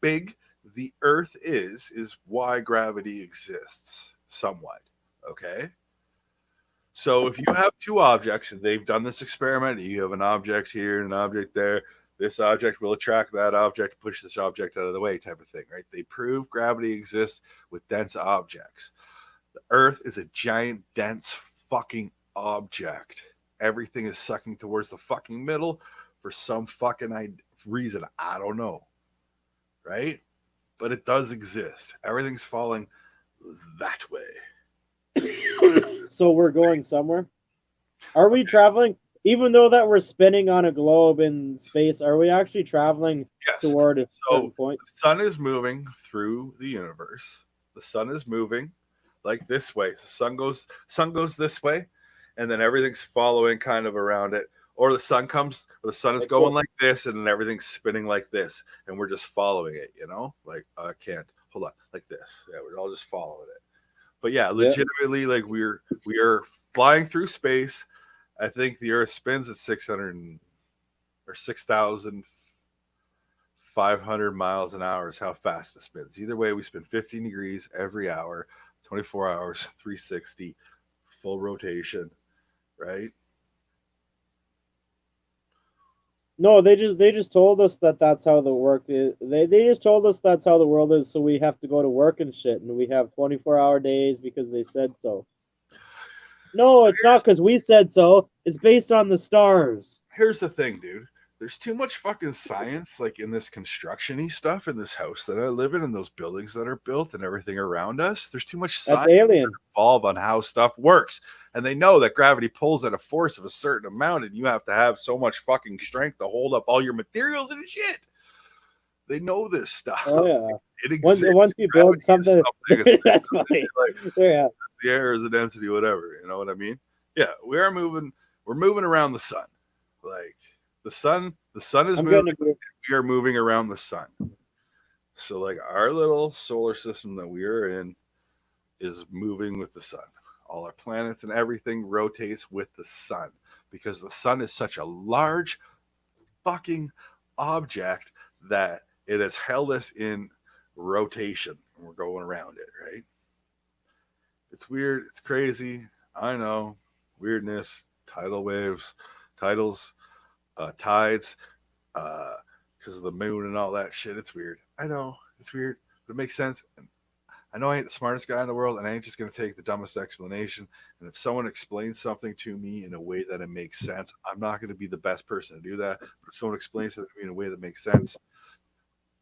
big the Earth is why gravity exists somewhat. Okay, so if you have two objects and they've done this experiment, you have an object here and an object there. This object will attract that object, push this object out of the way, type of thing, right? They prove gravity exists with dense objects. The Earth is a giant, dense fucking object. Everything is sucking towards the fucking middle for some fucking reason. I don't know. Right? But it does exist. Everything's falling that way. So we're going somewhere. Are we traveling? Even though that we're spinning on a globe in space, are we actually traveling Yes. toward a certain So point? the sun is moving through the universe. The sun is moving like this way. The sun goes this way, and then everything's following kind of around it. Or the sun is Like going what? like this, and then everything's spinning like this, and we're just following it, you know? Like I can't hold on, like this. Yeah, we're all just following it. But yeah, Yeah. legitimately, like we are flying through space. I think the Earth spins at 600 or 6,500 500 miles an hour is how fast it spins. Either way, we spin 15 degrees every hour, 24 hours, 360, full rotation, right? No, they just told us that that's how the work is. They just told us that's how the world is, so we have to go to work and shit, and we have 24-hour days because they said so. No, it's not because we said so. It's based on the stars. Here's the thing, dude. There's too much fucking science, like in this construction-y stuff in this house that I live in and those buildings that are built and everything around us. There's too much That's science alien. involved on how stuff works. And they know that gravity pulls at a force of a certain amount, and you have to have so much fucking strength to hold up all your materials and shit. They know this stuff. Oh yeah. It exists. Once you build something, that's funny. Like, Yeah. the air is a density, whatever. You know what I mean? Yeah, we are moving. We're moving around the sun. Like the sun is moving. We are moving around the sun. So like our little solar system that we are in is moving with the sun. All our planets and everything rotates with the sun because the sun is such a large fucking object that it has held us in rotation and we're going around it, right? It's weird. It's crazy. I know. Weirdness, tidal waves, tidals, tides, because of the moon and all that shit. It's weird. I know. It's weird, but it makes sense. And I know I ain't the smartest guy in the world, and I ain't just going to take the dumbest explanation. And if someone explains something to me in a way that it makes sense, I'm not going to be the best person to do that. But if someone explains it to me in a way that makes sense,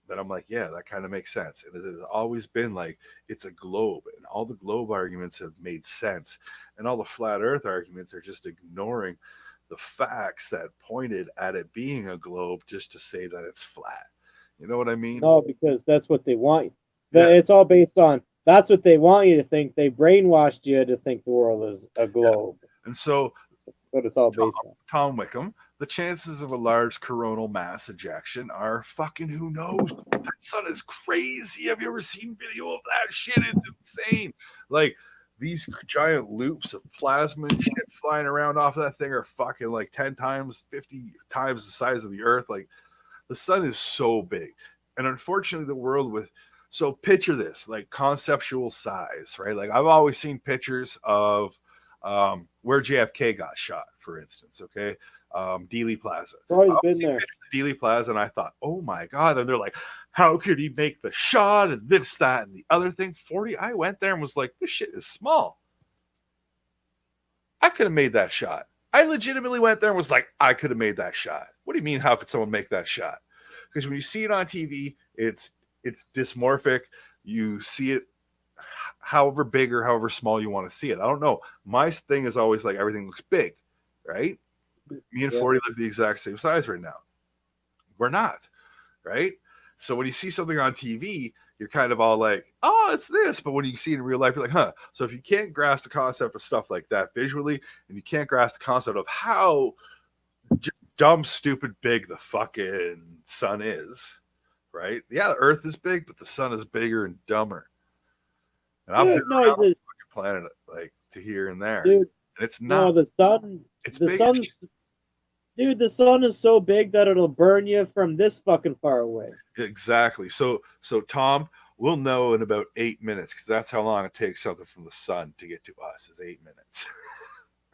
then I'm like, yeah, that kind of makes sense. And it has always been like it's a globe, and all the globe arguments have made sense, and all the flat Earth arguments are just ignoring the facts that pointed at it being a globe just to say that it's flat. You know what I mean? No, because that's what they want. Yeah. It's all based on that's what they want you to think. They brainwashed you to think the world is a globe. Yeah. And so, but it's all based on Tom Wickham, the chances of a large coronal mass ejection are fucking who knows. That sun is crazy. Have you ever seen video of that shit? It's insane. Like these giant loops of plasma and shit flying around off of that thing are fucking like 10 times, 50 times the size of the earth. Like the sun is so big. And unfortunately, the world with so picture this like conceptual size, right? Like I've always seen pictures of where JFK got shot, for instance. Okay, Dealey Plaza. I've been there. Dealey Plaza, and I thought, oh my god! And they're like, how could he make the shot and this, that, and the other thing? 40. I went there and was like, this shit is small. I could have made that shot. I legitimately went there and was like, I could have made that shot. What do you mean? How could someone make that shot? Because when you see it on TV, it's dysmorphic. You see it however big or however small you want to see it. I don't know. My thing is always like everything looks big, right? Me and 40 look the exact same size right now. We're not, right? So when you see something on TV, you're kind of all like, oh, it's this. But when you see it in real life, you're like, huh. So if you can't grasp the concept of stuff like that visually, and you can't grasp the concept of how just dumb, stupid big the fucking sun is, right? Yeah, the Earth is big, but the sun is bigger and dumber. And I've been around the planet like to here and there, dude, and it's not. No, the sun. It's the big. Sun's, dude, the sun is so big that it'll burn you from this fucking far away. Exactly. So Tom, we'll know in about 8 minutes because that's how long it takes something from the sun to get to us is 8 minutes.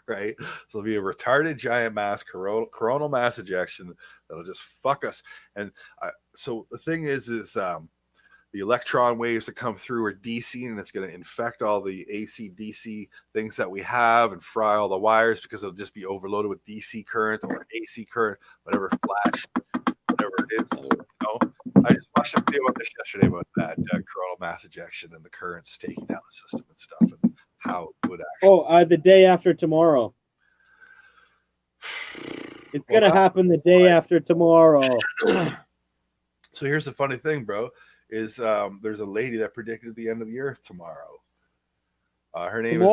Right? So it'll be a retarded giant mass coronal mass ejection that'll just fuck us. And so the thing is the electron waves that come through are DC, and it's going to infect all the AC DC things that we have and fry all the wires because it'll just be overloaded with DC current or AC current, whatever flash, whatever it is. You know? I just watched a video about this yesterday about that coronal mass ejection and the currents taking down the system and stuff and how it would actually. The day after tomorrow. It's going to happen the day after tomorrow. So here's the funny thing, bro. Is there's a lady that predicted the end of the earth tomorrow. Her name is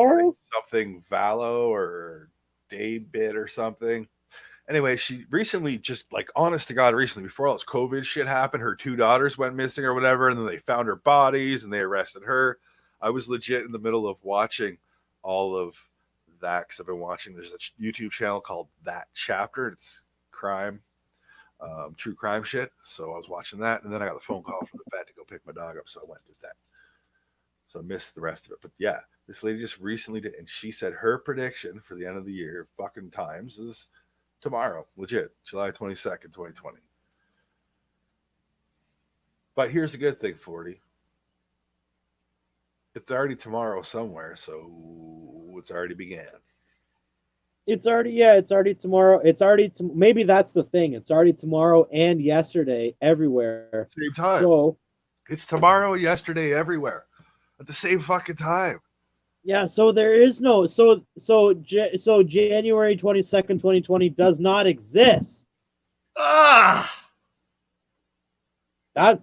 something Valo or Daybit or something. Anyway, she recently, just like honest to God, recently, before all this COVID shit happened, her 2 daughters went missing or whatever, and then they found her bodies and they arrested her. I was legit in the middle of watching all of that because I've been watching. There's a YouTube channel called That Chapter. It's crime. true crime shit. So I was watching that, and then I got the phone call from the vet to go pick my dog up. So I went and did that. So I missed the rest of it. But yeah, this lady just recently did, and she said her prediction for the end of the year, fucking times, is tomorrow. Legit, July 22nd, 2020. But here's the good thing, 40. It's already tomorrow somewhere, so it's already began. It's already tomorrow. Maybe that's the thing. It's already tomorrow and yesterday everywhere. Same time. So it's tomorrow, yesterday, everywhere at the same fucking time. Yeah, so there is no so January 22nd, 2020 does not exist. Ah, that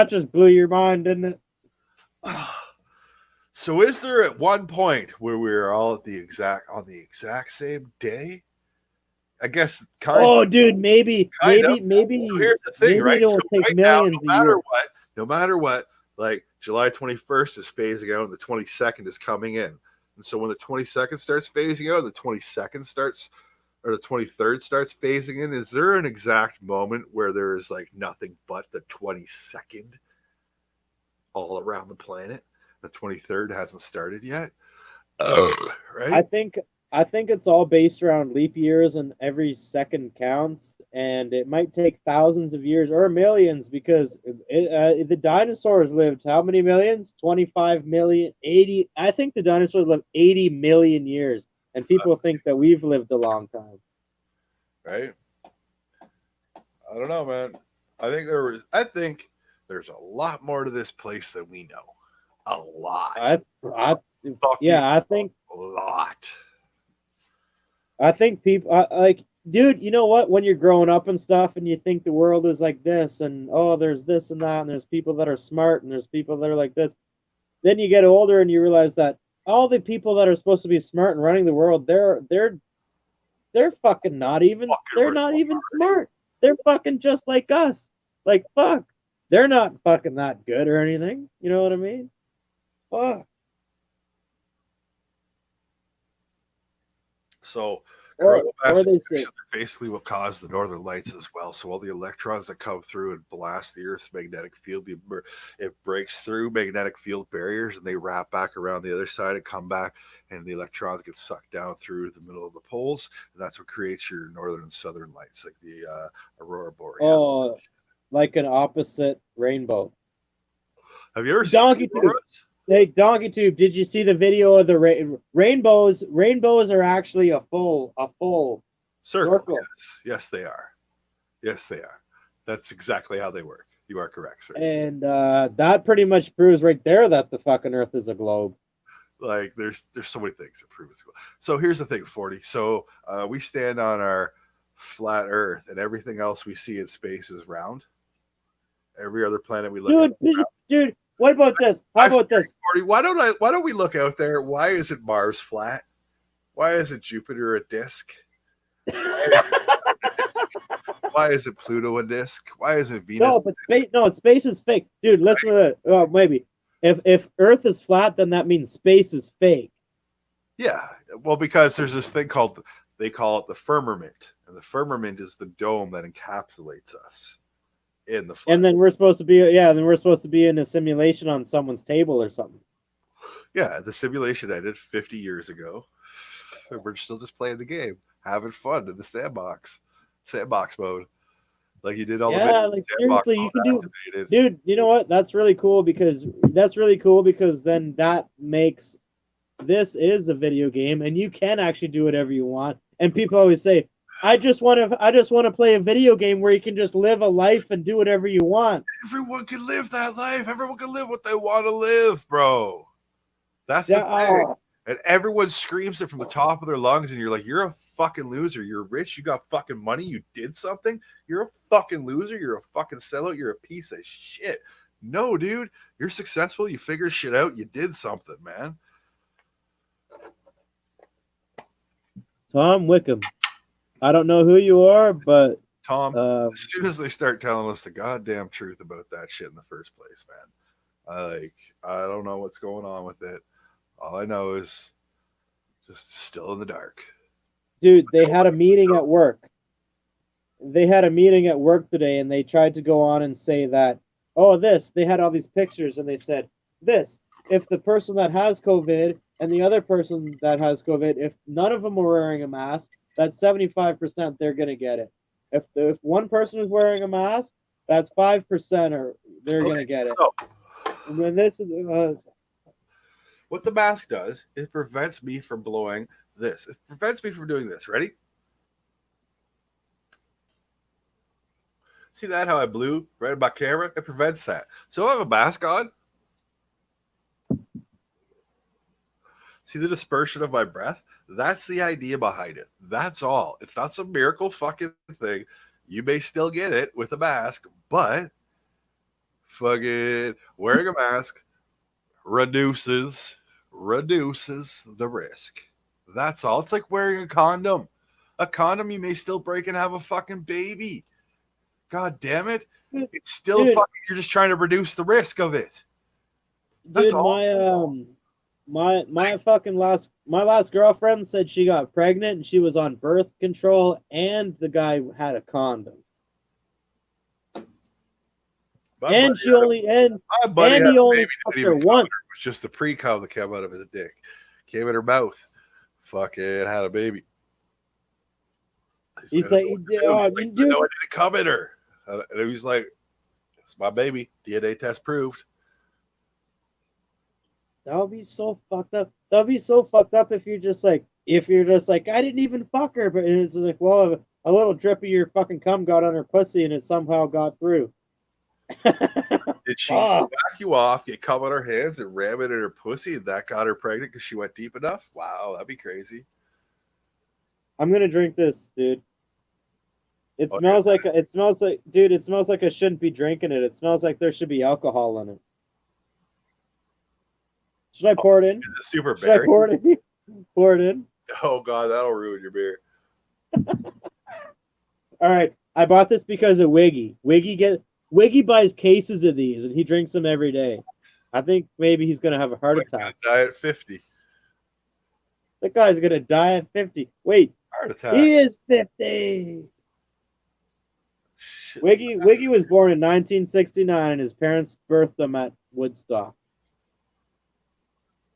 just blew your mind, didn't it? So is there at one point where we're all at the exact same day? I guess kind Oh, of. dude, maybe. So here's the thing, maybe right? it'll So take right now, millions a year. no matter what, like July 21st is phasing out and the 22nd is coming in. And so when the 22nd starts phasing out and the 22nd starts or the 23rd starts phasing in, is there an exact moment where there is like nothing but the 22nd all around the planet? The 23rd hasn't started yet. Right? I think it's all based around leap years and every second counts, and it might take thousands of years or millions because the dinosaurs lived how many millions? 25 million, 80. I think the dinosaurs lived 80 million years, and people think that we've lived a long time. Right? I don't know, man. I think there's a lot more to this place than we know. A lot. I think a lot. I think people like, dude, you know what? When you're growing up and stuff, and you think the world is like this, and oh, there's this and that, and there's people that are smart, and there's people that are like this. Then you get older, and you realize that all the people that are supposed to be smart and running the world, they're fucking not even. They're not even smart. They're fucking just like us. Like fuck, they're not fucking that good or anything. You know what I mean? Fuck. So or they say, are basically what caused the northern lights as well. So all the electrons that come through and blast the Earth's magnetic field, it breaks through magnetic field barriers and they wrap back around the other side and come back, and the electrons get sucked down through the middle of the poles, and that's what creates your northern and southern lights, like the aurora borealis. Oh, like an opposite rainbow. Have you ever seen auroras? Hey, Donkey Tube, did you see the video of the rainbows? Rainbows are actually a full circle. Yes, they are. Yes, they are. That's exactly how they work. You are correct, sir. And that pretty much proves right there that the fucking Earth is a globe. Like, there's so many things that prove it's a globe. So here's the thing, 40. So we stand on our flat Earth, and everything else we see in space is round. Every other planet we look at. Dude. What about this? How about this? Why don't we look out there? Why isn't Mars flat? Why isn't Jupiter a disk? Why isn't Pluto a disk? Why isn't Venus? Space is fake, dude. Listen to that. Oh, maybe if Earth is flat, then that means space is fake. Yeah, well, because there's this thing they call it the firmament, and the firmament is the dome that encapsulates us. In the and then we're supposed to be in a simulation on someone's table or something. Yeah, the simulation ended 50 years ago. We're still just playing the game, having fun in the sandbox mode, like you did all the like seriously, you can do, dude. You know what? That's really cool because then that makes this is a video game, and you can actually do whatever you want. And people always say, I just want to play a video game where you can just live a life and do whatever you want. Everyone can live that life. Everyone can live what they want to live, bro. That's the thing. And everyone screams it from the top of their lungs, and you're like, you're a fucking loser. You're rich. You got fucking money. You did something. You're a fucking loser. You're a fucking sellout. You're a piece of shit. No, dude. You're successful. You figured shit out. You did something, man. Tom Wickham. I don't know who you are, but Tom, as soon as they start telling us the goddamn truth about that shit in the first place, man, I don't know what's going on with it. All I know is just still in the dark. Dude, they had a meeting at work. they had a meeting at work today, and they tried to go on and say that, oh, this, they had all these pictures, and they said, this, if the person that has COVID and the other person that has COVID, if none of them are wearing a mask, that's 75% they're going to get it. If one person is wearing a mask, that's 5% or they're going to get it. So, And then this is, what the mask does, it prevents me from blowing this. It prevents me from doing this. Ready? See that, how I blew right in my camera? It prevents that. So I have a mask on. See the dispersion of my breath? That's the idea behind it. That's all. It's not some miracle fucking thing. You may still get it with a mask, but fucking wearing a mask reduces the risk. That's all. It's like wearing a condom. A condom, you may still break and have a fucking baby. God damn it. It's still dude, fucking, you're just trying to reduce the risk of it. That's dude, all. my fucking last girlfriend said she got pregnant and she was on birth control and the guy had a condom. My And buddy she only and my buddy and had he a only baby that fucked didn't her even come out. once. It was just the pre-cum that came out of his dick. Came in her mouth. Fucking had a baby. He's like, like, dude, oh, I didn't come in her. And he was like, it's my baby. DNA test proved. that would be so fucked up. That would be so fucked up if you're just like, I didn't even fuck her, but it's just like, well, a little drip of your fucking cum got on her pussy and it somehow got through. Did she back you off, get cum on her hands, and ram it in her pussy, and that got her pregnant because she went deep enough? Wow, that'd be crazy. I'm gonna drink this, dude. It smells like dude, it smells like I shouldn't be drinking it. It smells like there should be alcohol in it. Should I pour it in? Super Should I berry. pour it in? Pour it in. Oh god, that'll ruin your beer. All right, I bought this because of Wiggy. Wiggy buys cases of these and he drinks them every day. I think maybe he's gonna have a heart attack. Die at 50. That guy's gonna die at 50. Wait, Heart attack. he is 50. Shit. Wiggy was born in 1969 and his parents birthed him at Woodstock.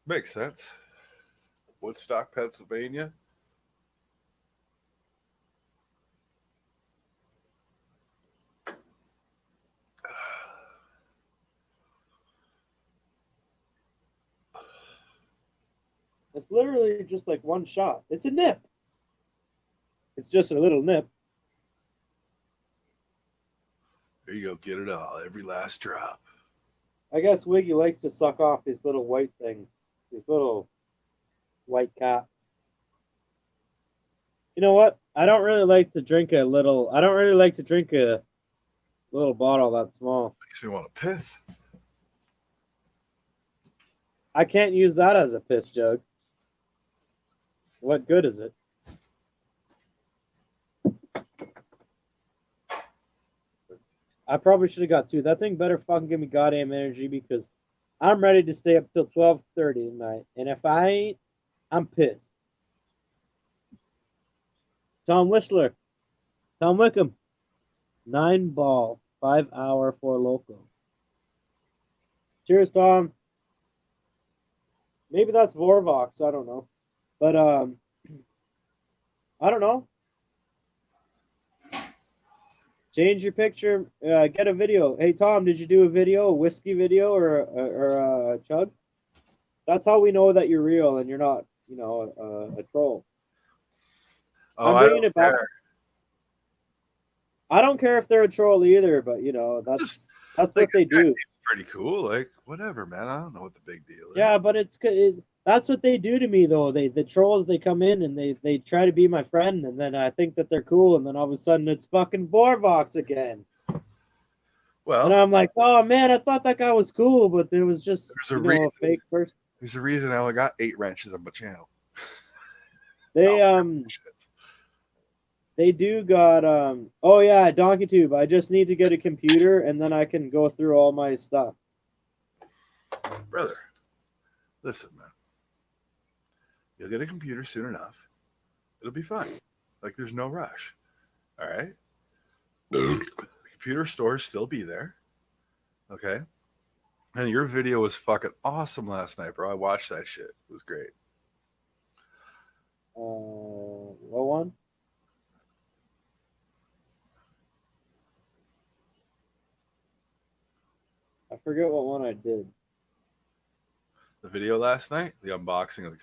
Makes sense. Woodstock, Pennsylvania. It's literally just like one shot. It's a nip. It's just a little nip. There you go. Get it all. Every last drop. I guess Wiggy likes to suck off these little white things. These little white cats. You know what? I don't really like to drink a little bottle that small. Makes me want to piss. I can't use that as a piss jug. What good is it? I probably should have got two. That thing better fucking give me goddamn energy because I'm ready to stay up till 12:30 tonight. And if I ain't, I'm pissed. Tom Wickham, 9 ball, 5 hour for local. Cheers, Tom. Maybe that's Vorvox. I don't know. But I don't know. Change your picture. Get a video. Hey Tom, did you do a video, a whiskey video, or a chug? That's how we know that you're real and you're not, a troll. Oh, I'm bringing it back. I don't care if they're a troll either, but that's what they do. Pretty cool. Like whatever, man. I don't know what the big deal is. Yeah, but that's what they do to me though. The trolls, they come in and they try to be my friend, and then I think that they're cool, and then all of a sudden it's fucking Vorvox again. Well, and I'm like, oh man, I thought that guy was cool, but there was just a fake person. There's a reason I only got 8 wrenches on my channel. They do got oh yeah, DonkeyTube. I just need to get a computer and then I can go through all my stuff. Brother, listen, man. You'll get a computer soon enough. It'll be fine. Like there's no rush. All right? The computer stores still be there. Okay. And your video was fucking awesome last night, bro. I watched that shit. It was great. What one? I forget what one I did. The video last night, the unboxing of the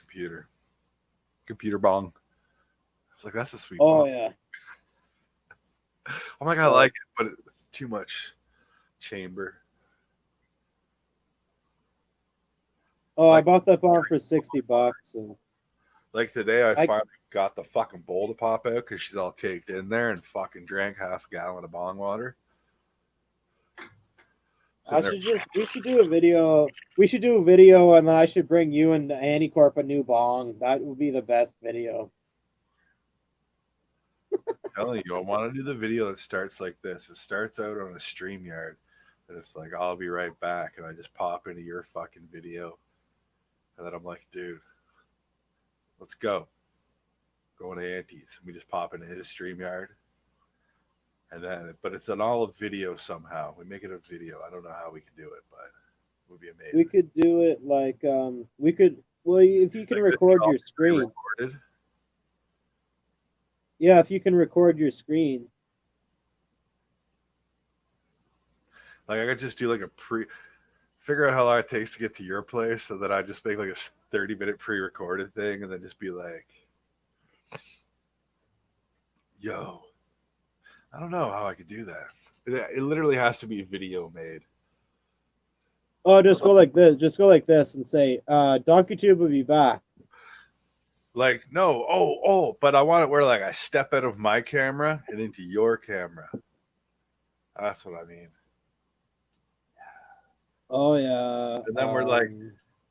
computer bong. I was like, that's a sweet bong. Yeah. I'm like, I like it, but it's too much chamber. Oh, like, I bought that bong for $60. And like today, I finally got the fucking bowl to pop out because she's all caked in there and fucking drank half a gallon of bong water. We should do a video. We should do a video, and then I should bring you and Anticorp a new bong. That would be the best video. I'm telling you, I want to do the video that starts like this. It starts out on a StreamYard, and it's like, I'll be right back, and I just pop into your fucking video, and then I'm like, dude, let's go. Going to Auntie's. We just pop into his StreamYard. And then, but it's an olive video somehow. We make it a video. I don't know how we can do it, but it would be amazing. We could do it like we could. Well, if you can like record your screen. Recorded. Yeah, if you can record your screen. Like I could just do like figure out how long it takes to get to your place, so that I just make like a 30-minute pre-recorded thing, and then just be like, yo. I don't know how I could do that. It literally has to be video made. Oh, just go like this. Just go like this and say, DonkeyTube will be back. Like, no, but I want it where like I step out of my camera and into your camera. That's what I mean. Oh, yeah. And then we're like,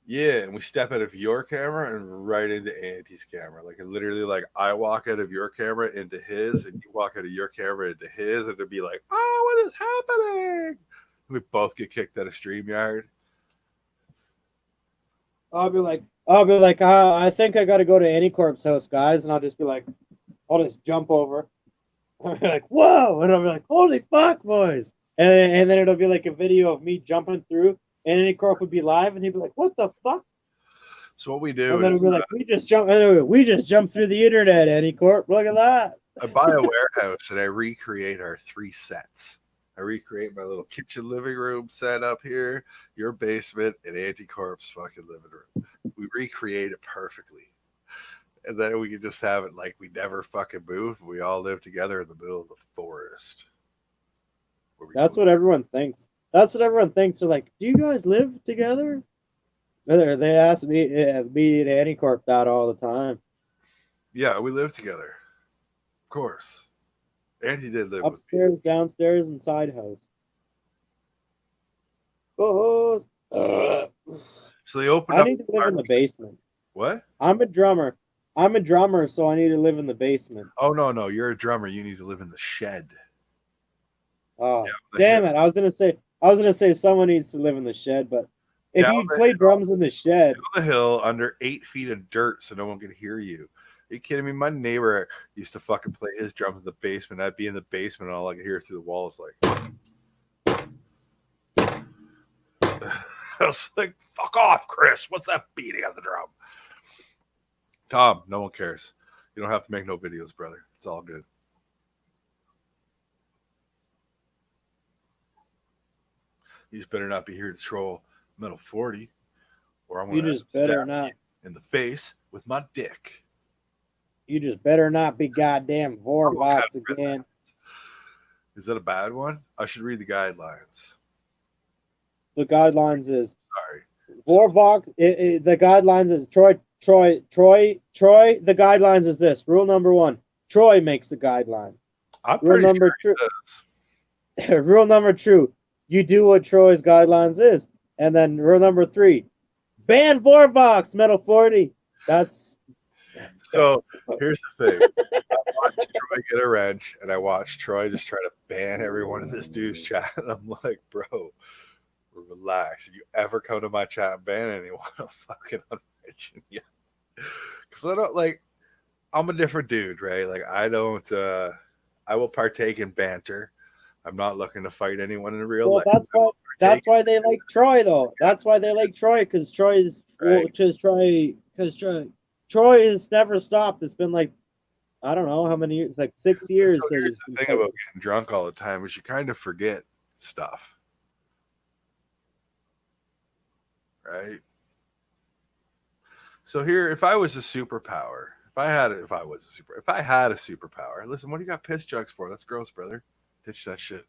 yeah, and we step out of your camera and right into Auntie's camera. Like, literally, like, I walk out of your camera into his, and you walk out of your camera into his, and it'd be like, oh, what is happening? And we both get kicked out of StreamYard. I'll be like, I think I got to go to Anticorp's house, guys. And I'll just be like, I'll just jump over. I'll be like, whoa. And I'll be like, holy fuck, boys. And then it'll be like a video of me jumping through. And Anticorp would be live, and he'd be like, "What the fuck?" So what we do, and then we'd be like, "We just jumped through the internet, Anticorp. Look at that." I buy a warehouse and I recreate our 3 sets. I recreate my little kitchen living room set up here, your basement, and Anticorp's fucking living room. We recreate it perfectly, and then we can just have it like we never fucking moved. We all live together in the middle of the forest. That's what everyone thinks. That's what everyone thinks. They're like, do you guys live together? They ask me and Anticorp that all the time. Yeah, we live together. Of course. Andy did live upstairs, with me. Downstairs, and side house. Oh. So they opened I up. need to live in the basement. What? I'm a drummer, so I need to live in the basement. Oh, no. You're a drummer. You need to live in the shed. Oh, yeah, damn it. I was gonna say someone needs to live in the shed, but if you play drums in the shed, on the hill under 8 feet of dirt, so no one can hear you. Are you kidding me? My neighbor used to fucking play his drums in the basement. I'd be in the basement, and all I could hear through the walls like. I was like, "Fuck off, Chris! What's that beating on the drum?" Tom, no one cares. You don't have to make no videos, brother. It's all good. You just better not be here to troll Metal 40, or I'm going to better not in the face with my dick. You just better not be goddamn Vorvox again. Is that a bad one? I should read the guidelines. The guidelines is sorry. Vorvox. The guidelines is Troy. The guidelines is this. Rule number 1: Troy makes the guidelines. Rule number 2. Rule number 2: you do what Troy's guidelines is. And then rule number 3: ban Vorvox, Metal 40. That's so. Here's the thing: I watched Troy get a wrench, and I watched Troy just try to ban everyone in this dude's chat. And I'm like, bro, relax. If you ever come to my chat and ban anyone, I'll fucking unwrench you. Because I don't like. I'm a different dude, right? Like I don't. I will partake in banter. I'm not looking to fight anyone in real Well, life. that's why they like Troy though. That's why they like Troy because Right. Troy has never stopped. It's been like I don't know how many years, like 6 years. So So here's he's the been thing fighting. about getting drunk all the time is you kind of forget stuff, right? So here, if I was a superpower, if I had a superpower, listen, what do you got piss jugs for? That's gross, brother. Ditch that shit.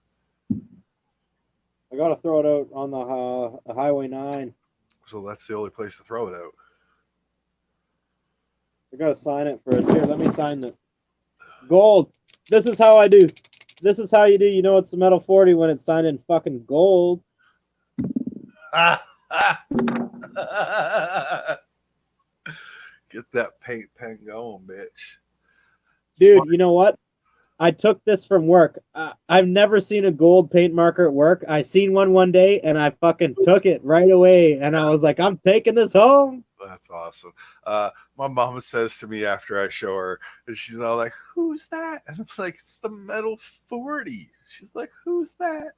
I gotta throw it out on the Highway 9. So that's the only place to throw it out. I gotta sign it first. Here, let me sign it. Gold. This is how I do. This is how you do. You know it's the metal 40 when it's signed in fucking gold. Get that paint pen going, bitch. Dude, you know what? I took this from work. I've never seen a gold paint marker at work. I seen one day and I fucking took it right away. And I was like, I'm taking this home. That's awesome. My mom says to me after I show her, and she's all like, "Who's that?" And I'm like, "It's the metal 40." She's like, "Who's that?"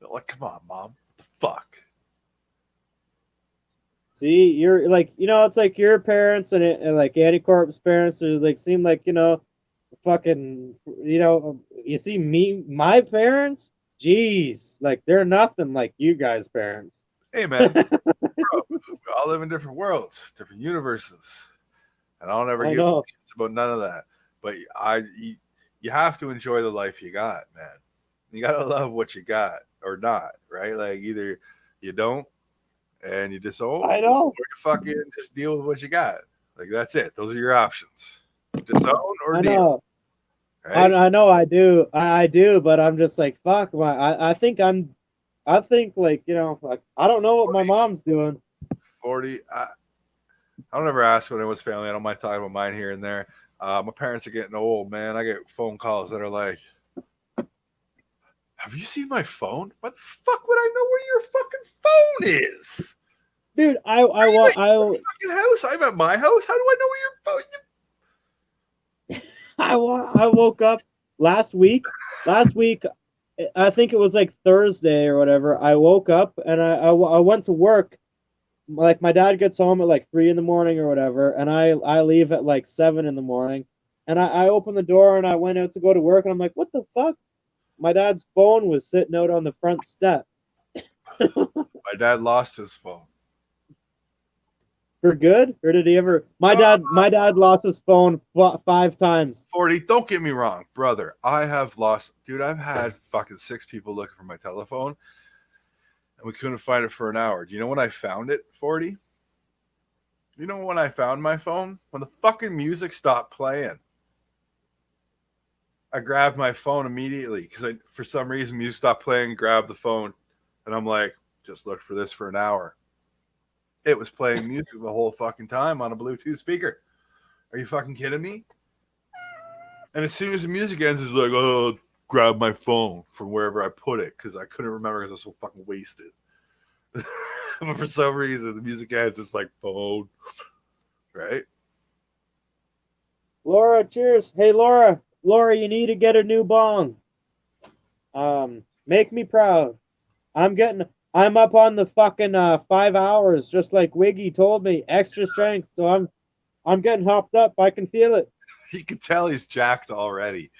Like, come on, mom. What the fuck? See, you're like, it's like your parents and like Andy Corp's parents are like seem like, fucking, you see my parents, jeez, like they're nothing like you guys' parents. Hey, man, bro, we all live in different worlds, different universes, and I'll never I give know. shits about none of that. But you have to enjoy the life you got, man. You gotta love what you got or not, right? Like either you don't and you disown, I know. or you fucking just deal with what you got. Like that's it. Those are your options. Disown or I deal, know. I, right? I know I do. I do, but I'm just like, fuck I think like, like I don't know what my 40, mom's doing. 40. I don't ever ask when it was family. I don't mind talking about mine here and there. My parents are getting old, man. I get phone calls that are like, "Have you seen my phone? Why the fuck would I know where your fucking phone is? Dude, Are you at your fucking house? I'm at my house. How do I know where your phone?" I woke up last week. Last week, I think it was like Thursday or whatever. I woke up and I went to work. Like my dad gets home at like 3 in the morning or whatever, and I leave at like 7 in the morning. And I opened the door and I went out to go to work, and I'm like, what the fuck? My dad's phone was sitting out on the front step. My dad lost his phone. For good, or did he ever? My dad lost his phone 5 times. 40. Don't get me wrong, brother. I have lost, dude. I've had fucking 6 people looking for my telephone, and we couldn't find it for an hour. Do you know when I found it? 40. You know when I found my phone? When the fucking music stopped playing. I grabbed my phone immediately because for some reason music stopped playing. Grabbed the phone, and I'm like, just looked for this for an hour. It was playing music the whole fucking time on a Bluetooth speaker. Are you fucking kidding me? And as soon as the music ends, it's like, oh, grab my phone from wherever I put it because I couldn't remember because I was so fucking wasted. But for some reason, the music ends, it's like phone, right? Laura, cheers. Hey, Laura. Laura, you need to get a new bong. Make me proud. I'm up on the fucking 5 hours, just like Wiggy told me. Extra strength. So I'm getting hopped up. I can feel it. You can tell he's jacked already.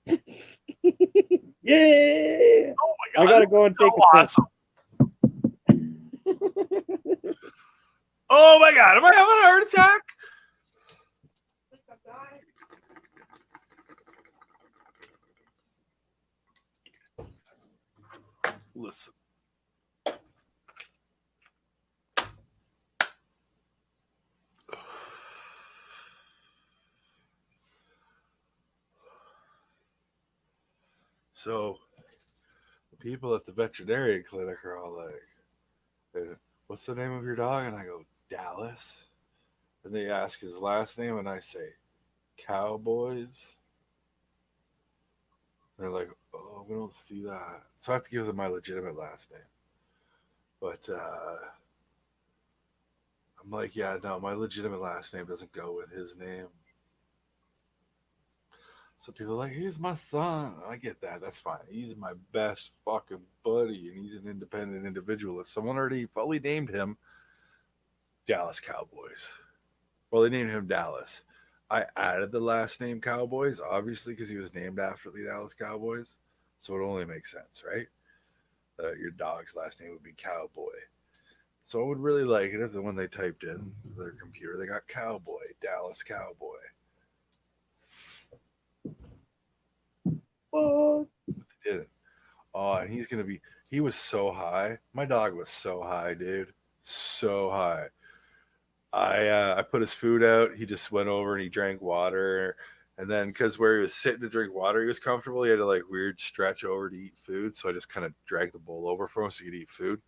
Yeah. Oh my god, I gotta go and so take a awesome. Oh my god, am I having a heart attack? Listen. So the people at the veterinarian clinic are all like, "Hey, what's the name of your dog?" And I go, Dallas. And they ask his last name, and I say, Cowboys. They're like, oh, we don't see that. So I have to give them my legitimate last name. But I'm like, yeah, no, my legitimate last name doesn't go with his name. So people are like, he's my son. I get that. That's fine. He's my best fucking buddy, and he's an independent individualist. Someone already probably named him Dallas Cowboys. Well, they named him Dallas. I added the last name Cowboys, obviously, because he was named after the Dallas Cowboys. So it only makes sense, right? Your dog's last name would be Cowboy. So I would really like it if when they typed in their computer, they got Cowboy, Dallas Cowboy. What? They didn't. Oh, and he was so high. My dog was so high, dude. So high. I put his food out. He just went over and he drank water. And then because where he was sitting to drink water, he was comfortable. He had to like weird stretch over to eat food. So I just kind of dragged the bowl over for him so he could eat food.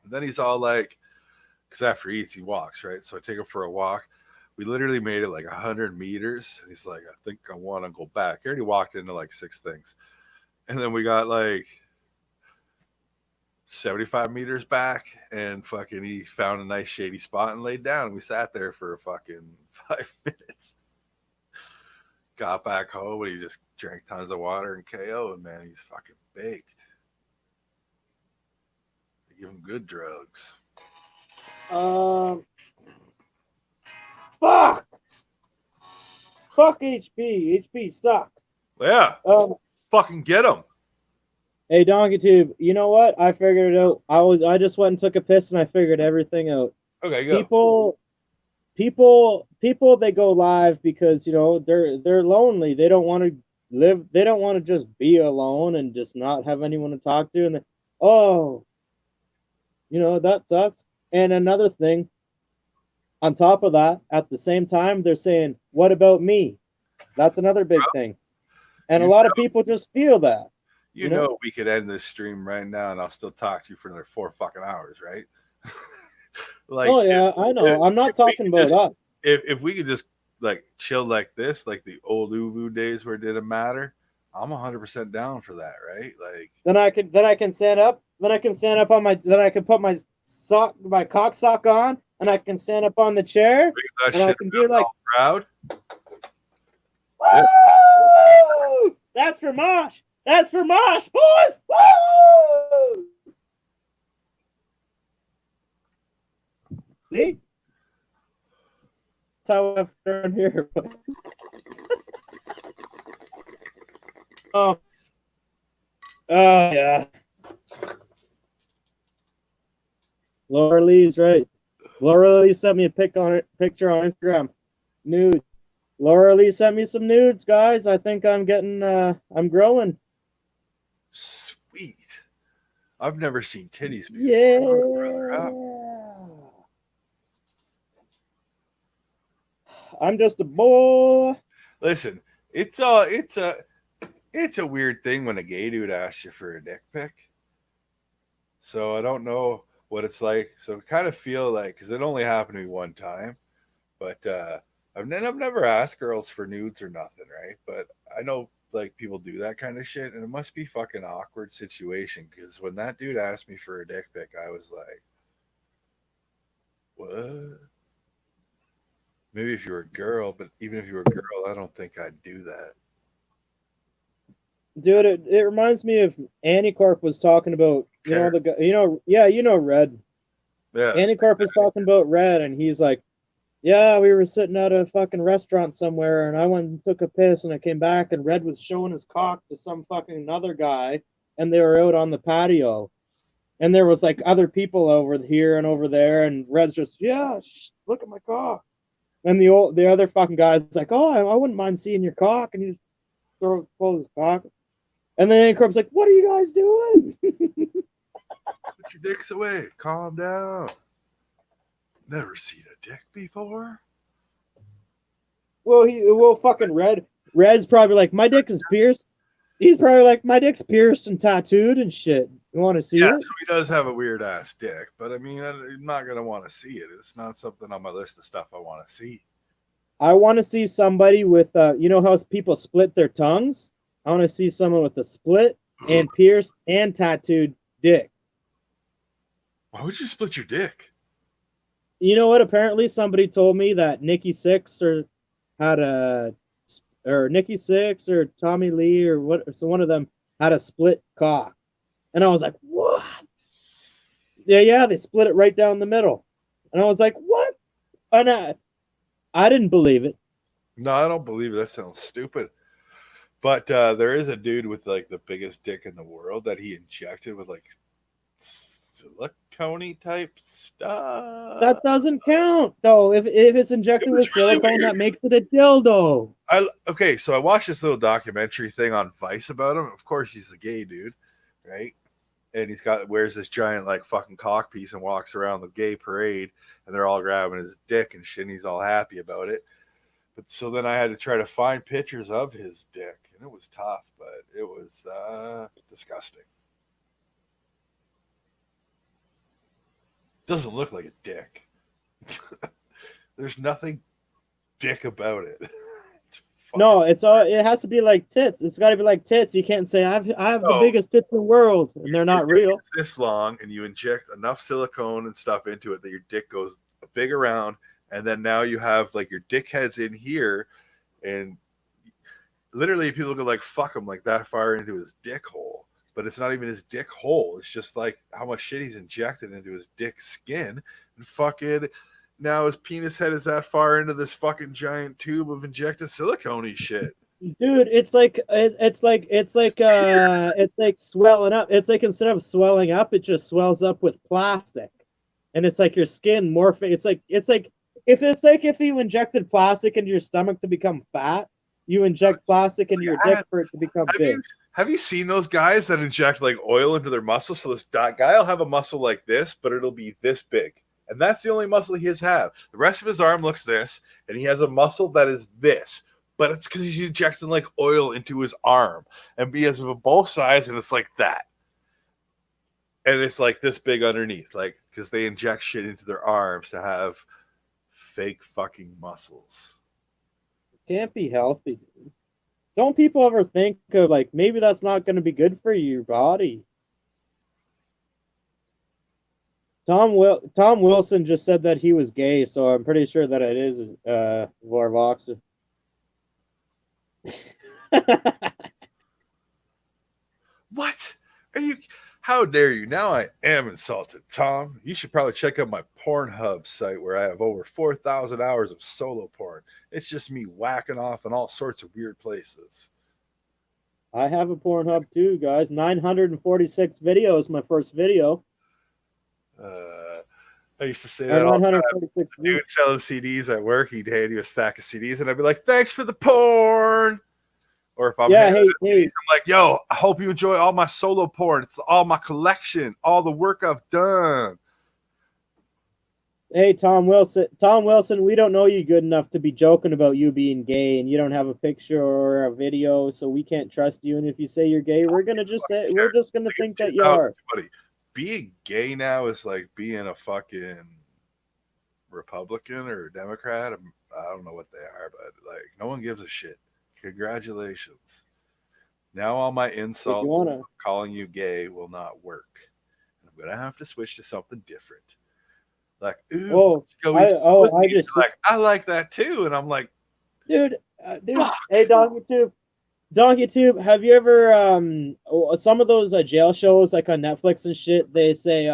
And then he's all like, because after he eats, he walks, right? So I take him for a walk. We literally made it like 100 meters. He's like, I think I want to go back. He already walked into like 6 things. And then we got like 75 meters back, and fucking he found a nice shady spot and laid down. We sat there for fucking 5 minutes. Got back home and he just drank tons of water and KO'd, man. He's fucking baked. They give him good drugs. Fuck! Fuck HP. HP sucks. Yeah. Fucking get him. Hey, DonkeyTube, you know what? I figured it out. I just went and took a piss and I figured everything out. Okay, go. People, they go live because, you know, they're lonely. They don't want to live. They don't want to just be alone and just not have anyone to talk to. And that sucks. And another thing, on top of that, at the same time, they're saying, what about me? That's another big thing. And a lot of people just feel that. You know, we could end this stream right now and I'll still talk to you for another 4 fucking hours, right? Like, oh, yeah, I know. I'm not talking about us. If we could just like chill like this, like the old Uvu days where it didn't matter, I'm 100% down for that, right? Like then I can stand up. Then I can stand up on my. Then I can put my cock sock on, and I can stand up on the chair, and I can do like proud. Woo! Yeah. That's for Mosh. That's for Mosh, boys. Woo! See? That's how I've turned here. Oh, yeah. Laura Lee's right. Laura Lee sent me a picture on Instagram. Nude. Laura Lee sent me some nudes, guys. I think I'm getting, I'm growing. Sweet. I've never seen titties before. Yeah. I'm just a boy. Listen, it's a weird thing when a gay dude asks you for a dick pic. So I don't know what it's like. So I kind of feel like, because it only happened to me one time, but I've never asked girls for nudes or nothing, right? But I know like people do that kind of shit, and it must be fucking awkward situation. Because when that dude asked me for a dick pic, I was like, what? Maybe if you were a girl, but even if you were a girl, I don't think I'd do that. Dude, it reminds me of Anticorp was talking about, you know, the guy, Red. Yeah. Anticorp was talking about Red, and he's like, yeah, we were sitting at a fucking restaurant somewhere, and I went and took a piss, and I came back, and Red was showing his cock to some fucking other guy, and they were out on the patio. And there was like other people over here and over there, and Red's just, look at my cock. And the other fucking guy's like, oh, I wouldn't mind seeing your cock, and he just pull his cock. And then Anticorp's like, what are you guys doing? Put your dicks away. Calm down. Never seen a dick before. Well, fucking Red's probably like, my dick is pierced. He's probably like, my dick's pierced and tattooed and shit. You want to see it? Yeah, so he does have a weird ass dick, but I mean, I'm not gonna want to see it. It's not something on my list of stuff I want to see. I want to see somebody with, you know how people split their tongues? I want to see someone with a split and pierced and tattooed dick. Why would you split your dick? You know what? Apparently somebody told me that Nikki Sixx had a or Nikki Sixx or Tommy Lee or what? So one of them had a split cock, and I was like, what? Yeah, they split it right down the middle, and I was like, what? And I didn't believe it. No, I don't believe it. That sounds stupid. But there is a dude with like the biggest dick in the world that he injected with like silicone type stuff. That doesn't count though. If it's It injected was with really silicone, weird. that makes it a dildo. Okay, so I watched this little documentary thing on Vice about him. Of course, he's a gay dude, right? And he's got wears this giant like fucking cock piece and walks around the gay parade, and they're all grabbing his dick and shit. And he's all happy about it. But so then I had to try to find pictures of his dick, and it was tough, but it was disgusting. Doesn't look like a dick. There's nothing dick about it. It's No, it's all. It has to be like tits. It's got to be like tits. You can't say I have the biggest tits in the world, and they're not real. It's this long, and you inject enough silicone and stuff into it that your dick goes big around, and then now you have like your dick heads in here, and literally people go like fuck him like that far into his dick hole. But it's not even his dick hole. It's just like how much shit he's injected into his dick skin, and fucking now his penis head is that far into this fucking giant tube of injected silicone shit. Dude, it's like it's like swelling up. It's like instead of swelling up, it just swells up with plastic, and it's like your skin morphing. It's like if you injected plastic into your stomach to become fat, you inject plastic into your dick for it to become big. Have you seen those guys that inject like oil into their muscles? So this guy will have a muscle like this, but it'll be this big. And that's the only muscle he has. The rest of his arm looks this, and he has a muscle that is this. But it's because he's injecting like oil into his arm. And he has both sides, and it's like that. And it's like this big underneath, like because they inject shit into their arms to have fake fucking muscles. Can't be healthy. Don't people ever think of like maybe that's not going to be good for your body? Tom Wilson just said that he was gay, so I'm pretty sure that it is Vorvox. What? Are you? How dare you? Now I am insulted, Tom. You should probably check out my Pornhub site where I have over 4,000 hours of solo porn. It's just me whacking off in all sorts of weird places. I have a Pornhub too, guys. 946 videos. My first video. I used to say that all the time. Dude views. selling CDs at work, he'd hand you a stack of CDs, and I'd be like, "Thanks for the porn." Or if I'm hey, CDs, I'm like, "Yo, I hope you enjoy all my solo porn. It's all my collection, all the work I've done." Hey, Tom Wilson. Tom Wilson, we don't know you good enough to be joking about you being gay, and you don't have a picture or a video, so we can't trust you. And if you say you're gay, we're gonna think that you are. Buddy, being gay now is like being a fucking Republican or a Democrat. I don't know what they are, but like no one gives a shit. Congratulations. Now all my insults calling you gay will not work. I'm gonna have to switch to something different. Like, ooh, I like that too, and I'm like, dude. Hey, Donkey Tube, have you ever some of those jail shows like on Netflix and shit? They say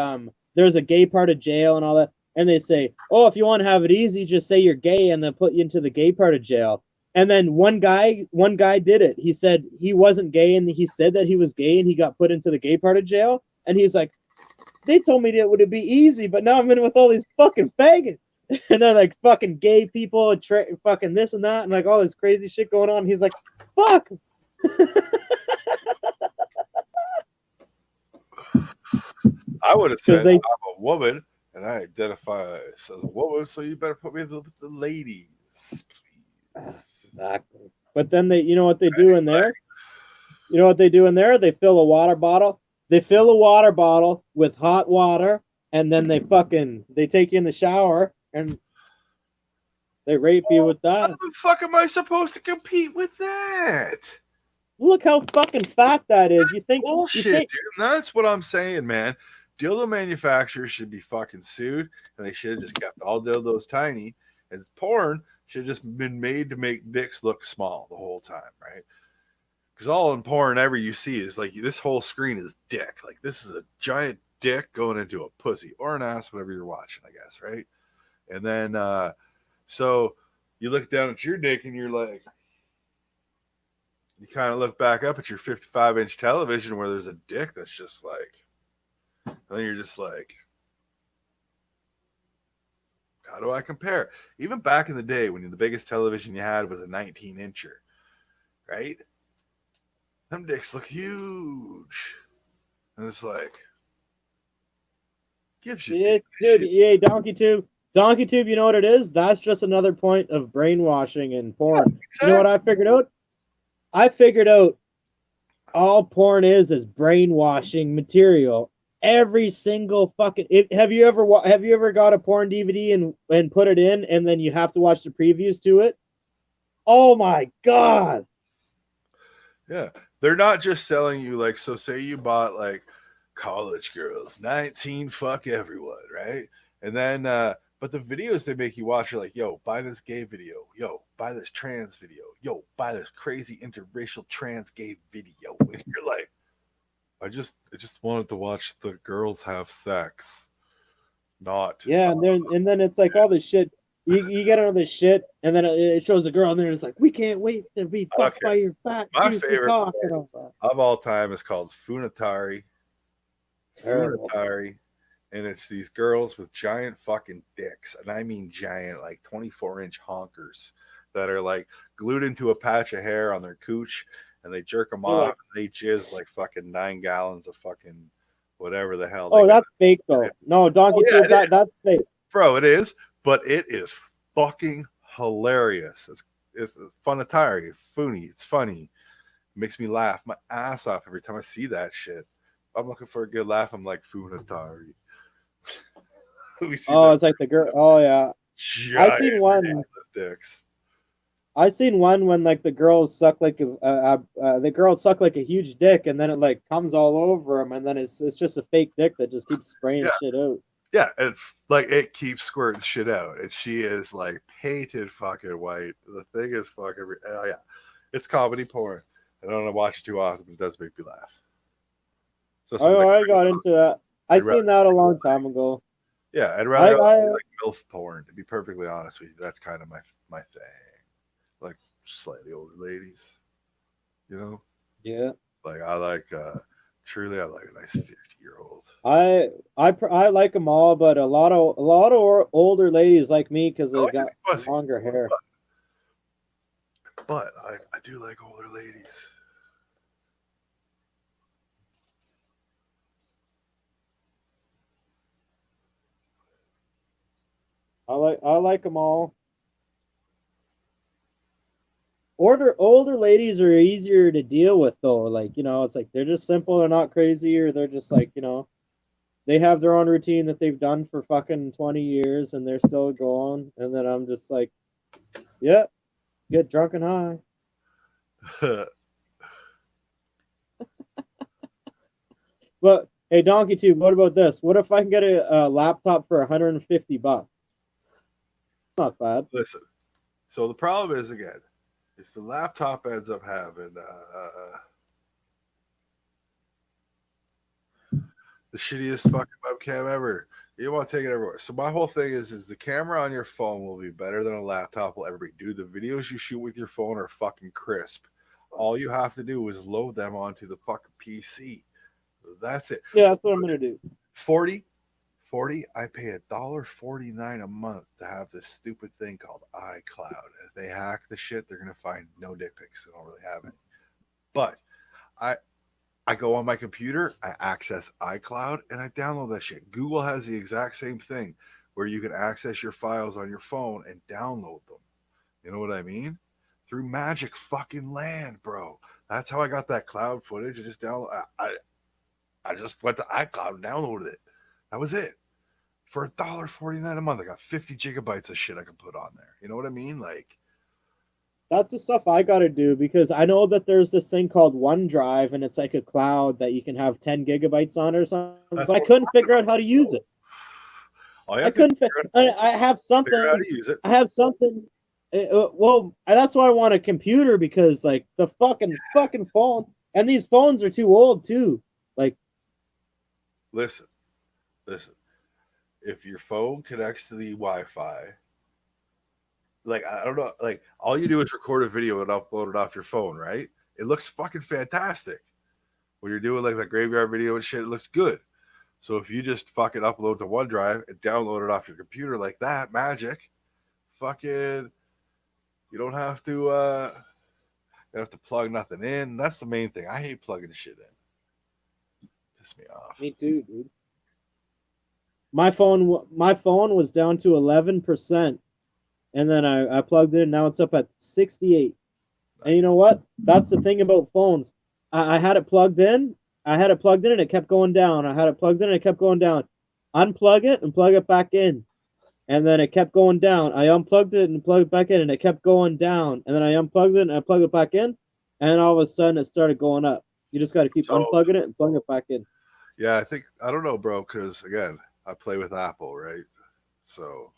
there's a gay part of jail and all that, and they say, oh, if you want to have it easy, just say you're gay, and they'll put you into the gay part of jail. And then one guy did it. He said he wasn't gay, and he said that he was gay, and he got put into the gay part of jail. And he's like, they told me that it would be easy, but now I'm in with all these fucking faggots. And they're like fucking gay people, fucking this and that, and like all this crazy shit going on. He's like, fuck. I would have said I'm a woman and I identify as a woman, so you better put me with the ladies, please. Exactly. But then you know what they do in there? You know what they do in there? They fill a water bottle. They fill a water bottle with hot water, and then they take you in the shower and they rape you with that. How the fuck am I supposed to compete with that? Look how fucking fat that is. You think bullshit, dude. That's what I'm saying, man. Dildo manufacturers should be fucking sued, and they should have just kept all dildos tiny. And porn should have just been made to make dicks look small the whole time, right? Because all in porn ever you see is like this whole screen is dick. Like this is a giant dick going into a pussy or an ass, whatever you're watching, I guess, right? And then so you look down at your dick and you're like, you kind of look back up at your 55-inch television where there's a dick that's just like, and then you're just like, how do I compare? Even back in the day when the biggest television you had was a 19-incher, right? Them dicks look huge. And it's like, gives you. Yeah, dude, yeah, Donkey Tube. Donkey Tube, you know what it is? That's just another point of brainwashing in porn. Yeah, exactly. You know what I figured out? I figured out all porn is brainwashing material. Every single fucking. Have you ever got a porn DVD and put it in, and then you have to watch the previews to it? Oh my god! Yeah, they're not just selling you like. So say you bought like College Girls, 19 fuck everyone, right? And then but the videos they make you watch are like, yo, buy this gay video, yo, buy this trans video, yo, buy this crazy interracial trans gay video. And you're like, I just wanted to watch the girls have sex. Not. Yeah, and then it's like all this shit. You get all this shit, and then it shows a girl, and then it's like, we can't wait to be fucked by your fat My favorite cock of all time is called Funatari. Terrible. Funatari. And it's these girls with giant fucking dicks. And I mean giant, like 24-inch honkers that are like glued into a patch of hair on their cooch, and they jerk them off, and they jizz like fucking 9 gallons of fucking whatever the hell. Oh, that's fake though. No, Donkey Tube, that's fake. Bro, it is, but it is fucking hilarious. It's Funatari, Funi. It's funny. It makes me laugh my ass off every time I see that shit. If I'm looking for a good laugh, I'm like, Funatari. It's like the girl. Oh yeah, I've seen one. Dicks. I seen one when like the girls suck like the girls suck like a huge dick, and then it like comes all over them, and then it's just a fake dick that just keeps spraying shit out. Yeah, and like it keeps squirting shit out, and she is like painted fucking white. The thing is fucking. Oh yeah, it's comedy porn. I don't want to watch it too often, but it does make me laugh. I got into that. I seen that a long time ago. Yeah, I'd rather like MILF porn, to be perfectly honest with you. That's kind of my thing. Like slightly older ladies, you know? Yeah. Like I like truly I like a nice 50-year-old. I like them all, but a lot of older ladies like me because they got longer hair. But I do like older ladies. I like them all. Older ladies are easier to deal with though. Like, you know, it's like they're just simple, they're not crazy, or they're just like, you know, they have their own routine that they've done for fucking 20 years and they're still going. And then I'm just like, yeah, get drunk and high. But hey, Donkey Tube, what about this? What if I can get a laptop for $150? Not bad. Listen, so the problem is again, is the laptop ends up having the shittiest fucking webcam ever. You want to take it everywhere. So my whole thing is the camera on your phone will be better than a laptop will ever be. Dude, the videos you shoot with your phone are fucking crisp. All you have to do is load them onto the fucking PC. That's it. Yeah, that's what I'm gonna do. 40, I pay $1.49 a month to have this stupid thing called iCloud. If they hack the shit, they're gonna find no dick pics. They don't really have any. But I go on my computer, I access iCloud, and I download that shit. Google has the exact same thing where you can access your files on your phone and download them. You know what I mean? Through magic fucking land, bro. That's how I got that cloud footage. I just I just went to iCloud and downloaded it. That was it. For $1.49 a month, I got 50 gigabytes of shit I can put on there. You know what I mean? Like, that's the stuff I got to do because I know that there's this thing called OneDrive and it's like a cloud that you can have 10 gigabytes on or something. But I couldn't figure out how to use it. I couldn't. I have something. How to use it. I have something. Well, that's why I want a computer because like the fucking phone, and these phones are too old too. Like, Listen, listen. If your phone connects to the Wi-Fi, like I don't know, like all you do is record a video and upload it off your phone, right? It looks fucking fantastic. When you're doing like that graveyard video and shit, it looks good. So if you just fucking upload to OneDrive and download it off your computer like that, magic, fucking, you don't have to plug nothing in. That's the main thing. I hate plugging shit in. Piss me off. me too, dude. My phone was down to 11%, and then I plugged it in. Now it's up at 68. And you know what? That's the thing about phones. I had it plugged in. I had it plugged in and it kept going down. I had it plugged in and it kept going down. Unplug it and plug it back in. And then it kept going down. I unplugged it and plugged it back in and it kept going down. And then I unplugged it and I plugged it back in. And all of a sudden it started going up. You just got to keep unplugging it and plugging it back in. Yeah, I don't know, bro, because again, I play with Apple, right? So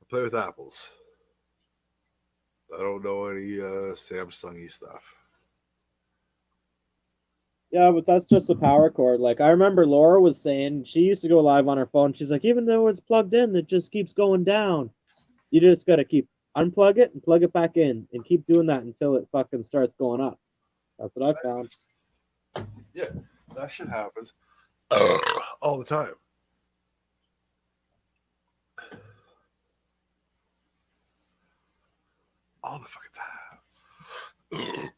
I play with Apples. I don't know any Samsung-y stuff. Yeah, but that's just the power cord. Like I remember Laura was saying she used to go live on her phone. She's like, even though it's plugged in, it just keeps going down. You just gotta keep unplug it and plug it back in and keep doing that until it fucking starts going up. That's what I found. Yeah, that shit happens all the time. All the fucking time.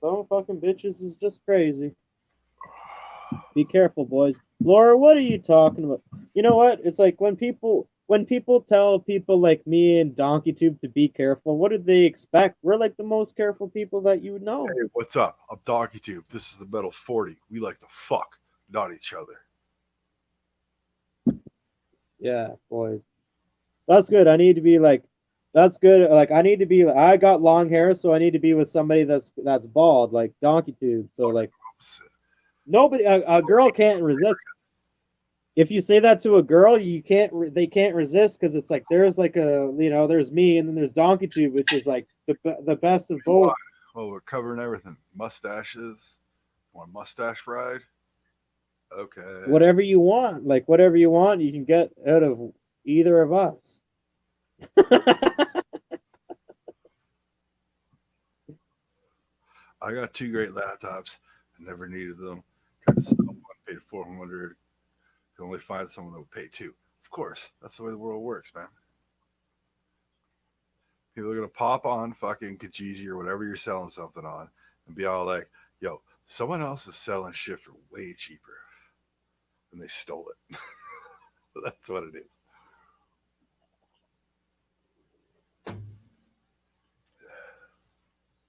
Some fucking bitches is just crazy. Be careful, boys. Laura, what are you talking about? You know what? It's like when people tell people like me and DonkeyTube to be careful, what do they expect? We're like the most careful people that you know. Hey, what's up? I'm DonkeyTube. This is the Metal 40. We like to fuck, not each other. Yeah, boys. That's good. I need to be like that's good. Like I need to be I got long hair, so I need to be with somebody that's bald, like DonkeyTube. So like nobody a girl can't resist. If you say that to a girl, they can't resist because it's like there's like there's me and then there's DonkeyTube, which is like the best of both. Well, we're covering everything. Mustaches. Want a mustache ride? Okay. Whatever you want, you can get out of either of us. I got two great laptops. I never needed them. Tried to sell one, paid $400. Could only find someone that would pay $2. Of course, that's the way the world works, man. People are gonna pop on fucking Kijiji or whatever you're selling something on, and be all like, "Yo, someone else is selling shit for way cheaper," and they stole it. That's what it is.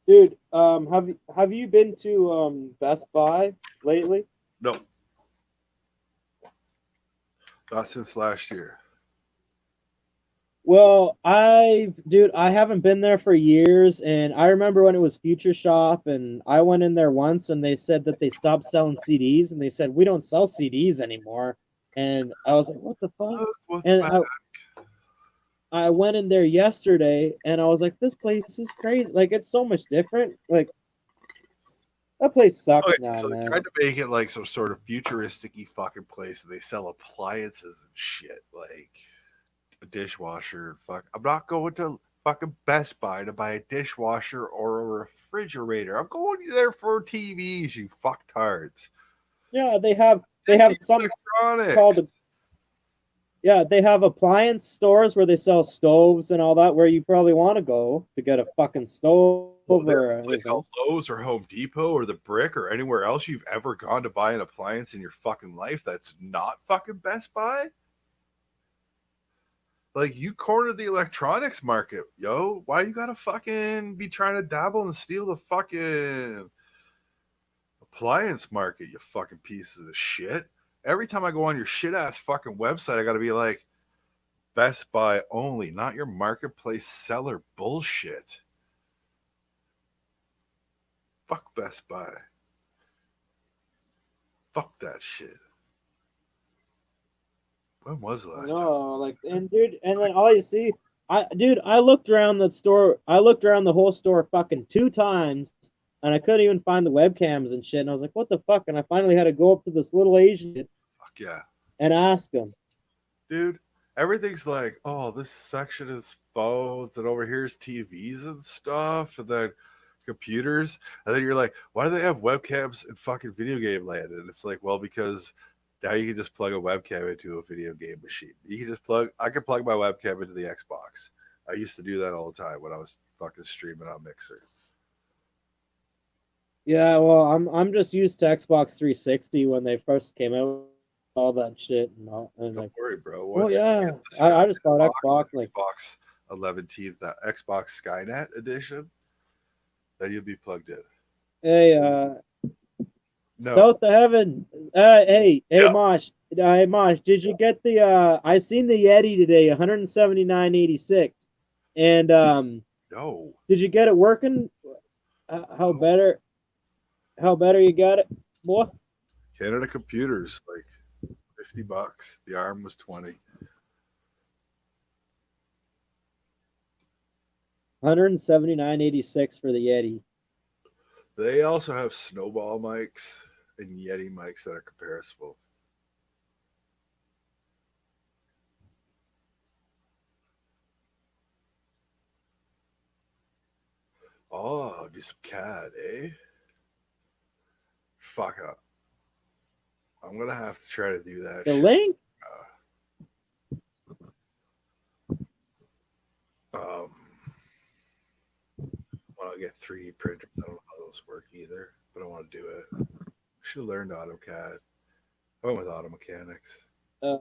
Dude, have you been to Best Buy lately? No, not since last year. Well, I haven't been there for years, and I remember when it was Future Shop, and I went in there once, and they said that they stopped selling CDs, and they said we don't sell CDs anymore, and I was like, what the fuck? And I went in there yesterday, and I was like, this place is crazy. Like it's so much different. Like that place sucks now, so man. They tried to make it like some sort of futuristic-y fucking place, and they sell appliances and shit, like a dishwasher. Fuck, I'm not going to fucking Best Buy to buy a dishwasher or a refrigerator. I'm going there for TVs, you fucktards. Yeah, they have some called. Yeah, they have appliance stores where they sell stoves and all that, where you probably want to go to get a fucking stove. Or a place called Lowe's or Home Depot or the Brick or anywhere else you've ever gone to buy an appliance in your fucking life that's not fucking Best Buy. Like, you cornered the electronics market, yo. Why you gotta fucking be trying to dabble and steal the fucking appliance market, you fucking pieces of shit? Every time I go on your shit ass fucking website, I gotta be like, Best Buy only, not your marketplace seller bullshit. Fuck Best Buy. Fuck that shit. When was the last time? No, like, and dude, and then all you see, I looked around the store. I looked around the whole store fucking 2 times, and I couldn't even find the webcams and shit. And I was like, what the fuck? And I finally had to go up to this little Asian kid Fuck yeah. and ask him. Dude, everything's like, oh, this section is phones, and over here's TVs and stuff, and then computers. And then you're like, why do they have webcams in fucking video game land? And it's like, well, because now you can just plug a webcam into a video game machine. I can plug my webcam into the Xbox. I used to do that all the time when I was fucking streaming on Mixer. Yeah, well, I'm just used to Xbox 360 when they first came out, all that shit, and Don't like, worry, bro. well, yeah, I just bought Xbox, like Xbox 11T, the Xbox Skynet edition. Then you'll be plugged in. hey, No. South of Heaven, hey, Yeah. Mosh, did you get the? I seen the Yeti today, 179.86, and No. did you get it working? How better you got it, boy? Canada Computers, like $50. The arm was 20. 179.86 for the Yeti. They also have Snowball mics and Yeti mics that are comparable. Oh, do some CAD, eh? Fuck up. I'm gonna have to try to do that. The shit. link? Want to get 3D printers? I don't know how those work either, but I want to do it. Should have learned AutoCAD. I went with Auto Mechanics. Yeah,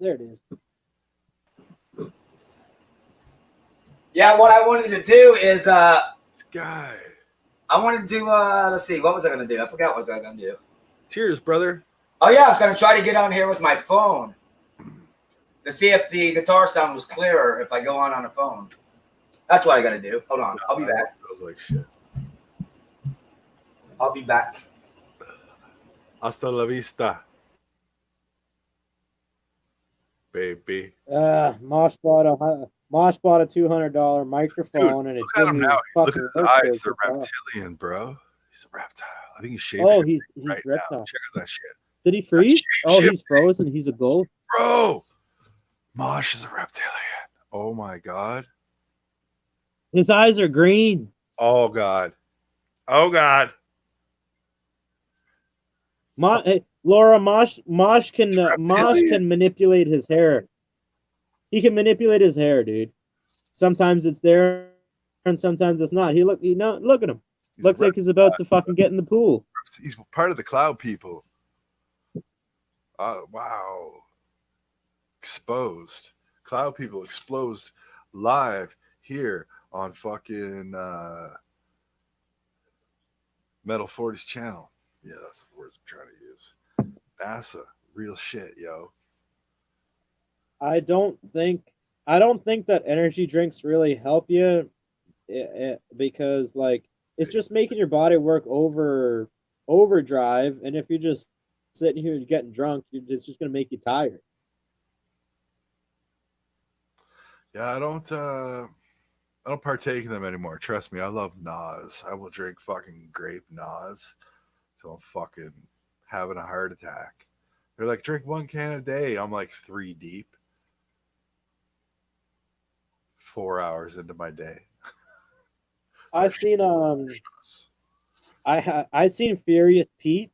there it is. Yeah, what I wanted to do is This guy. I wanted to do let's see, what was I gonna do? I forgot what was I gonna do. Cheers, brother. Oh yeah, I was gonna try to get on here with my phone to see if the guitar sound was clearer if I go on a phone. That's what I gotta do. Hold on, I'll be back. I was like, shit. I'll be back. Hasta la vista, baby. Mosh bought a $200 microphone, and it Look at him didn't now. even Look at fucking his work eyes. good They're guitar. reptilian, bro. He's a reptile. I think he's shaved. Oh, he's right reptile. now. Check out that shit, Did he freeze? shape Oh, shift. he's frozen. He's a ghost. bro. Mosh is a reptilian. Oh my god. His eyes are green. Oh god. Oh god. Hey, Laura, Mosh can He's Mosh reptilian. can manipulate his hair. He can manipulate his hair, dude. Sometimes it's there, and sometimes it's not. Look at him. He's Looks a like he's about to fucking get in the pool. He's part of the cloud people. Wow. Exposed. Cloud people exposed live here on fucking Metal 40's channel. Yeah, that's the words I'm trying to use. NASA, real shit, yo. I don't think that energy drinks really help you, because like it's just making your body work overdrive, and if you're just sitting here and getting drunk, it's just gonna make you tired. Yeah, I don't partake in them anymore. Trust me, I love Nas. I will drink fucking grape Nas till I'm fucking having a heart attack. They're like, drink 1 can a day. I'm like 3 deep. 4 hours into my day. I seen I seen Furious Pete.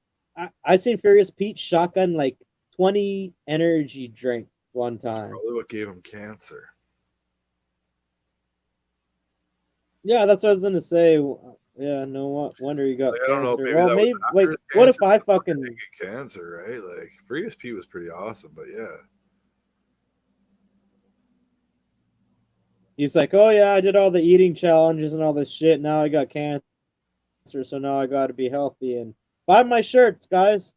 I seen Furious Pete shotgun like 20 energy drinks one time. Probably what gave him cancer. Yeah, that's what I was gonna say. Yeah, no wonder you got Like, I don't know, cancer. maybe Well, that was maybe after wait. his What if cancer, I fucking? Get cancer, right? Like Furious P was pretty awesome, but yeah. He's like, oh yeah, I did all the eating challenges and all this shit. Now I got cancer, so now I got to be healthy and buy my shirts, guys.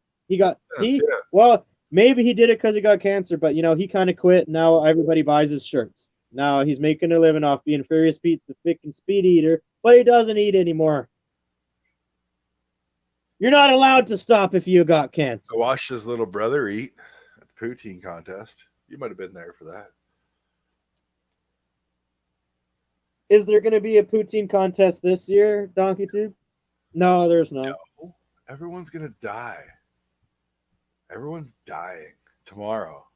Well, maybe he did it because he got cancer, but he kind of quit. Now everybody buys his shirts. Now he's making a living off being Furious Pete, the freaking speed eater, but he doesn't eat anymore. You're not allowed to stop if you got cancer. I watched his little brother eat at the poutine contest. You might have been there for that. Is there going to be a poutine contest this year, Donkey Tube? No, there's not. No, everyone's gonna die. Everyone's dying tomorrow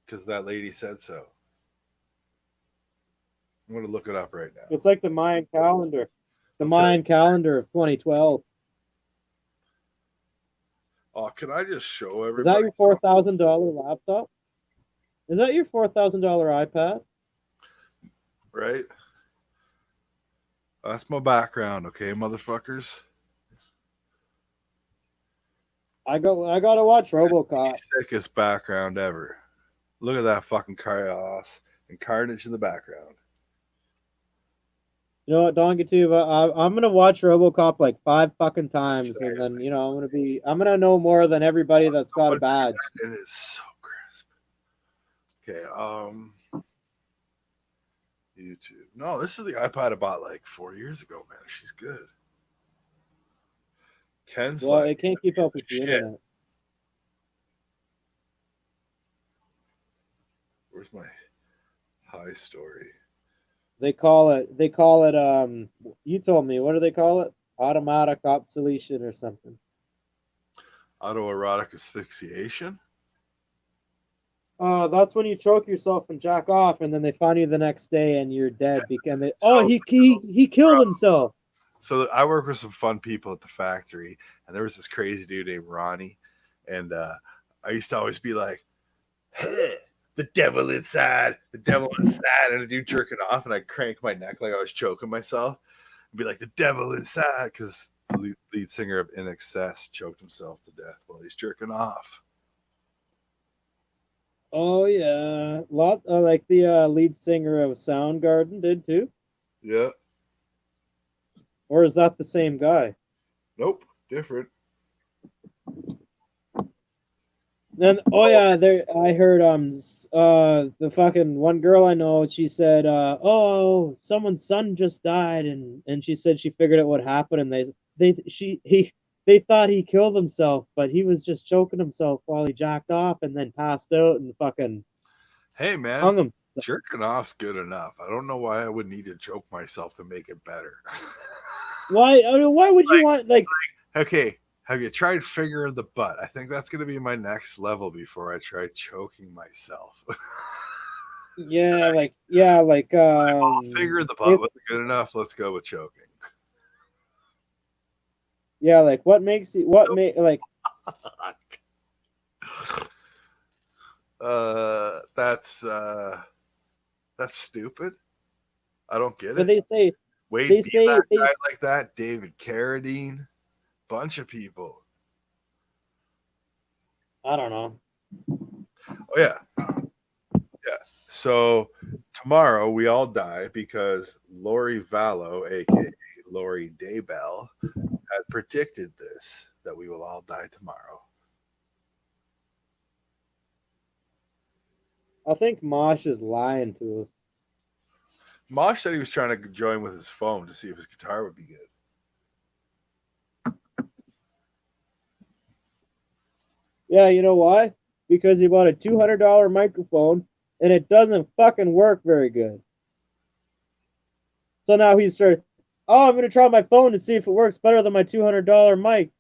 because that lady said so. I'm gonna look it up right now. It's like the Mayan calendar. The Mayan calendar of 2012. Oh, can I just show everybody? Is that your $4,000 laptop? Is that your $4,000 iPad? Right? That's my background, okay, motherfuckers? I gotta watch RoboCop. Sickest background ever. Look at that fucking chaos and carnage in the background. You know what, Donkey Tube? I'm gonna watch RoboCop like 5 fucking times, and then I'm gonna know more than everybody that's got a badge. It is so crisp. Okay, YouTube. No, this is the iPad I bought like 4 years ago, man. She's good. Ken's Well, like, it can't keep up with the shit. internet. Where's my high story? They call it you told me, what do they call it? Automatic obsolescence or something. Autoerotic asphyxiation? That's when you choke yourself and jack off, and then they find you the next day and you're dead because he killed himself. So I work with some fun people at the factory, and there was this crazy dude named Ronnie, and I used to always be like, "Hey, the devil inside, and a dude jerking off, and I'd crank my neck like I was choking myself, and be like, "The devil inside," because the lead singer of In Excess choked himself to death while he's jerking off. Oh yeah, like the lead singer of Soundgarden did too. Yeah. Or is that the same guy? Nope, different. Then I heard the fucking one girl I know, she said someone's son just died, and she said she figured out what happened, and they thought he killed himself, but he was just choking himself while he jacked off and then passed out and fucking Hey man, hung him. Jerking off's good enough. I don't know why I would need to choke myself to make it better. Why? I mean, why would you want Okay, have you tried fingering the butt? I think that's gonna be my next level before I try choking myself. Yeah, fingering the butt wasn't good enough. Let's go with choking. Yeah, like what makes you like that's stupid. I don't get but it. they Wade say that guy like that, David Carradine, bunch of people. I don't know. Oh yeah. Yeah. So tomorrow we all die because Lori Vallow, aka Lori Daybell, had predicted this, that we will all die tomorrow. I think Mosh is lying to us. Mosh said he was trying to join with his phone to see if his guitar would be good. Yeah, you know why? Because he bought a $200 microphone and it doesn't fucking work very good. So now he's started, I'm going to try my phone to see if it works better than my $200 mic.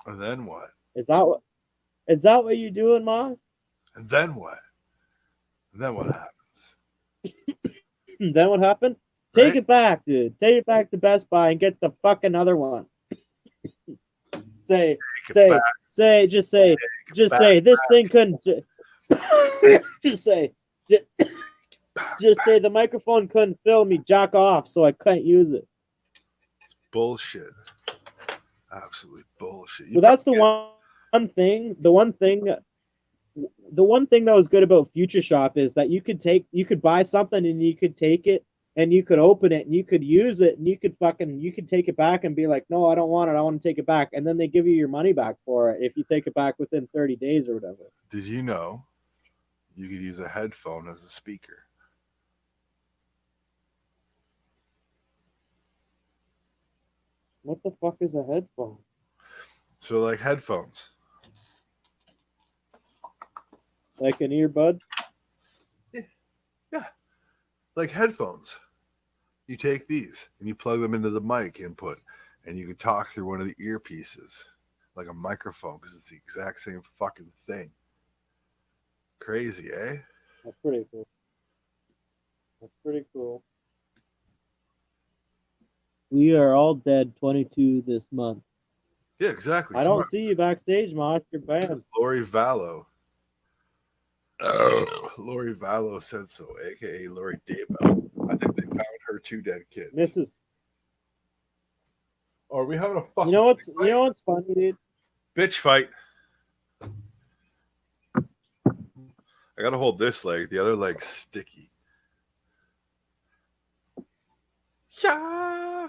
And then what? Is that what you're doing, Mosh? And then what? And then what happens? Then what happened? Take it back, dude. Take it back to Best Buy and get the fucking other one. Just say, this thing couldn't. Just say the microphone couldn't fill me jack off, so I couldn't use it. It's bullshit. Absolutely bullshit. So that's the one thing. The one thing that was good about Future Shop is that you could buy something and you could take it and you could open it and you could use it and you could take it back and be like, no, I don't want it. I want to take it back. And then they give you your money back for it if you take it back within 30 days or whatever. Did you know you could use a headphone as a speaker? What the fuck is a headphone? So like headphones. Like an earbud? Yeah. Like headphones. You take these and you plug them into the mic input and you can talk through one of the earpieces like a microphone because it's the exact same fucking thing. Crazy, eh? That's pretty cool. That's pretty cool. We are all dead 22 this month. Yeah, exactly. I don't see you backstage, Mosh. You're banned. Lori Vallow. Lori Vallow said so, aka Lori Daybell. I think they found her 2 dead kids. Mrs. Are we having a fucking You know what's funny, dude? bitch fight? I gotta hold this leg. The other leg's sticky. Yeah.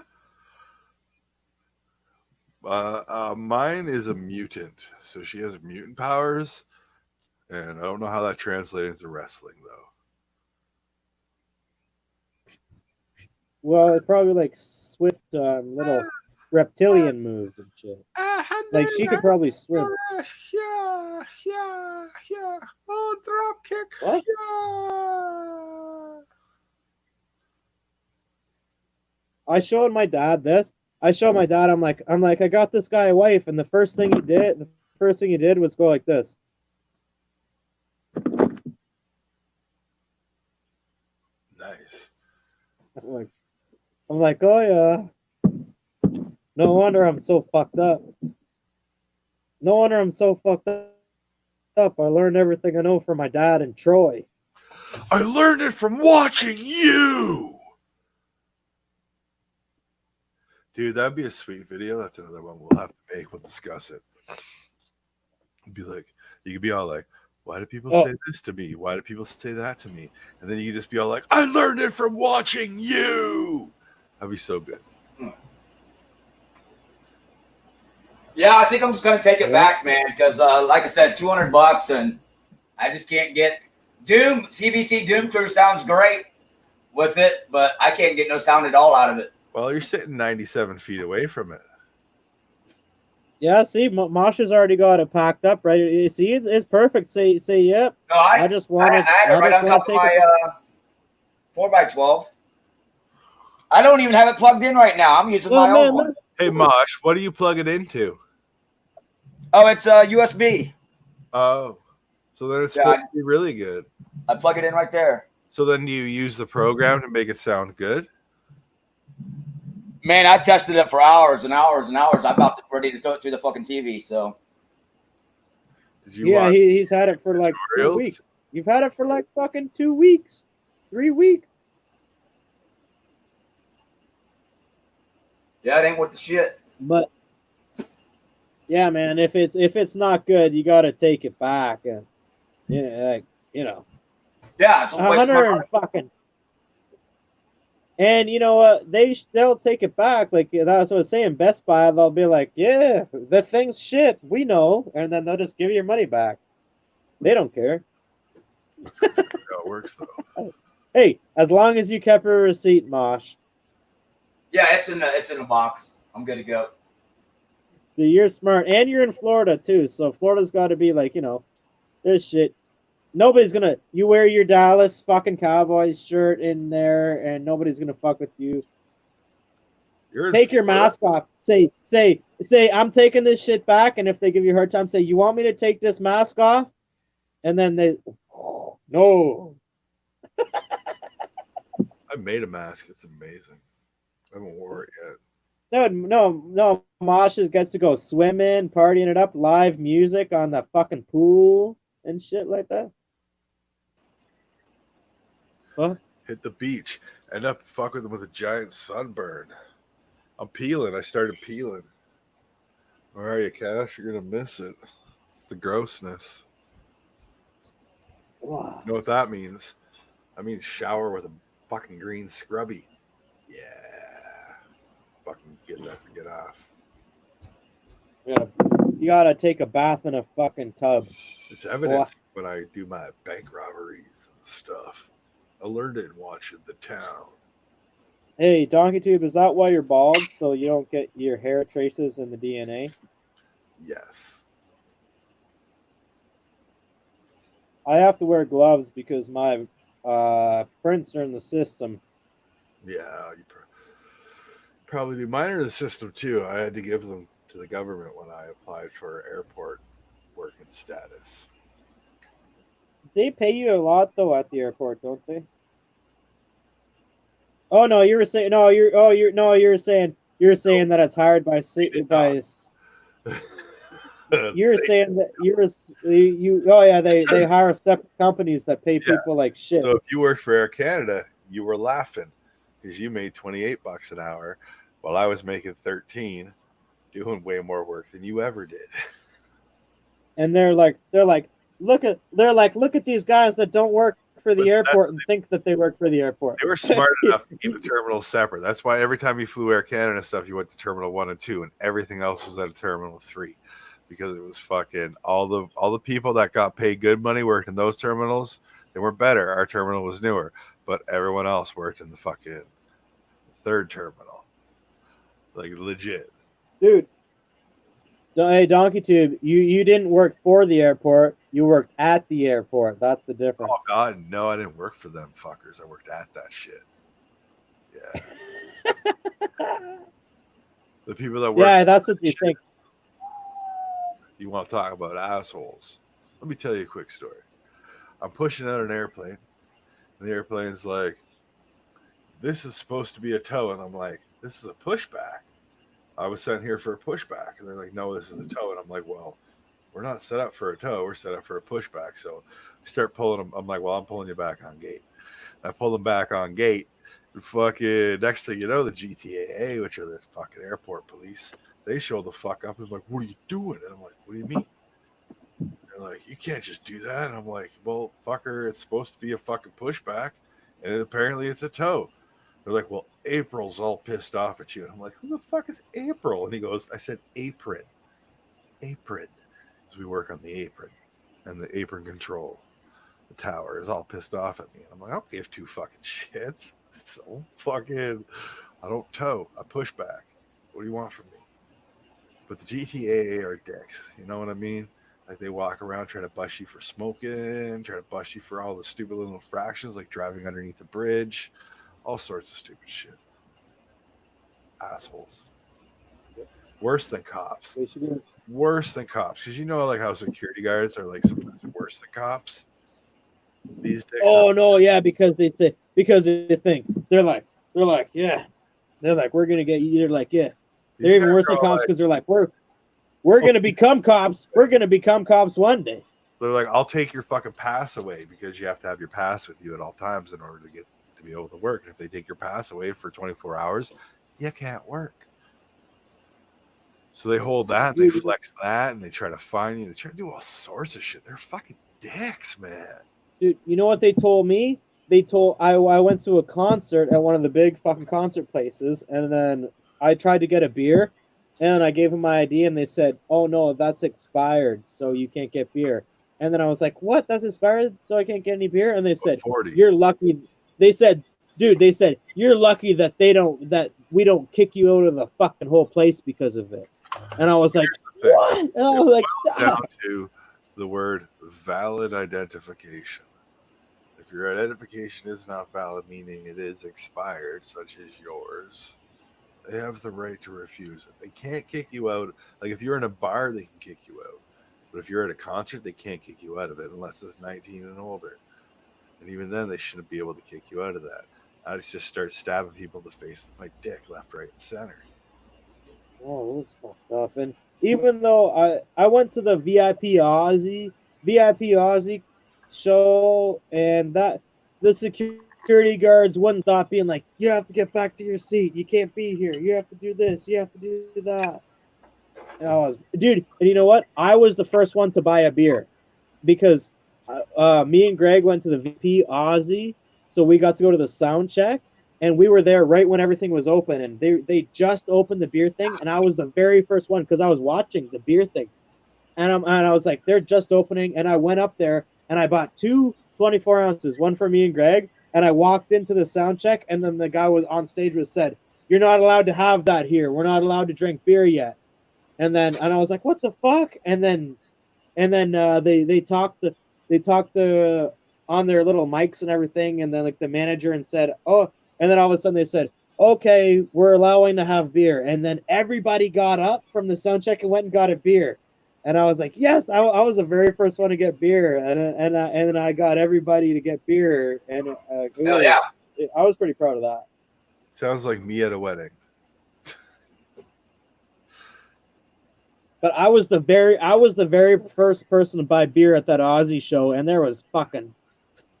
Mine is a mutant, so she has mutant powers, and I don't know how that translates into wrestling though. Well, it's probably like swift little reptilian moves and shit. Like she could probably swim. Yeah. Oh, drop kick. What? Yeah. I showed my dad this. I showed my dad. I'm like, I got this guy a wife, and the first thing he did was go like this. Nice. I'm like, oh yeah. No wonder I'm so fucked up. No wonder I'm so fucked up. I learned everything I know from my dad and Troy. I learned it from watching you. Dude, that'd be a sweet video. That's another one we'll have to make. We'll discuss it. Be like, you could be all like, why do people say this to me? Why do people say that to me? And then you could just be all like, I learned it from watching you. That'd be so good. Yeah, I think I'm just gonna take it back, man, because like I said, $200, and I just can't get Doom. CBC Doom Crew sounds great with it, but I can't get no sound at all out of it. Well, you're sitting 97 feet away from it. Yeah, see, Masha's already got it packed up, right? You see, it's perfect. Say yep. No, I just wanted. I have it right on top of my 4x12. I don't even have it plugged in right now. I'm using my own one. Hey, Mosh, what do you plug it into? Oh, it's USB. Oh, so then it's supposed to be really good. I plug it in right there. So then do you use the program to make it sound good? Man, I tested it for hours and hours and hours. I'm about ready to throw it through the fucking TV. So, did you? Yeah, he's had it for like 2 weeks. You've had it for like fucking 2 weeks, 3 weeks. Yeah, it ain't worth the shit. But yeah, man, if it's not good, you got to take it back, and yeah, yeah, it's 100 fucking. And you know what? They'll take it back. Like that's what I was saying. Best Buy, they'll be like, yeah, the thing's shit. We know, and then they'll just give you your money back. They don't care. That's how it works, though. Hey, as long as you kept your receipt, Mosh. Yeah, it's in the box. I'm good to go. So you're smart, and you're in Florida too. So Florida's got to be like, this shit. Nobody's gonna. You wear your Dallas fucking Cowboys shirt in there, and nobody's gonna fuck with you. Take your mask off. Say, I'm taking this shit back. And if they give you a hard time, say, you want me to take this mask off? And then they, no. I made a mask. It's amazing. I haven't worn it yet. No. Mosh gets to go swimming, partying it up, live music on the fucking pool and shit like that. What? Hit the beach. End up fucking with a giant sunburn. I'm peeling. I started peeling. Where are you, Cash? You're going to miss it. It's the grossness. Wow. You know what that means? That means shower with a fucking green scrubby. Yeah. Fucking get off. You gotta take a bath in a fucking tub. It's evidence when I do my bank robberies and stuff. I learned it watching The Town. Hey, Donkey Tube, is that why you're bald? So you don't get your hair traces in the DNA? Yes. I have to wear gloves because my prints are in the system. Yeah, you probably do. Mine are in the system too. I had to give them to the government when I applied for airport working status. They pay you a lot though at the airport, don't they? Oh no, you were saying no. You were saying that it's hired by did by. not. You were saying that you. Oh yeah, they hire separate companies that pay Yeah. people like shit. So if you worked for Air Canada, you were laughing because you made $28 an hour, while I was making 13, doing way more work than you ever did. And they're like, look at these guys that don't work for the airport and think that they work for the airport. They were smart enough to keep the terminals separate. That's why every time you flew Air Canada and stuff, you went to Terminal 1 and 2, and everything else was at a Terminal 3. Because it was fucking all the people that got paid good money worked in those terminals. They were better. Our terminal was newer, but everyone else worked in the fucking third terminal, like legit. Dude, hey Donkey Tube, you didn't work for the airport. You worked at the airport. That's the difference. Oh God, no, I didn't work for them fuckers. I worked at that shit. Yeah. The people that work. Yeah, that's what you think. You want to talk about assholes? Let me tell you a quick story. I'm pushing out an airplane, and the airplane's like, "This is supposed to be a tow," and I'm like, "This is a pushback. I was sent here for a pushback," and they're like, "No, this is a tow," and I'm like, "Well, we're not set up for a tow. We're set up for a pushback." So I start pulling them. I'm like, "Well, I'm pulling you back on gate." And I pull them back on gate. And fucking next thing you know, the GTAA, which are the fucking airport police, they show the fuck up and like, "What are you doing?" And I'm like, "What do you mean?" They're like, "You can't just do that." And I'm like, "Well, fucker, it's supposed to be a fucking pushback, and apparently it's a tow." They're like, "Well, April's all pissed off at you." And I'm like, "Who the fuck is April?" And he goes, "I said apron. Apron." Because we work on the apron and the apron control. The tower is all pissed off at me. And I'm like, "I don't give two fucking shits. It's so fucking, I don't tow. I push back. What do you want from me?" But the GTAA are dicks. You know what I mean? Like they walk around trying to bust you for smoking, try to bust you for all the stupid little infractions like driving underneath the bridge, all sorts of stupid shit. Assholes. Worse than cops. Worse than cops. Because you know like how security guards are like sometimes worse than cops. These dicks no, yeah, because they think they're like, yeah. They're like, we're gonna get you. They're like, yeah. They're even worse than cops because they're like, we're gonna become cops. We're gonna become cops one day. They're like, "I'll take your fucking pass away," because you have to have your pass with you at all times in order to be able to work. And if they take your pass away for 24 hours, you can't work. So they hold that, and they flex that, and they try to fine you. They try to do all sorts of shit. They're fucking dicks, man. Dude, you know what they told me? I went to a concert at one of the big fucking concert places, and then I tried to get a beer, and I gave them my ID, and they said, "Oh no, that's expired, so you can't get beer." And then I was like, "What? That's expired, so I can't get any beer?" And they said, 40. "You're lucky." They said, "You're lucky that we don't kick you out of the fucking whole place because of this." And I was like, "What?" And I was like, down to the word valid identification. If your identification is not valid, meaning it is expired, such as yours, they have the right to refuse it. They can't kick you out. Like if you're in a bar, they can kick you out. But if you're at a concert, they can't kick you out of it unless it's 19 and older. And even then, they shouldn't be able to kick you out of that. I just start stabbing people in the face with my dick, left, right, and center. Oh, it was fucked up. And even though I went to the VIP Aussie show, and that the security guards wouldn't stop being like, "You have to get back to your seat. You can't be here. You have to do this. You have to do that." And I was, dude, and you know what? I was the first one to buy a beer because me and Greg went to the VIP Aussie, so we got to go to the sound check. And we were there right when everything was open, and they just opened the beer thing, and I was the very first one because I was watching the beer thing, and I was like, they're just opening, and I went up there and I bought two 24 ounces, one for me and Greg, And I walked into the sound check, and then the guy was on stage was said, "You're not allowed to have that here. We're not allowed to drink beer yet." And I was like, "What the fuck?" They talked on their little mics and everything, and then like the manager and said, "Oh," and then all of a sudden they said, "Okay, we're allowing to have beer." And then everybody got up from the sound check and went and got a beer. And I was like, "Yes, I was the very first one to get beer," and then I got everybody to get beer, and Hell yeah. I was pretty proud of that. Sounds like me at a wedding. But I was the very first person to buy beer at that Aussie show, and there was fucking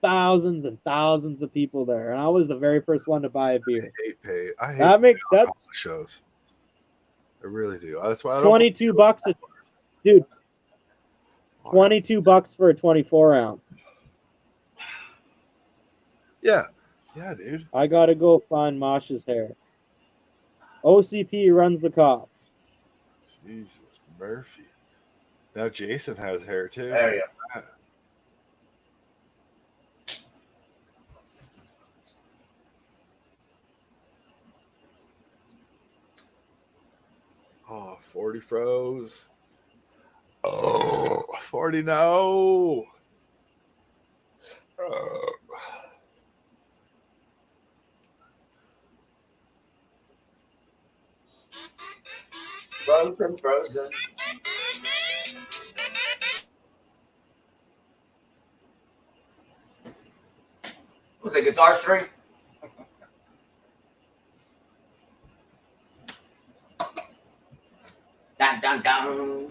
thousands and thousands of people there, and I was the very first one to buy a beer. I hate That makes that's shows. I really do. That's why I don't. $22 dude. $22 for a 24 ounce. Yeah, dude. I gotta go find Mosh's hair. OCP runs the cops. Jesus, Murphy. Now Jason has hair too. There you go. Oh, 40 froze. Oh, 40 no. Frozen. Was it guitar string? Dun, dun, dun.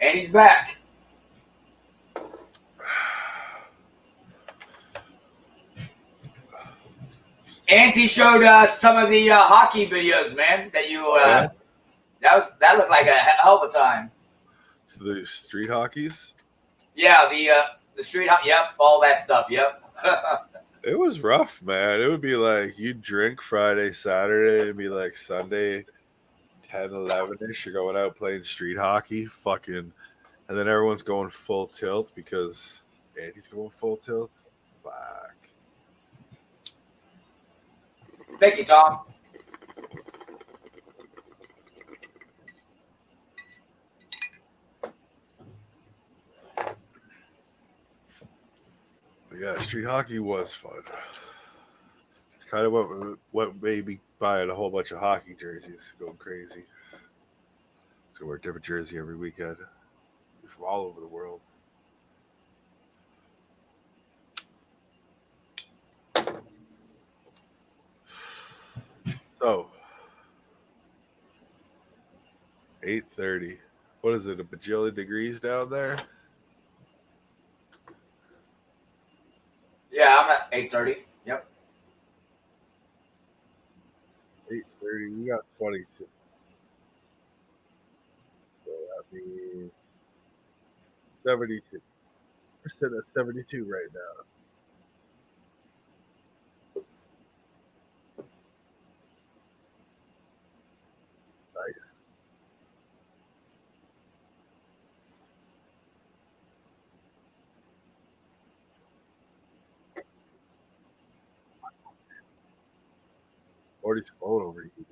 And he's back. Auntie showed us some of the hockey videos, man. That you that looked like a hell of a time. So the street hockeys. Yeah, the street hockey. Yep, all that stuff. Yep. It was rough, man. It would be like you drink Friday, Saturday, it'd be like Sunday, 10, 11-ish. You're going out playing street hockey, fucking, and then everyone's going full tilt because Andy's going full tilt. Fuck. Thank you, Tom. Yeah, street hockey was fun. It's kind of what made me buy a whole bunch of hockey jerseys, going crazy. So wear a different jersey every weekend from all over the world. So 8:30. What is it? A bajillion degrees down there? Yeah, I'm at 8:30. Yep. 8:30. We got 22. So that means 72. We're sitting at 72 right now. Nice. Morty's phone overheated.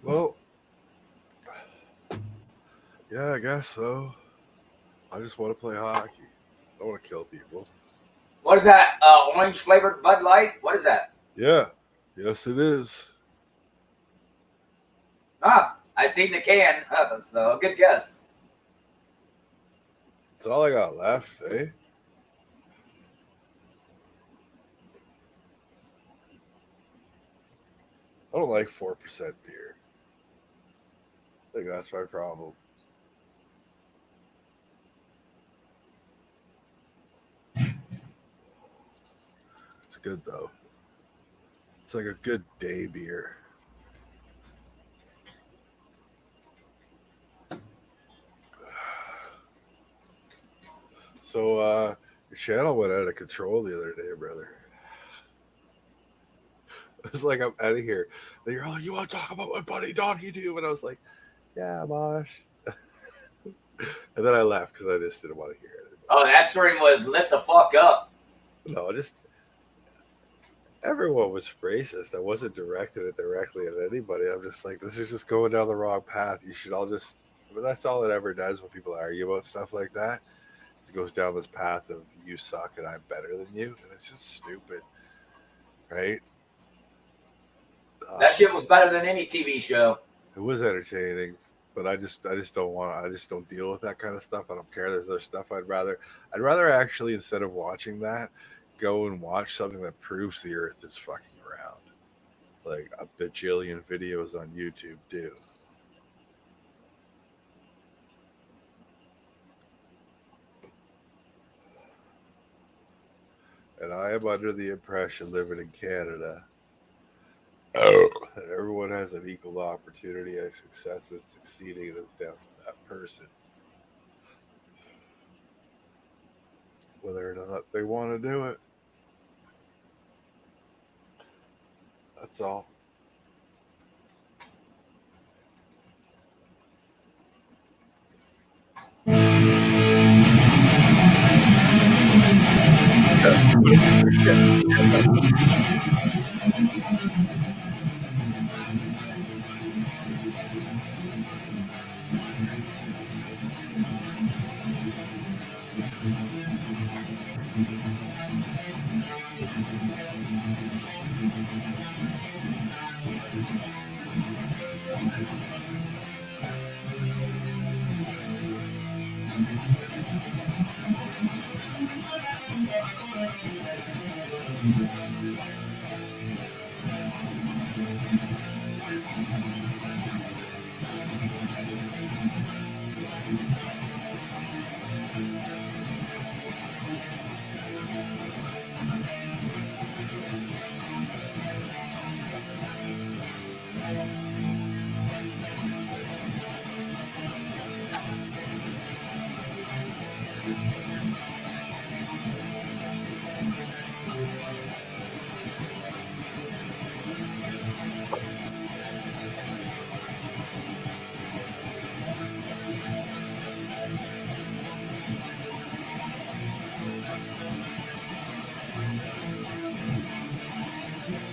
Well, yeah, I guess so. I just want to play hockey. I don't want to kill people. What is that? Orange flavored Bud Light? What is that? Yeah. Yes, it is. I seen the can, so good guess. That's all I got left, eh? I don't like 4% beer. I think that's my problem. It's good though. It's like a good day beer. So your channel went out of control the other day, brother. It's like I'm out of here. And you're like, you want to talk about what Buddy Donkey do? And I was like, yeah, Mosh. And then I left because I just didn't want to hear it. Oh, that stream was lit the fuck up. No, just everyone was racist. I wasn't directing it directly at anybody. I'm just like, this is just going down the wrong path. You should all just. But that's all it ever does when people argue about stuff like that. It goes down this path of you suck and I'm better than you, and it's just stupid, right? That shit was better than any TV show. It was entertaining, but I just don't want. I just don't deal with that kind of stuff. I don't care. There's other stuff I'd rather actually, instead of watching that, go and watch something that proves the Earth is fucking round, like a bajillion videos on YouTube do. And I am under the impression, living in Canada, that everyone has an equal opportunity at success and succeeding, and it's down to that person, whether or not they want to do it. That's all.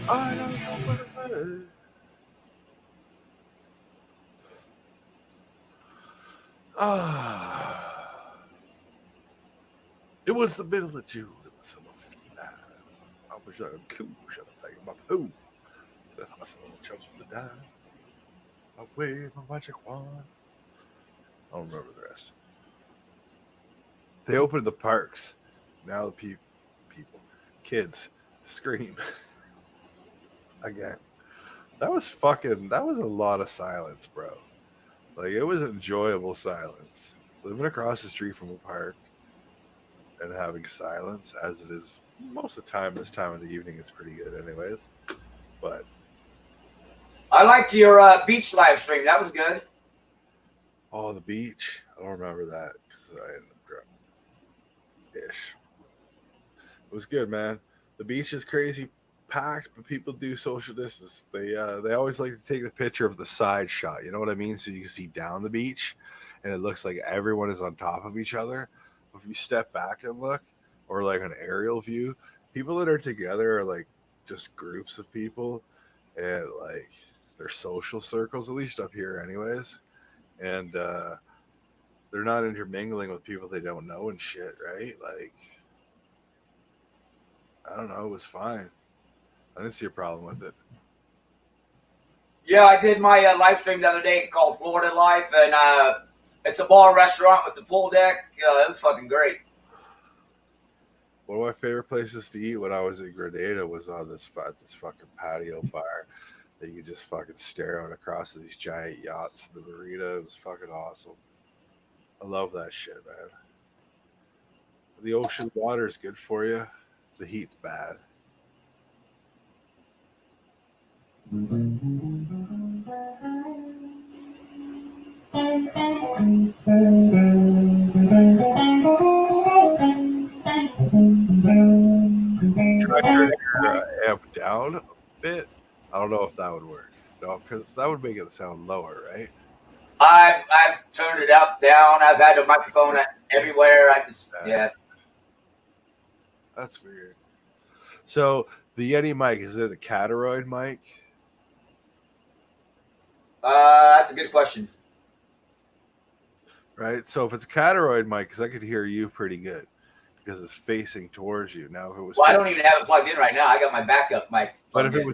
I don't know what it is. It was the middle of June in the summer of 59. I was young and cool, shut up, think about who. The hustle chose to die. I wave my magic wand. I don't remember the rest. They opened the parks. Now the people, kids, scream again. That was a lot of silence, bro. Like, it was enjoyable silence. Living across the street from a park and having silence, as it is most of the time, this time of the evening, is pretty good anyways. But I liked your beach live stream. That was good. oh, the beach. I don't remember that because I ended up drunk. Ish. It was good, man. The beach is crazy packed, but people do social distance. They always like to take the picture of the side shot. You know what I mean? So you can see down the beach, and it looks like everyone is on top of each other. But if you step back and look, or like an aerial view, people that are together are like just groups of people, and like they're social circles, at least up here, anyways. And they're not intermingling with people they don't know and shit, right? Like, I don't know. It was fine. I didn't see a problem with it. Yeah, I did my live stream the other day called Florida Life, and it's a bar restaurant with the pool deck. It was fucking great. One of my favorite places to eat when I was in Grenada was on this fucking patio bar that you could just fucking stare out across these giant yachts in the marina. It was fucking awesome. I love that shit, man. The ocean water is good for you. The heat's bad. Try turning your amp down a bit. I don't know if that would work. No, because that would make it sound lower, right? I've turned it up, down. I've had a microphone everywhere. Yeah. That's weird. So the Yeti mic, is it a Cataroid mic? That's a good question. Right. So if it's a Cataroid mic, because I could hear you pretty good because it's facing towards you. Now, if it was, I don't even have it plugged in right now. I got my backup mic. But if it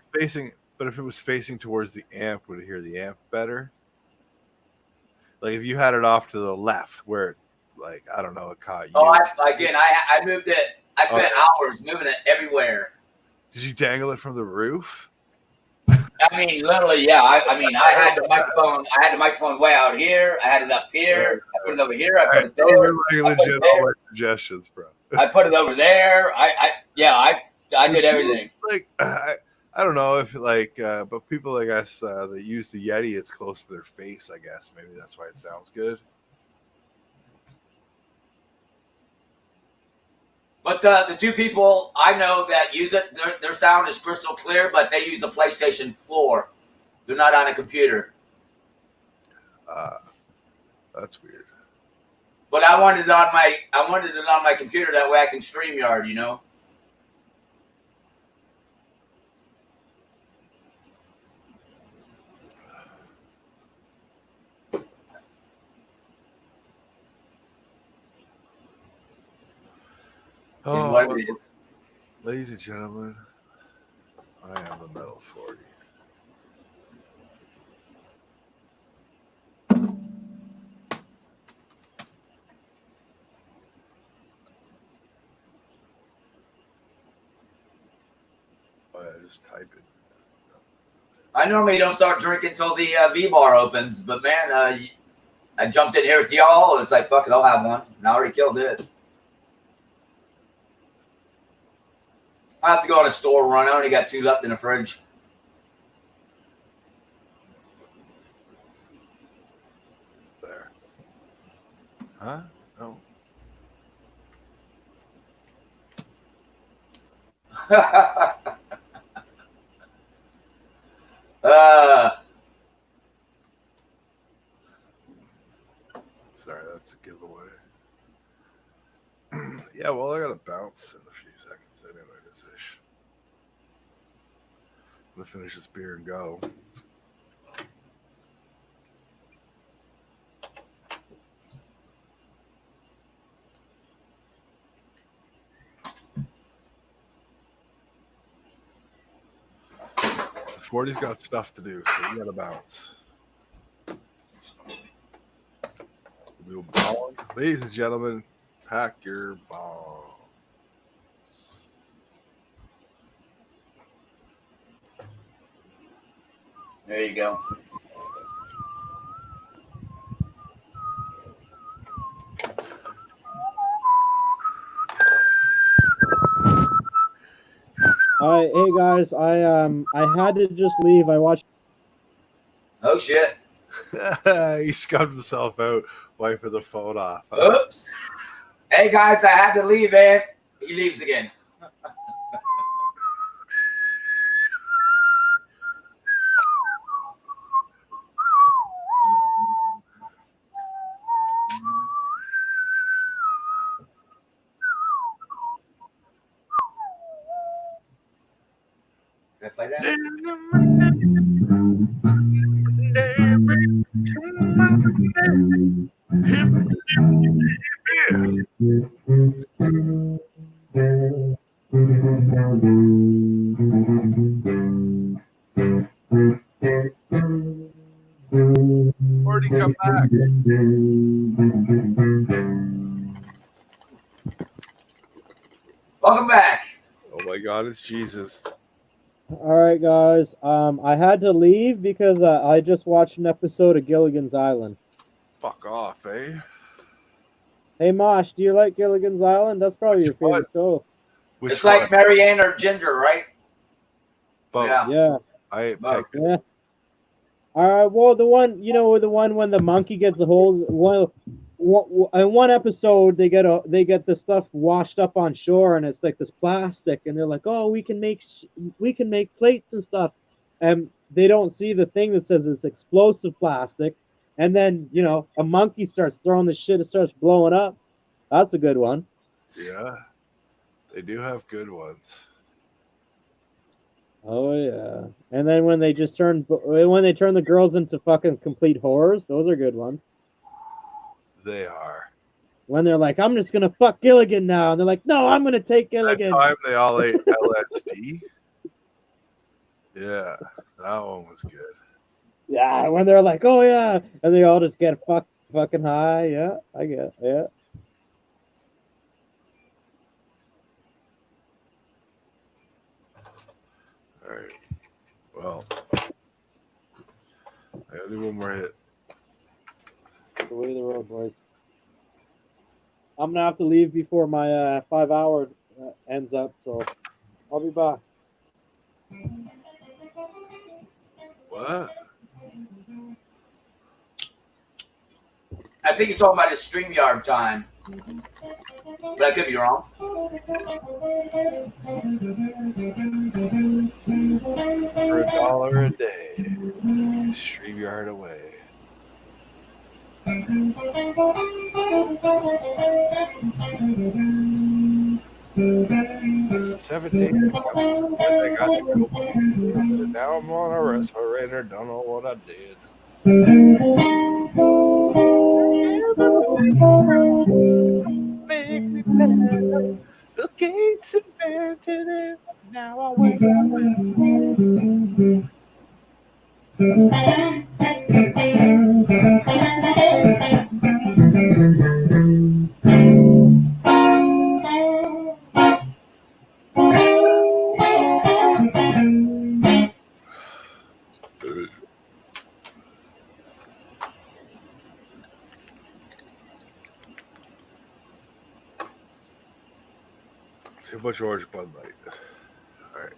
was facing towards the amp, would it hear the amp better? Like if you had it off to the left, where, like, I don't know, it caught you. Oh, I moved it. I spent hours moving it everywhere. Did you dangle it from the roof? I mean, literally, yeah. I had the microphone. I had the microphone way out here. I had it up here. I put it over here. I put it there. Those are like legit suggestions, bro. I put it over there. I did everything. Like I don't know if but people, I guess, that use the Yeti, it's close to their face. I guess maybe that's why it sounds good. But the two people I know that use it, their sound is crystal clear, but they use a PlayStation 4. They're not on a computer. That's weird. But I wanted it on my computer, that way I can StreamYard, you know. Oh, what it is. Ladies and gentlemen, I am the Metal 40. Oh, yeah, just type it. I normally don't start drinking until the V-bar opens, but man, I jumped in here with y'all. It's like, fuck it, I'll have one. And I already killed it. I have to go on a store run. I only got 2 left in the fridge. There. Huh? No. Sorry, that's a giveaway. Yeah, well, I gotta bounce in a few seconds anyway. This ish. I'm gonna finish this beer and go. 40's got stuff to do, so we gotta bounce. Little bong. Ladies and gentlemen, pack your bong. There you go. Hey guys, I had to just leave. I watched. Oh shit. He scrubbed himself out, wiping the phone off. Oops. Hey guys, I had to leave, man. He leaves again. Can I play that? Already come back. Welcome back. Oh my God, it's Jesus. All right, guys. I had to leave because I just watched an episode of Gilligan's Island. Fuck off, eh? Hey, Mosh, do you like Gilligan's Island? That's probably your favorite show. Which It's one? like Marianne or Ginger, right? Both. Yeah. Yeah. I ain't Both. picked it. Yeah. All right. Well, the one the one when the monkey gets a hold. In one episode, they get the stuff washed up on shore, and it's like this plastic, and they're like, "Oh, we can make plates and stuff," and they don't see the thing that says it's explosive plastic, and then a monkey starts throwing the shit, it starts blowing up. That's a good one. Yeah. They do have good ones. Oh yeah, and then when they turn the girls into fucking complete whores, those are good ones. They are. When they're like, I'm just gonna fuck Gilligan now, and they're like, no, I'm gonna take That Gilligan. time they all ate LSD. Yeah, that one was good. Yeah, when they're like, oh yeah, and they all just get fucking high. Yeah, I get it. Yeah. All right. Well, I gotta do one more hit. The way of the road, boys. I'm gonna have to leave before my 5 hour ends up, so I'll be back. What? I think he's talking about his StreamYard time. But I could be wrong. For $1 a day, StreamYard away. 17. I got to go. Now I'm on a respirator. Don't know what I did. Make me better. Bill Gates invented it. Now I wait. Too much orange Bud Light. All right.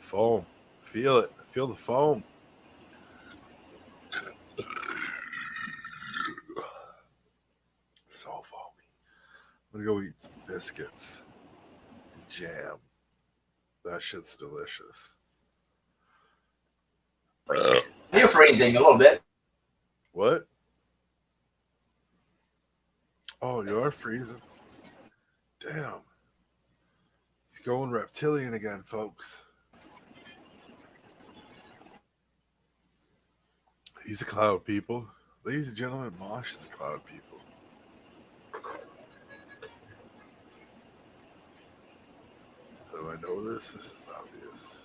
Foam. Feel it. Feel the foam. So foamy. I'm gonna go eat some biscuits. Jam. That shit's delicious. You're freezing a little bit. What? Oh, you are freezing. Damn. He's going reptilian again, folks. He's a cloud people. Ladies and gentlemen, Mosh is a cloud people. How do I know this? This is obvious.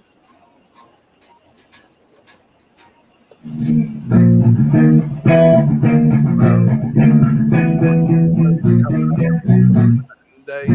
Day.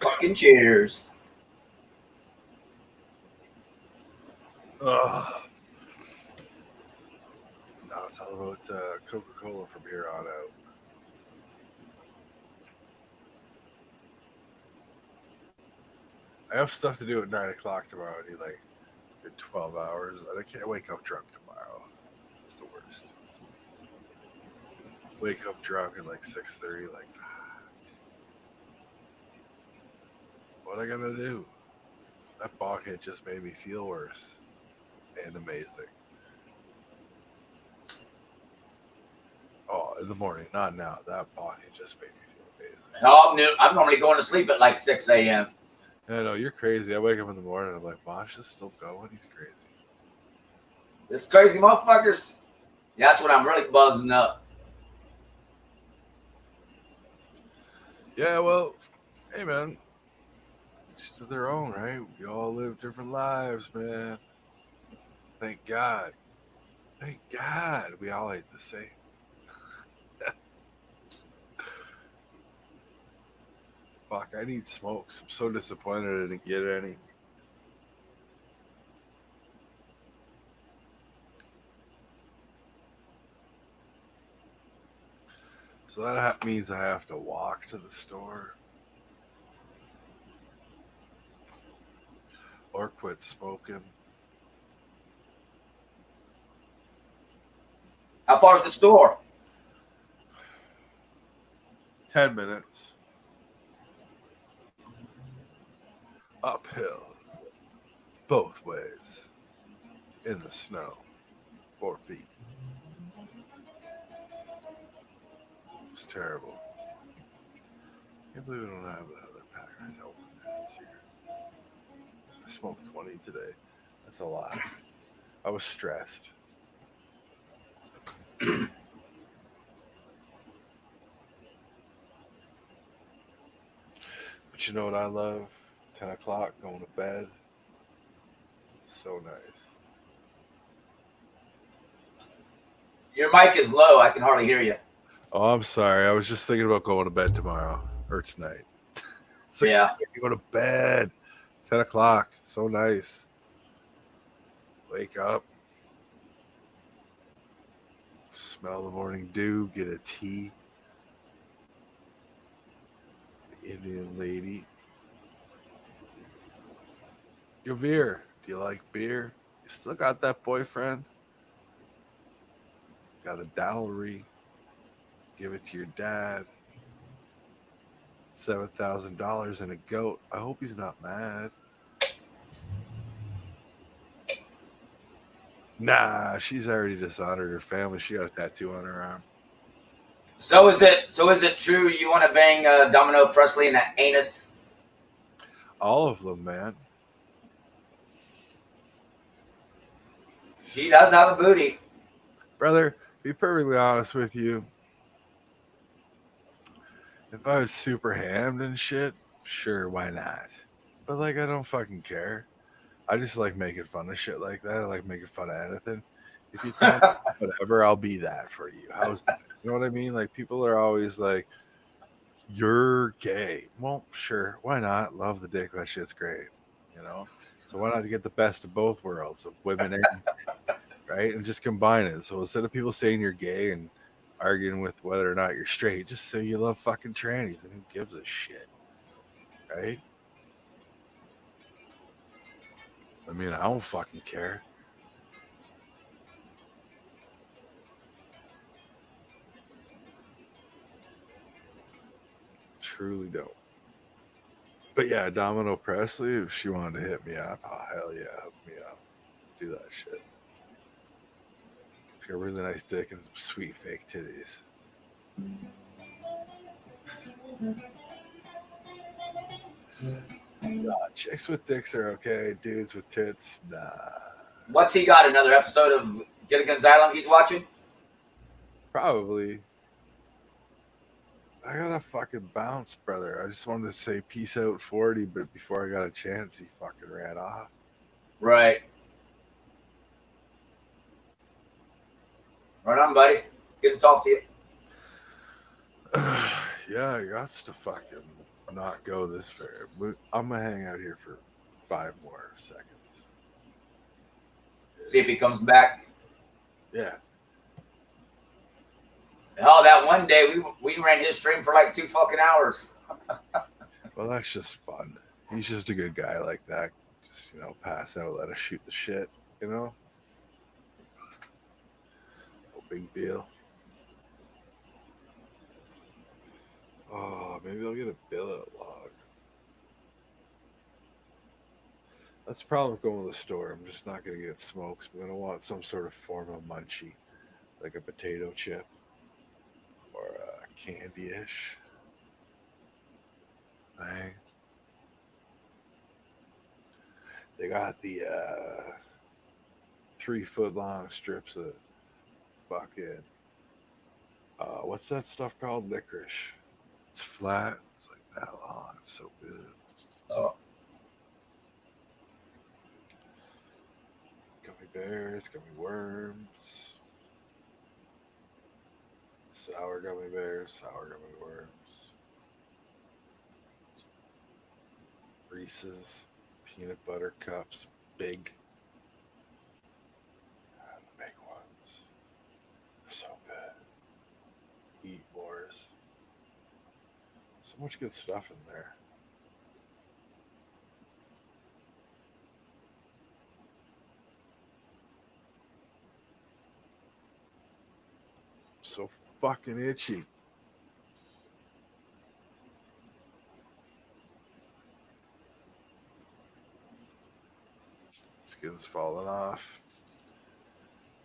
Fucking cheers. Ugh. No, it's all about Coca-Cola from here on out. I have stuff to do at 9 o'clock tomorrow. I need like 12 hours. And I can't wake up drunk tomorrow. It's the worst. Wake up drunk at like 6:30. Like, what am I gonna do? That bong hit just made me feel worse. And amazing. Oh, in the morning, not now. That bong hit just made me feel amazing. I'm normally going to sleep at like 6 a.m. I know, you're crazy. I wake up in the morning and I'm like, Mosh is still going? He's crazy. This crazy motherfuckers. That's when I'm really buzzing up. Yeah, well, hey, man. Each to their own, right? We all live different lives, man. Thank God. Thank God we all ate the same. Fuck, I need smokes. I'm so disappointed I didn't get any. So that means I have to walk to the store. Or quit smoking. How far is the store? 10 minutes. Uphill. Both ways. In the snow. 4 feet. It's terrible. I can't believe we don't have the other pack. I open that here. I smoked 20 today. That's a lot. I was stressed. But you know what I love? 10 o'clock, going to bed. So nice. Your mic is low. I can hardly hear you. Oh, I'm sorry. I was just thinking about going to bed tomorrow or tonight. Yeah. You go to bed. 10 o'clock. So nice. Wake up. Smell the morning dew. Get a tea. The Indian lady. Your beer. Do you like beer? You still got that boyfriend? Got a dowry. Give it to your dad. $7,000 and a goat. I hope he's not mad. Nah, she's already dishonored her family. She got a tattoo on her arm. So is it true you want to bang Domino Presley in the anus? All of them, man. She does have a booty. Brother, to be perfectly honest with you, if I was super hammed and shit, sure, why not? But like, I don't fucking care. I just like making fun of shit like that. I like making fun of anything. If you think whatever, I'll be that for you. How's that? You know what I mean? Like, people are always like, you're gay. Well, sure, why not? Love the dick. That shit's great. You know? So why not get the best of both worlds of women and right? And just combine it. So instead of people saying you're gay and arguing with whether or not you're straight, just say you love fucking trannies and who gives a shit. Right? I mean, I don't fucking care. Truly don't. But yeah, Domino Presley, if she wanted to hit me up, oh hell yeah, hook me up. Let's do that shit. If you're a really nice dick and some sweet fake titties. Chicks with dicks are okay. Dudes with tits, nah. What's he got? Another episode of Gilligan's Island he's watching? Probably. I gotta fucking bounce, brother. I just wanted to say peace out 40, but before I got a chance, he fucking ran off. Right. Right on, buddy. Good to talk to you. Yeah, I got to fucking not go this far. But I'm gonna hang out here for 5 more seconds. See if he comes back. Yeah. Oh, that one day we ran his stream for like 2 fucking hours. Well, that's just fun. He's just a good guy like that. Just, pass out, let us shoot the shit, No big deal. Oh, maybe I'll get a billet log. That's the problem with going to the store. I'm just not going to get smokes. I'm going to want some sort of form of munchie, like a potato chip or a candy-ish thing. They got the 3-foot-long strips of fucking, what's that stuff called? Licorice. It's flat. It's like that long. It's so good. Oh. Gummy bears, gummy worms. Sour gummy bears, sour gummy worms. Reese's, peanut butter cups, big. The big ones. They're so good. Eat Wars. So much good stuff in there. So fucking itchy. Skin's falling off.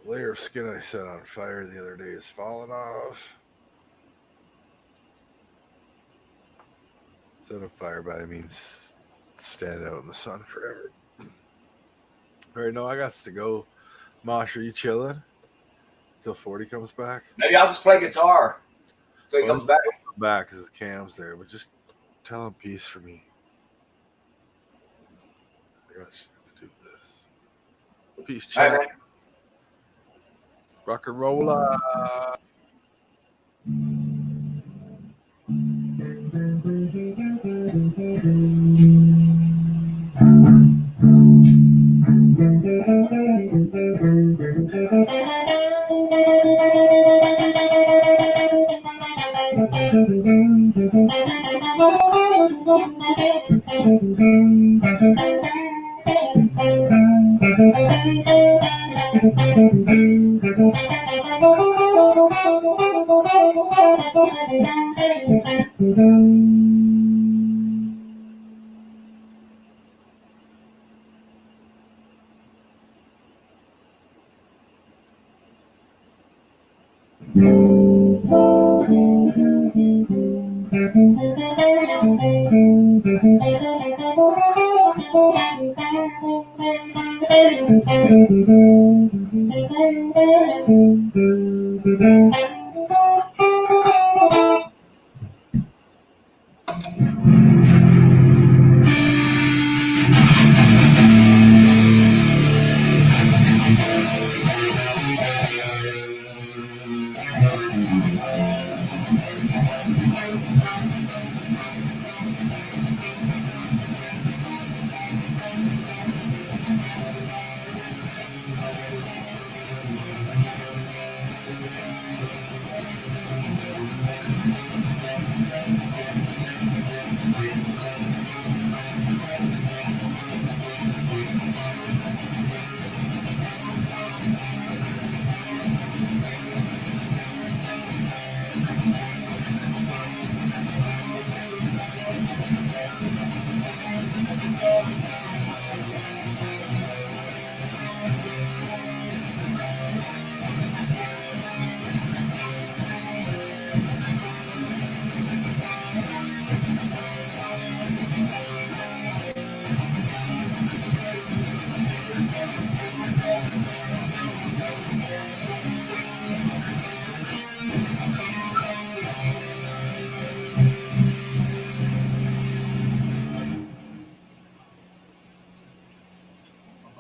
The layer of skin I set on fire the other day is falling off. Set on fire by means stand out in the sun forever. All right, no, I got to go. Mosh, are you chilling till 40 comes back? Maybe I'll just play guitar until he comes back. Back because his cam's there, but just tell him peace for me. I got to do this. Peace, chat. Right, Rock and roll.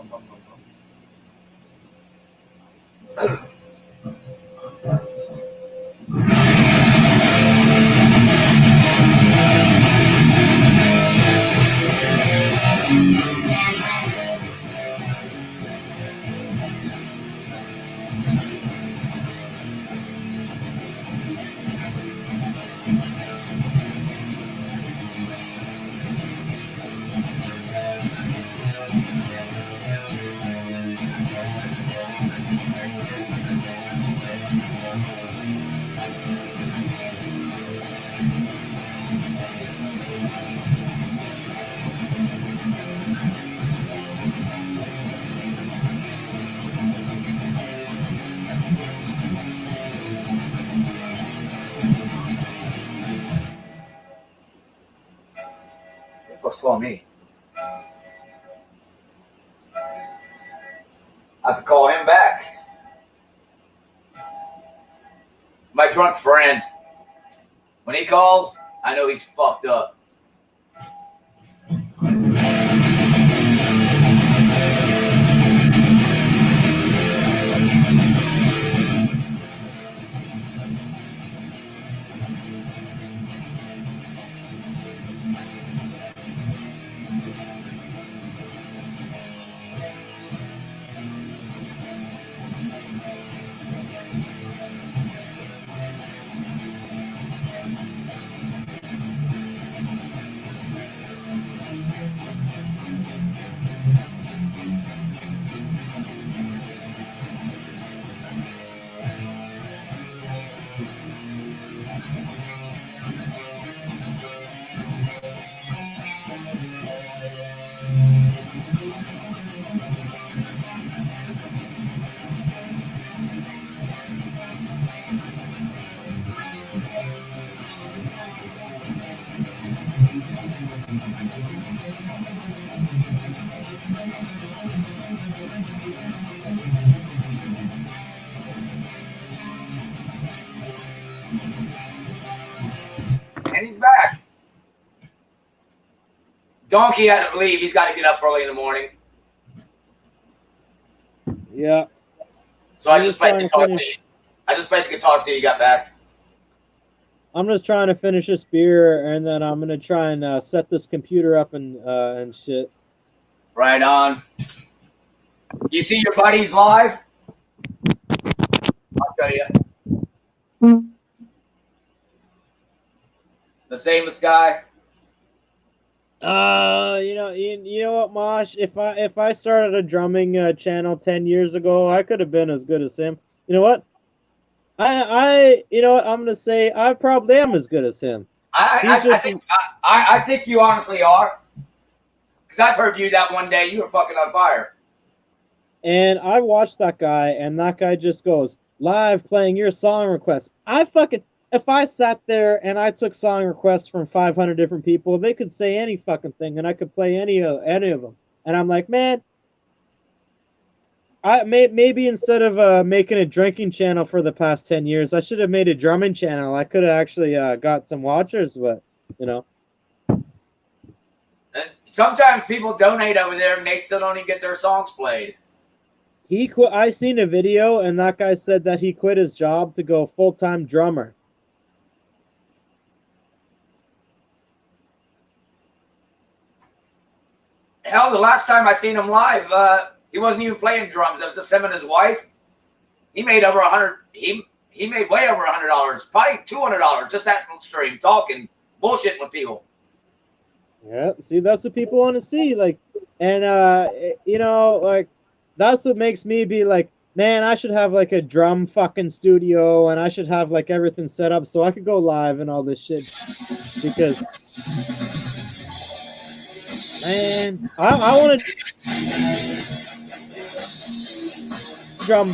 What the fuck's calling me? I could call him back. My drunk friend. When he calls, I know he's fucked up. And he's back. Donkey had to leave. He's got to get up early in the morning. Yeah. So I just played the guitar to you. I just played the guitar till you got back. I'm just trying to finish this beer, and then I'm gonna try and set this computer up and shit. Right on. You see your buddies live? I'll tell you. The famous guy. You know what, Mosh? If I started a drumming channel 10 years ago, I could have been as good as him. You know what? You know what? I'm gonna say I probably am as good as him. I think you honestly are. Because I've heard you that one day. You were fucking on fire. And I watched that guy, and that guy just goes live playing your song requests. If I sat there and I took song requests from 500 different people, they could say any fucking thing, and I could play any of them. And I'm like, man, maybe instead of making a drinking channel for the past 10 years, I should have made a drumming channel. I could have actually got some watchers, but you know. And sometimes people donate over there, and they still don't even get their songs played. He quit. I seen a video, and that guy said that he quit his job to go full-time drummer. Hell, the last time I seen him live, he wasn't even playing drums. It was just him and his wife. He made over $100. He made way over $100, probably $200 just that stream, talking bullshit with people. Yeah, see, that's what people want to see. Like, and you know, like that's what makes me be like, man, I should have like a drum fucking studio, and I should have like everything set up so I could go live and all this shit. Because, man, I want to drum,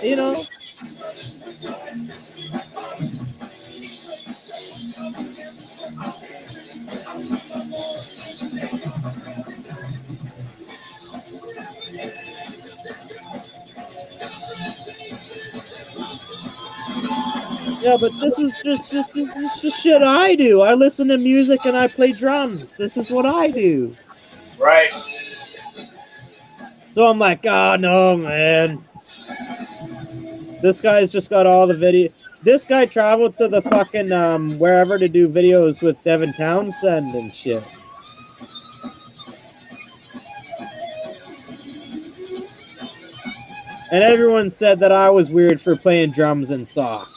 you know. Yeah, but this is just shit I do. I listen to music and I play drums. This is what I do. Right. So I'm like, oh no, man. This guy's just got all the video. This guy traveled to the fucking wherever to do videos with Devin Townsend and shit. And everyone said that I was weird for playing drums and socks.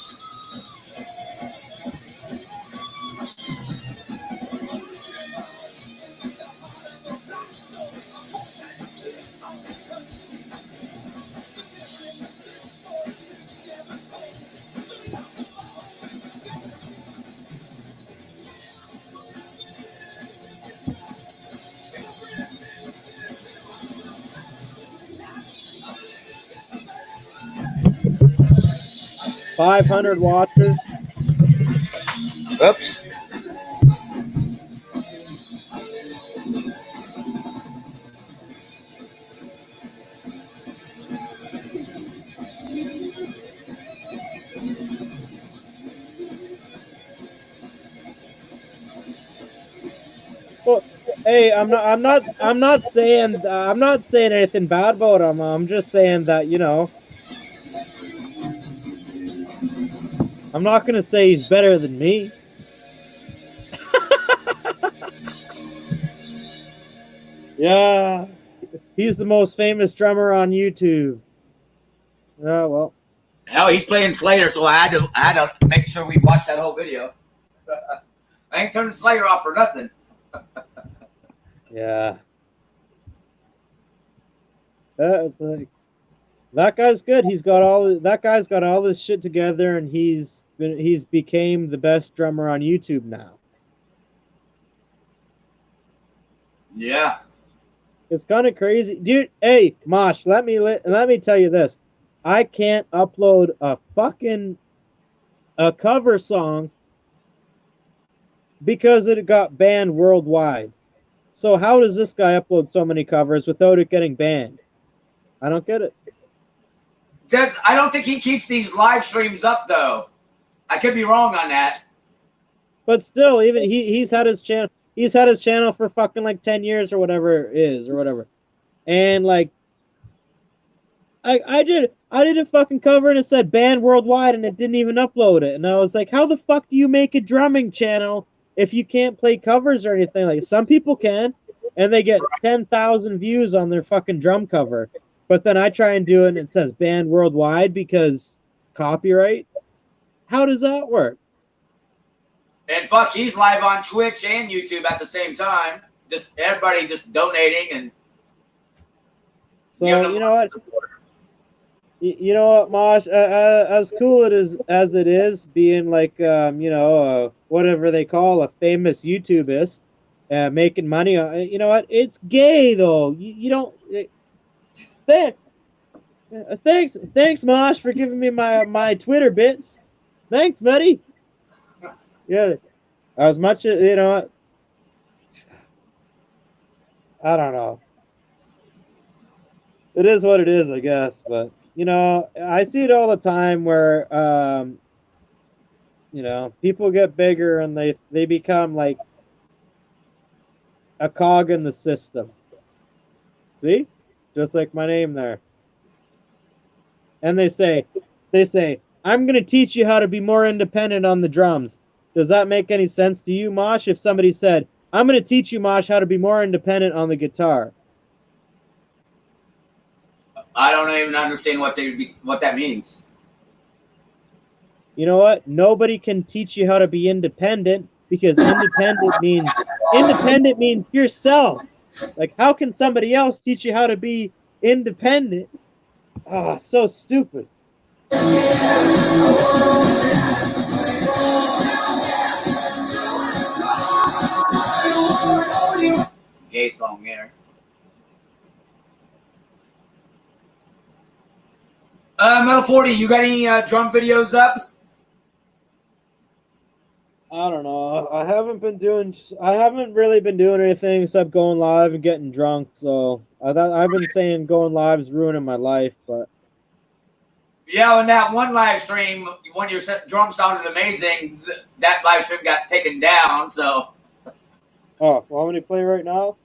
$500 watchers. Oops. Well, hey, I'm not saying anything bad about him. I'm just saying that, you know, I'm not gonna say he's better than me. Yeah, he's the most famous drummer on YouTube. Yeah, well, Hell, he's playing Slayer, so I had to make sure we watched that whole video. I ain't turning Slayer off for nothing. yeah. It's like that guy's good. That guy's got all this shit together, and he's became the best drummer on YouTube now. Yeah. It's kind of crazy, dude. Hey, Mosh, let me tell you this. I can't upload a cover song because it got banned worldwide. So how does this guy upload so many covers without it getting banned? I don't get it. I don't think he keeps these live streams up though. I could be wrong on that. But still, even he's had his channel. He's had his channel for fucking like 10 years or whatever it is or whatever. And like, I did a fucking cover and it said banned worldwide and it didn't even upload it. And I was like, how the fuck do you make a drumming channel if you can't play covers or anything? Like, some people can, and they get 10,000 views on their fucking drum cover. But then I try and do it and it says banned worldwide because copyright. How does that work? And fuck, he's live on Twitch and YouTube at the same time. Just everybody just donating and. So you know what? You know what, Mosh? As cool as it is being like you know, whatever they call a famous YouTuberist, making money. You know what? It's gay though. You don't. Thanks, Mosh, for giving me my Twitter bits. Thanks, buddy. Yeah, as much as, you know, I don't know. It is what it is, I guess. But, you know, I see it all the time where, you know, people get bigger and they become like a cog in the system. See? Just like my name there. And they say, I'm going to teach you how to be more independent on the drums. Does that make any sense to you, Mosh? If somebody said, I'm going to teach you, Mosh, how to be more independent on the guitar. I don't even understand what that means. You know what? Nobody can teach you how to be independent because independent means yourself. Like, how can somebody else teach you how to be independent? Ah, so stupid. Gay song there. Metal 40, you got any drum videos up? I don't know. I haven't really been doing anything except going live and getting drunk. So I've been saying going live is ruining my life, but Yeah, in that one live stream, when your drum sounded amazing, that live stream got taken down. So, Oh, want me to play right now?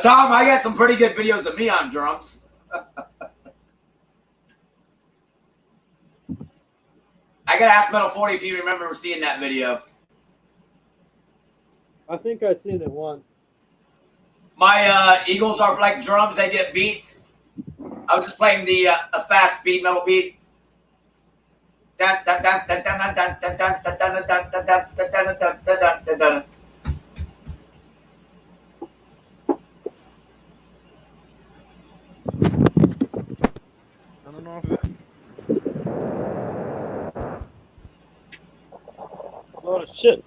Tom, I got some pretty good videos of me on drums. I got to ask Metal 40 if you remember seeing that video. I think I've seen it once. My Eagles are like drums; they get beat. I was just playing the a fast beat, metal beat. I don't know if Oh shit!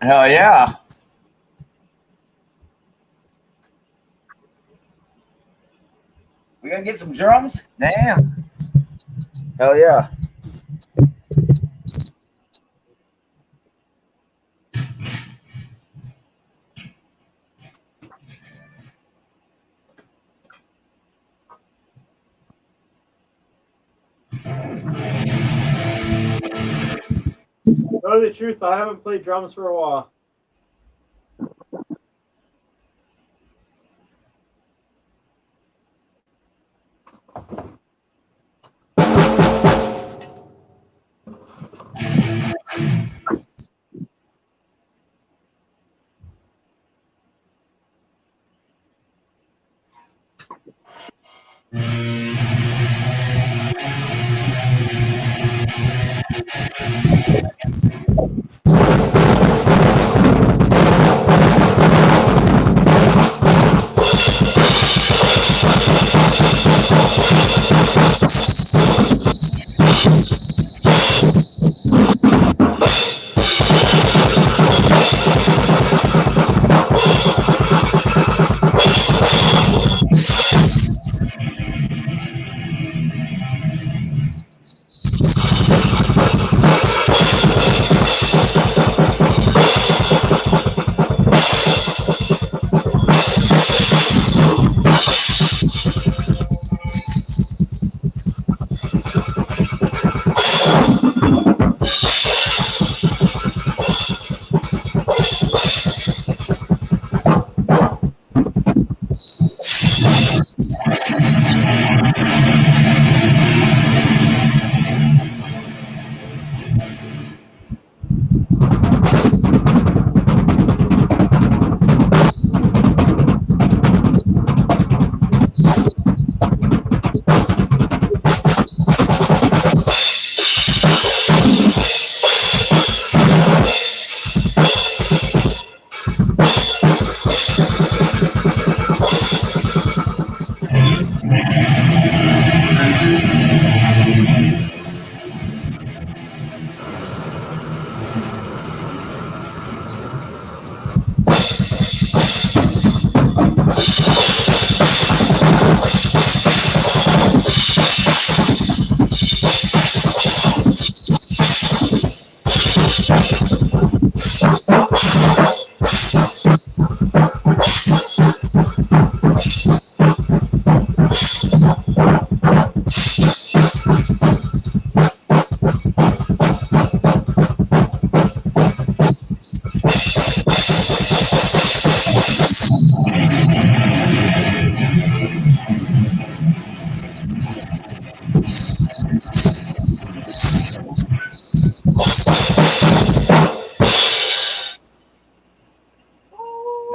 Hell yeah! We gonna get some drums? Damn! Hell yeah! Tell you the truth, I haven't played drums for a while.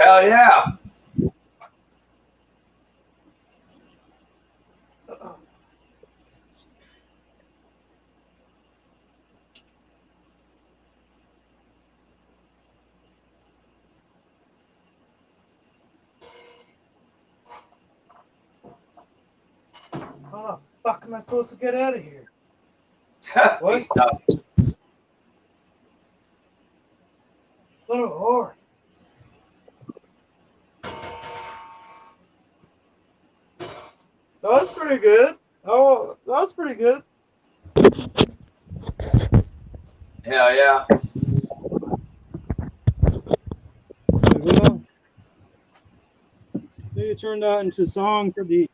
Hell yeah! How the fuck am I supposed to get out of here? What? He's tough. Little whore. That was pretty good. Oh, that was pretty good. Hell yeah. Well, maybe turn that into a song pretty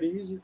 easy.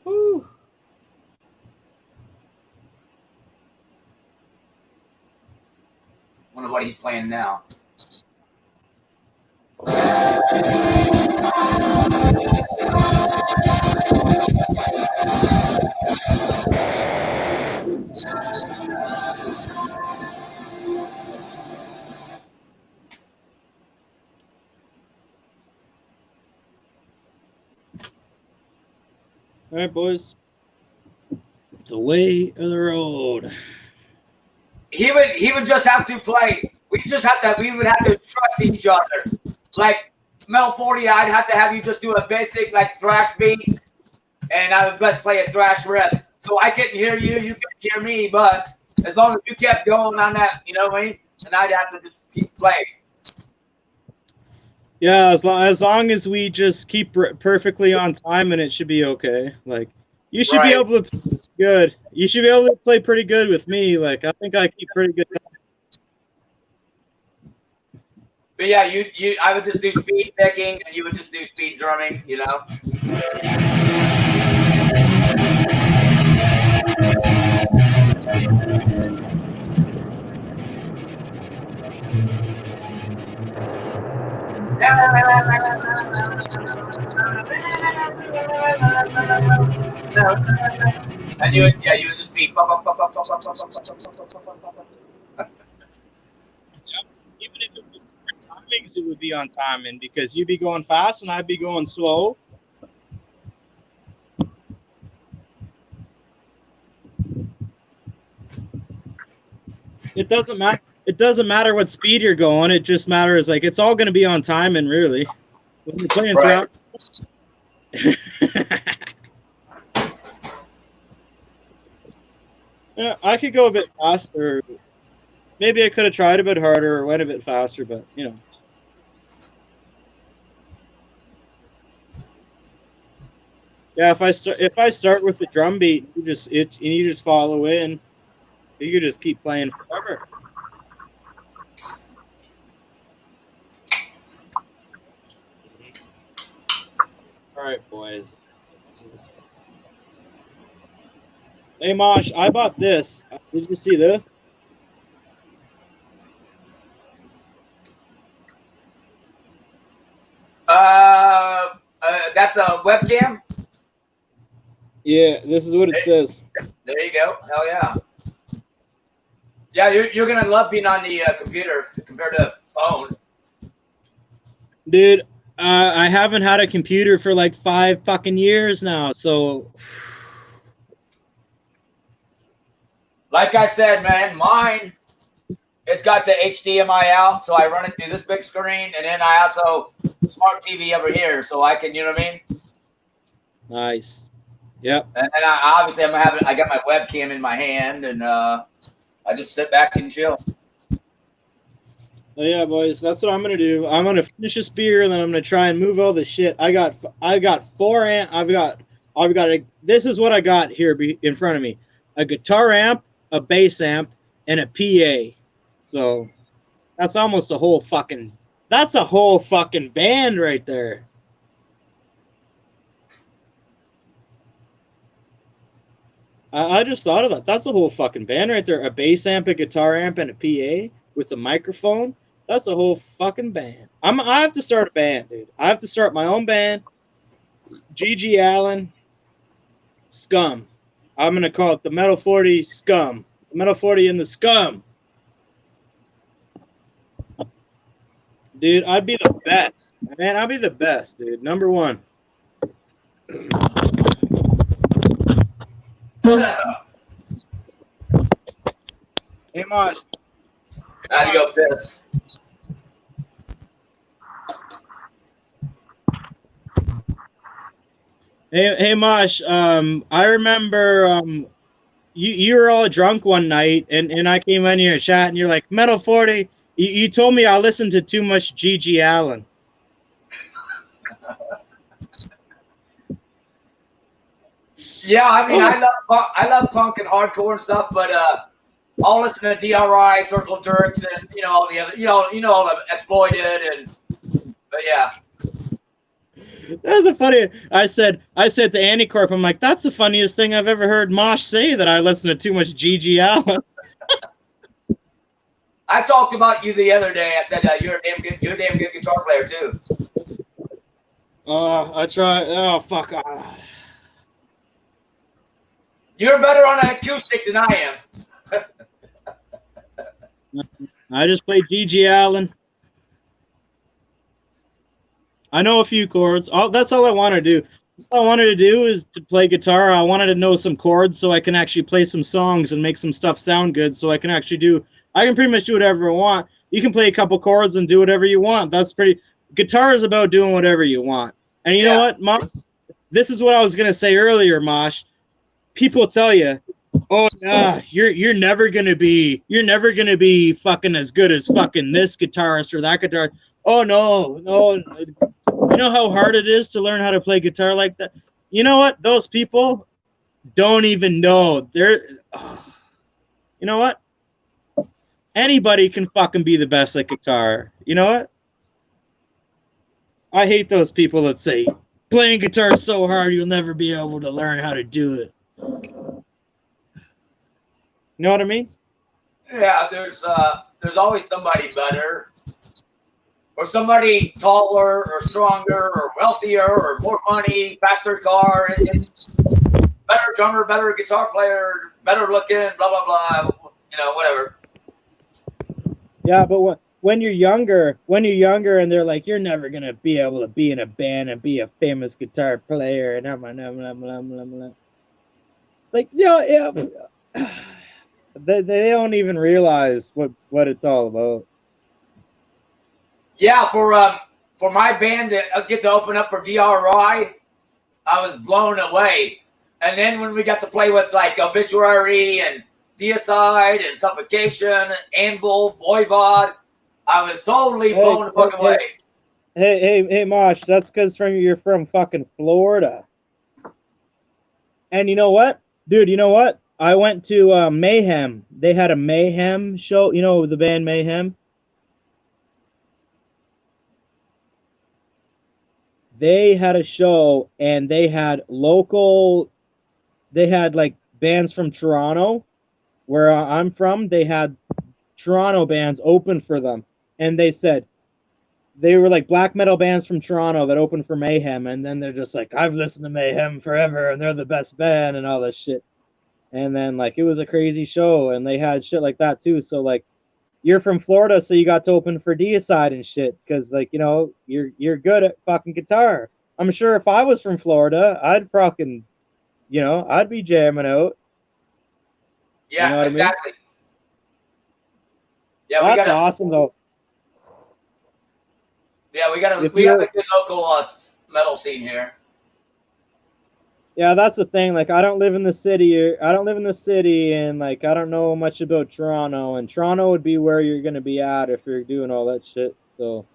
Woo. Wonder what he's playing now. All right, boys. It's the way of the road. He would just have to play. We would have to trust each other. Like Metal 40, I'd have to have you just do a basic like thrash beat, and I would just play a thrash riff. So I couldn't hear you, you couldn't hear me, but as long as you kept going on that, you know what I mean? And I'd have to just keep playing. Yeah, as long as we just keep perfectly on time, and it should be okay. Like, you should be able to play good. You should be able to play pretty good with me. Like, I think I keep pretty good time. But yeah, I would just do speed picking, and you would just do speed drumming, you know? And you would just be. Even if it was different timings, it would be on timing because you'd be going fast and I'd be going slow. It doesn't matter. It doesn't matter what speed you're going. It just matters like it's all going to be on timing, really. When you're playing right. Yeah, I could go a bit faster. Maybe I could have tried a bit harder or went a bit faster, but you know. Yeah, if I start with the drum beat, you just follow in. You could just keep playing forever. All right, boys. Hey, Mosh, I bought this. Did you see this? That's a webcam? Yeah, this is what it says. There you go. Hell yeah. Yeah, you're going to love being on the computer compared to the phone. Dude, I haven't had a computer for like 5 fucking years now, so... Like I said, man, mine, it's got the HDMI out, so I run it through this big screen, and then I also smart TV over here, so I can, you know what I mean? Nice. Yep. And obviously I got my webcam in my hand, and I just sit back and chill. Oh, yeah, boys, that's what I'm gonna do. I'm gonna finish this beer, and then I'm gonna try and move all this shit. I got 4 amp. This is what I got here in front of me: a guitar amp, a bass amp, and a PA. So that's almost a whole fucking. That's a whole fucking band right there. I just thought of that. That's a whole fucking band right there. A bass amp, a guitar amp, and a PA with a microphone. That's a whole fucking band. I have to start a band, dude. I have to start my own band. G.G. Allen, Scum. I'm gonna call it the Metal 40 Scum. The Metal 40 and the Scum. Dude, I'd be the best. Man, I'd be the best, dude. Number one. Hey, Mosh. How do you go piss? Hey, Mosh. I remember you were all drunk one night, and I came in your chat, and you're like, Metal 40. You told me I listened to too much G.G. Allen. Yeah, I mean, I love punk and hardcore and stuff, but I'll listen to DRI, Circle Jerks, and all the other, all the Exploited, but yeah. That was a funny. I said to Andy Corp, I'm like, that's the funniest thing I've ever heard Mosh say, that I listen to too much G.G. Allen. I talked about you the other day. I said you're a damn good guitar player too. I try. Oh fuck. You're better on an acoustic than I am. I just play G.G. Allen. I know a few chords. That's all I want to do. That's all I wanted to do is to play guitar. I wanted to know some chords so I can actually play some songs and make some stuff sound good. So I can actually do. I can pretty much do whatever I want. You can play a couple chords and do whatever you want. That's pretty. Guitar is about doing whatever you want. And you know what, Mosh? This is what I was gonna say earlier, Mosh. People tell you, "Oh, you're never gonna be fucking as good as fucking this guitarist or that guitarist." Oh no. You know how hard it is to learn how to play guitar like that? You know what? Those people don't even know. You know what? Anybody can fucking be the best at guitar. You know what? I hate those people that say, playing guitar so hard you'll never be able to learn how to do it. You know what I mean? Yeah, there's always somebody better. Or somebody taller or stronger or wealthier or more money, faster car, and better drummer, better guitar player, better looking, blah, blah, blah, whatever. Yeah, but when you're younger and they're like, you're never going to be able to be in a band and be a famous guitar player and like, they don't even realize what it's all about. Yeah, for my band to get to open up for DRI, I was blown away. And then when we got to play with like Obituary and Deicide and Suffocation, Anvil, Voivod, I was totally blown the fuck away. Hey, Mosh, that's because you're from fucking Florida. And you know what? Dude, you know what? I went to Mayhem. They had a Mayhem show. You know the band Mayhem? They had a show and they had like bands from Toronto, where I'm from. They had Toronto bands open for them. And they said they were like black metal bands from Toronto that opened for Mayhem. And then they're just like, I've listened to Mayhem forever and they're the best band and all this shit. And then like, it was a crazy show and they had shit like that too. So like, you're from Florida, so you got to open for Deicide and shit, because like, you're good at fucking guitar. I'm sure if I was from Florida, I'd fucking, I'd be jamming out. Yeah, you know exactly. I mean? Yeah, that's awesome though. Yeah, we got a good local metal scene here. Yeah, that's the thing. Like, I don't live in the city, and like, I don't know much about Toronto. And Toronto would be where you're gonna be at if you're doing all that shit. So,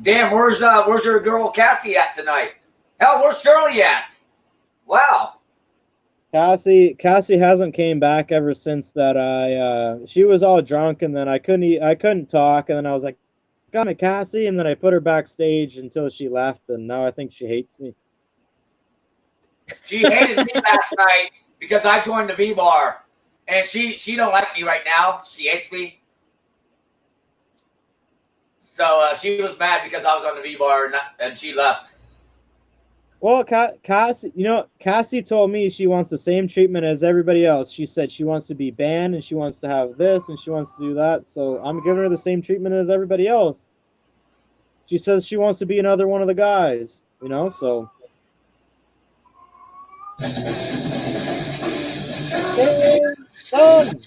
damn, where's your girl Cassie at tonight? Hell, where's Shirley at? Wow. Cassie hasn't came back ever since that. She was all drunk, and then I couldn't talk, and then I was like, got me Cassie, and then I put her backstage until she left, and now I think she hates me. She hated me last night because I joined the V bar, and she don't like me right now. She hates me. So she was mad because I was on the V-bar and she left. Well, Cassie told me she wants the same treatment as everybody else. She said she wants to be banned and she wants to have this and she wants to do that. So I'm giving her the same treatment as everybody else. She says she wants to be another one of the guys, so. Hey, son!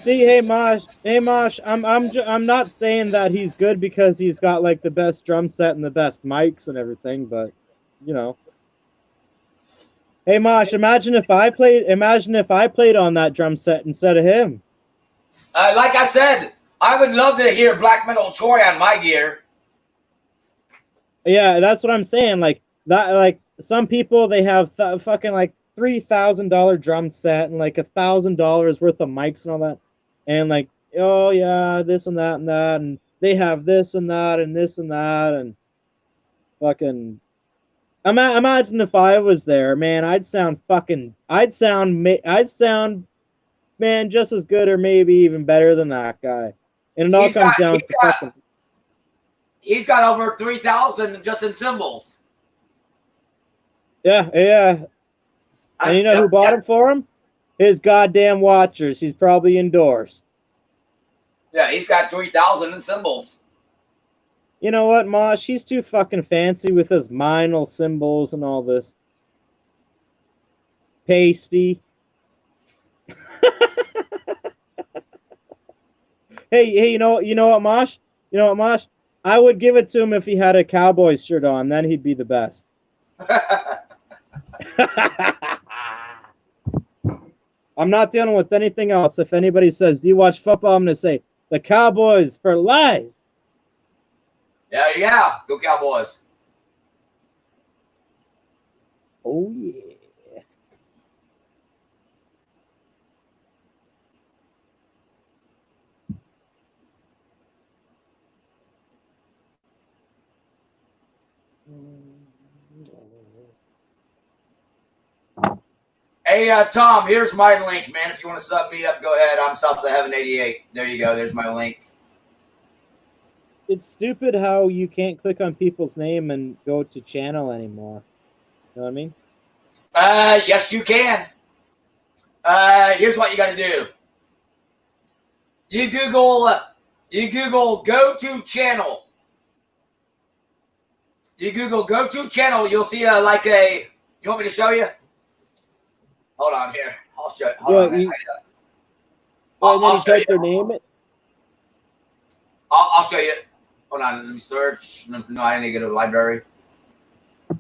See, hey Mosh, I'm not saying that he's good because he's got like the best drum set and the best mics and everything, but Hey Mosh, imagine if I played on that drum set instead of him. Like I said, I would love to hear Black Metal Troy on my gear. Yeah, that's what I'm saying. Like that, like some people they have fucking like $3,000 drum set and like $1,000 worth of mics and all that, and like, oh yeah, this and that and that, and they have this and that and this and that, and fucking. Imagine if I was there, man. I'd sound, man, just as good or maybe even better than that guy. And it all comes down to fucking. He's got over 3,000 just in cymbals. Yeah. And you know who bought him for him? His goddamn watchers. He's probably endorsed. Yeah, he's got 3,000 in cymbals. You know what, Mosh? He's too fucking fancy with his minor symbols and all this. Pasty. Hey, you know what, Mosh? You know what, Mosh? I would give it to him if he had a Cowboys shirt on. Then he'd be the best. I'm not dealing with anything else. If anybody says, do you watch football? I'm going to say, the Cowboys for life. Yeah. Go Cowboys. Oh, yeah. Hey, Tom, here's my link, man. If you want to sub me up, go ahead. I'm South of Heaven 88. There you go. There's my link. It's stupid how you can't click on people's name and go to channel anymore. You know what I mean? Yes, you can. Here's what you got to do. You Google go to channel. You Google go to channel. You'll see you want me to show you? Hold on here. I'll show you. I'll show you. Their name. I'll show you. Hold on. Let me search. No, I need to go to the library. I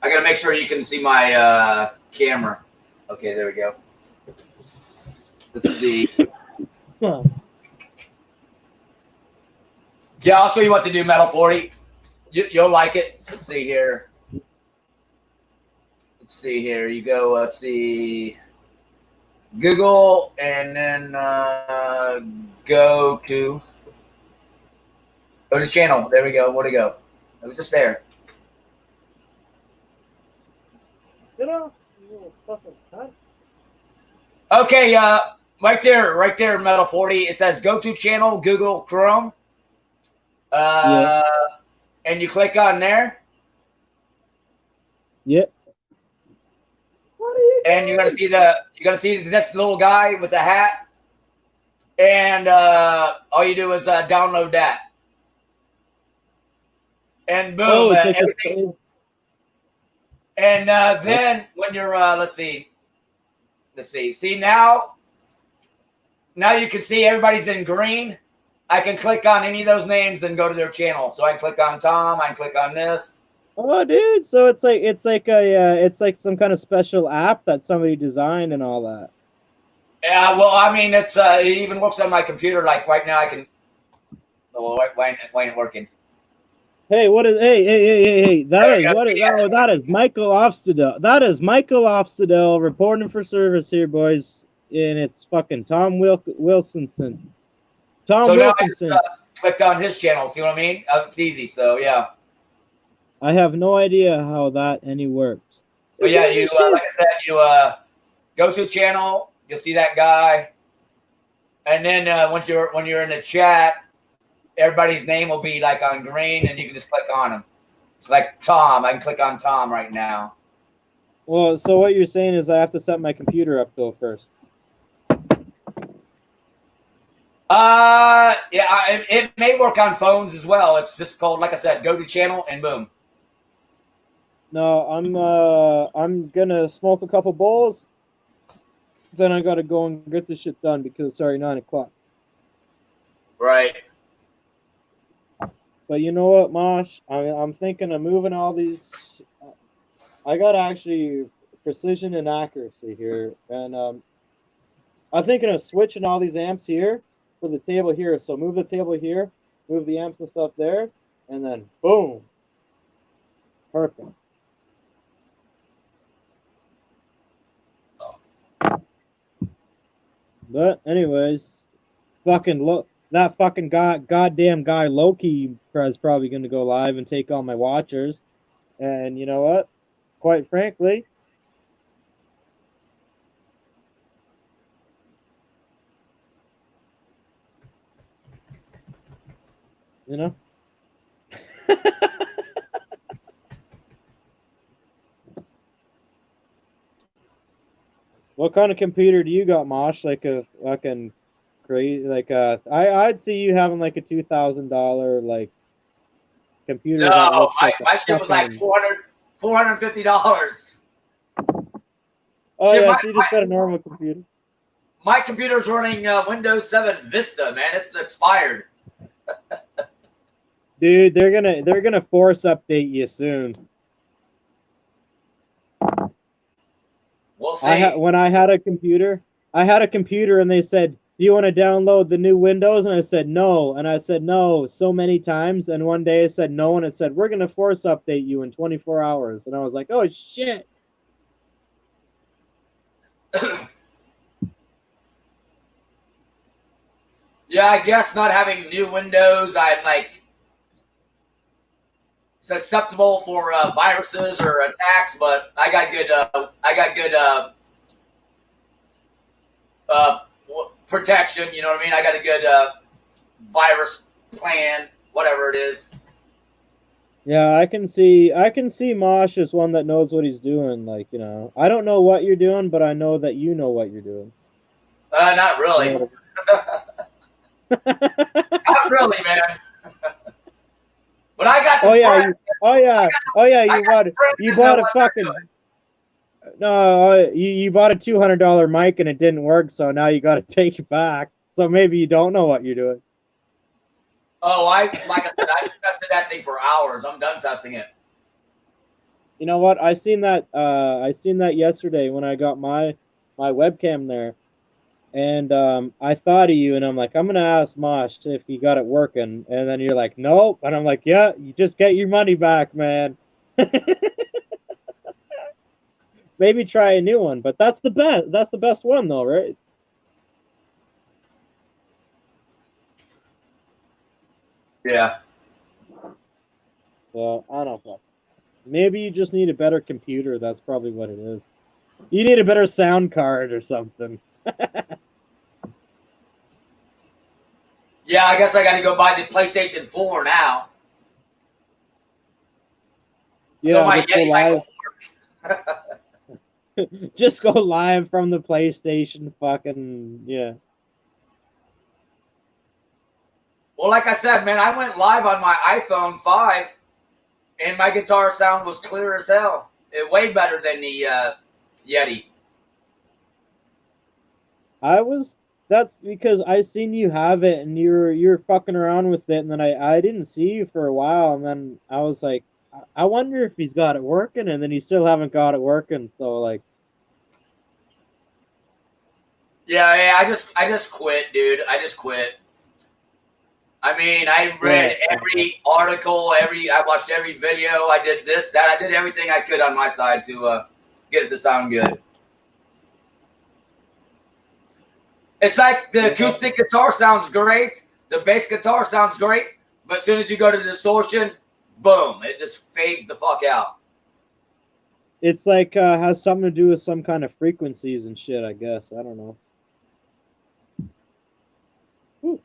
got to make sure you can see my camera. Okay, there we go. Let's see. Huh. Yeah, I'll show you what to do, Metal 40. You'll like it. Let's see here. You go, let's see. Google and then go to channel. There we go. Where'd it go? It was just there. Okay, right there, Metal 40. It says go to channel, Google Chrome. And you click on there. Yep. And you're gonna see this little guy with the hat. And all you do is download that. And boom, everything. And then when you're let's see. See now you can see everybody's in green. I can click on any of those names and go to their channel. So I can click on Tom. I can click on this. Oh, dude! So it's like some kind of special app that somebody designed and all that. Yeah, well, I mean, it even works on my computer. Like right now, I can Well, why ain't it working? Hey, what is? Hey! There you go. That is Michael Ofstadel. That is Michael Ofstadel reporting for service here, boys. And it's fucking Tom Wilsonson. Tom So now I Wilkinson. just clicked on his channel. See what I mean? It's easy. So yeah. I have no idea how that any works. But yeah, you like I said, you go to a channel. You'll see that guy, and then when you're in the chat, everybody's name will be like on green, and you can just click on him. It's like Tom. I can click on Tom right now. Well, so what you're saying is I have to set my computer up though first. Yeah, it may work on phones as well. It's just called, like I said, go to channel and boom. No, I'm gonna smoke a couple bowls. Then I gotta go and get this shit done because it's already 9 o'clock. Right. But you know what, Mosh? I'm thinking of moving all these. I got actually precision and accuracy here, and I'm thinking of switching all these amps here for the table here. So move the table here, move the amps and stuff there, and then boom, perfect. But anyways, fucking look. That fucking goddamn guy Loki is probably going to go live and take all my watchers. And you know what? Quite frankly, you know? What kind of computer do you got, Mosh? Like a fucking crazy, like I'd see you having like a $2,000 like computer. No, my shit was like $450. Oh shit, yeah, so you just got a normal computer. My computer's running Windows 7 Vista, man. It's expired. Dude, they're gonna force update you soon. We'll see. When I had a computer, and they said, "Do you want to download the new Windows?" And I said no, and I said no so many times, and one day I said no, and it said we're gonna force update you in 24 hours, and I was like, oh shit. Yeah, I guess not having new Windows, I'm like susceptible for viruses or attacks, but I got good protection. You know what I mean? I got a good virus plan, whatever it is. Yeah, I can see Mosh as one that knows what he's doing. Like, you know, I don't know what you're doing, but I know that you know what you're doing. Not really. Not really, man. But I got some friends. You bought a fucking you bought a $200 mic and it didn't work, so now you got to take it back. So maybe you don't know what you're doing. Oh, like I said, I tested that thing for hours. I'm done testing it. You know what? I seen that yesterday when I got my webcam there. And I thought of you, and I'm like, I'm gonna ask Mosh if he got it working, and then you're like, nope, and I'm like, yeah, you just get your money back, man. Maybe try a new one, but that's the best. That's the best one, though, right? Yeah. Well, I don't know. Maybe you just need a better computer. That's probably what it is. You need a better sound card or something. Yeah, I guess I got to go buy the PlayStation 4 now. Yeah, so my Yeti might work. Just go live from the PlayStation, fucking yeah. Well, like I said, man, I went live on my iPhone 5, and my guitar sound was clear as hell. It way better than the Yeti. That's because I seen you have it and you're fucking around with it, and then I didn't see you for a while, and then I was like, I wonder if he's got it working, and then he still haven't got it working, so like. Yeah, I just quit, dude. I just quit. I mean, I read every article, I watched every video. I did this, that. I did everything I could on my side to get it to sound good. It's like the acoustic guitar sounds great, the bass guitar sounds great, but as soon as you go to distortion, boom, it just fades the fuck out. It's like has something to do with some kind of frequencies and shit, I guess. I don't know. Ooh.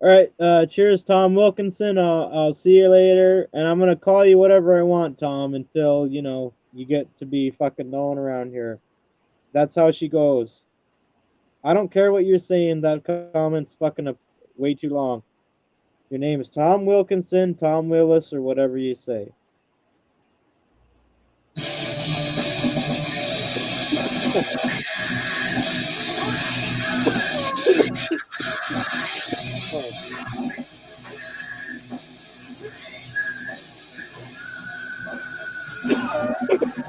All right, cheers, Tom Wilkinson. I'll see you later, and I'm gonna call you whatever I want, Tom, until you get to be fucking known around here. That's how she goes. I don't care what you're saying. That comment's fucking up way too long. Your name is Tom Wilkinson, Tom Willis, or whatever you say.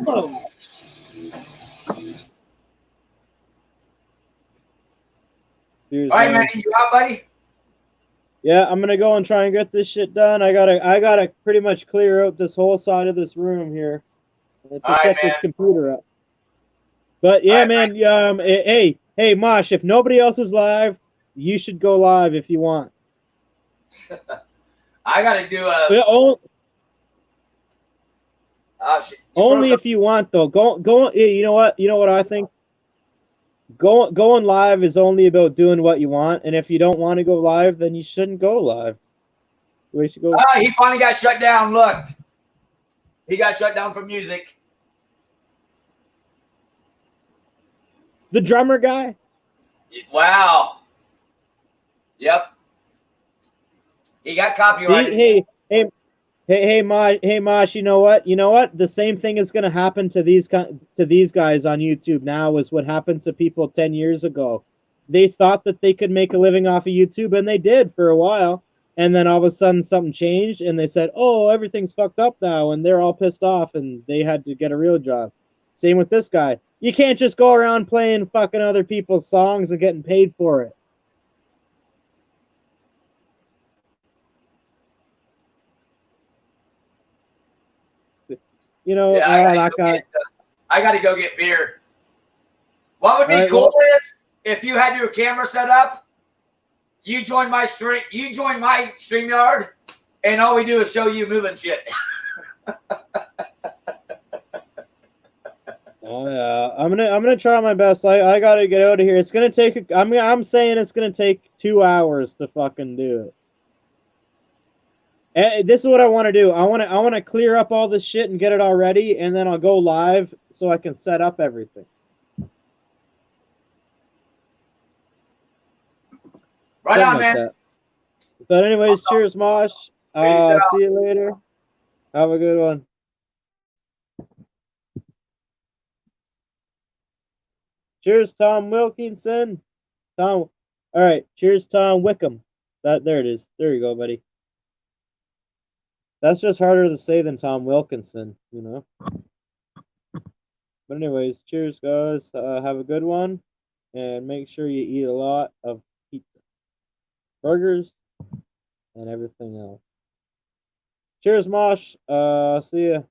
Oh. Cheers, All right, man. man, you out, buddy? Yeah, I'm gonna go and try and get this shit done. I gotta pretty much clear out this whole side of this room here to set this computer up. But yeah, man. Hey, Mosh. If nobody else is live, you should go live if you want. I gotta do a. Only if you want, though. Go. You know what? You know what I think. Going live is only about doing what you want, and if you don't want to go live, then you shouldn't go live. We should go. He finally got shut down. Look, he got shut down from music. The drummer guy. Wow. Yep. He got copyrighted. See, hey, Mosh. You know what? The same thing is going to happen to these guys on YouTube now as what happened to people 10 years ago. They thought that they could make a living off of YouTube, and they did for a while. And then all of a sudden, something changed, and they said, "Oh, everything's fucked up now," and they're all pissed off, and they had to get a real job. Same with this guy. You can't just go around playing fucking other people's songs and getting paid for it. That guy. I got to go get beer. What would be cool is if you had your camera set up, you join my StreamYard, and all we do is show you moving shit. Oh yeah, I'm gonna try my best. I gotta get out of here. It's gonna take. I'm saying it's gonna take 2 hours to fucking do it. And this is what I want to do. I want to clear up all this shit and get it all ready, and then I'll go live so I can set up everything. Right on, man. That. But anyways, cheers, Mosh. See you later. Have a good one. Cheers, Tom Wilkinson. All right. Cheers, Tom Wickham. There it is. There you go, buddy. That's just harder to say than Tom Wilkinson, But anyways, cheers, guys. Have a good one, and make sure you eat a lot of pizza, burgers, and everything else. Cheers, Mosh. See ya.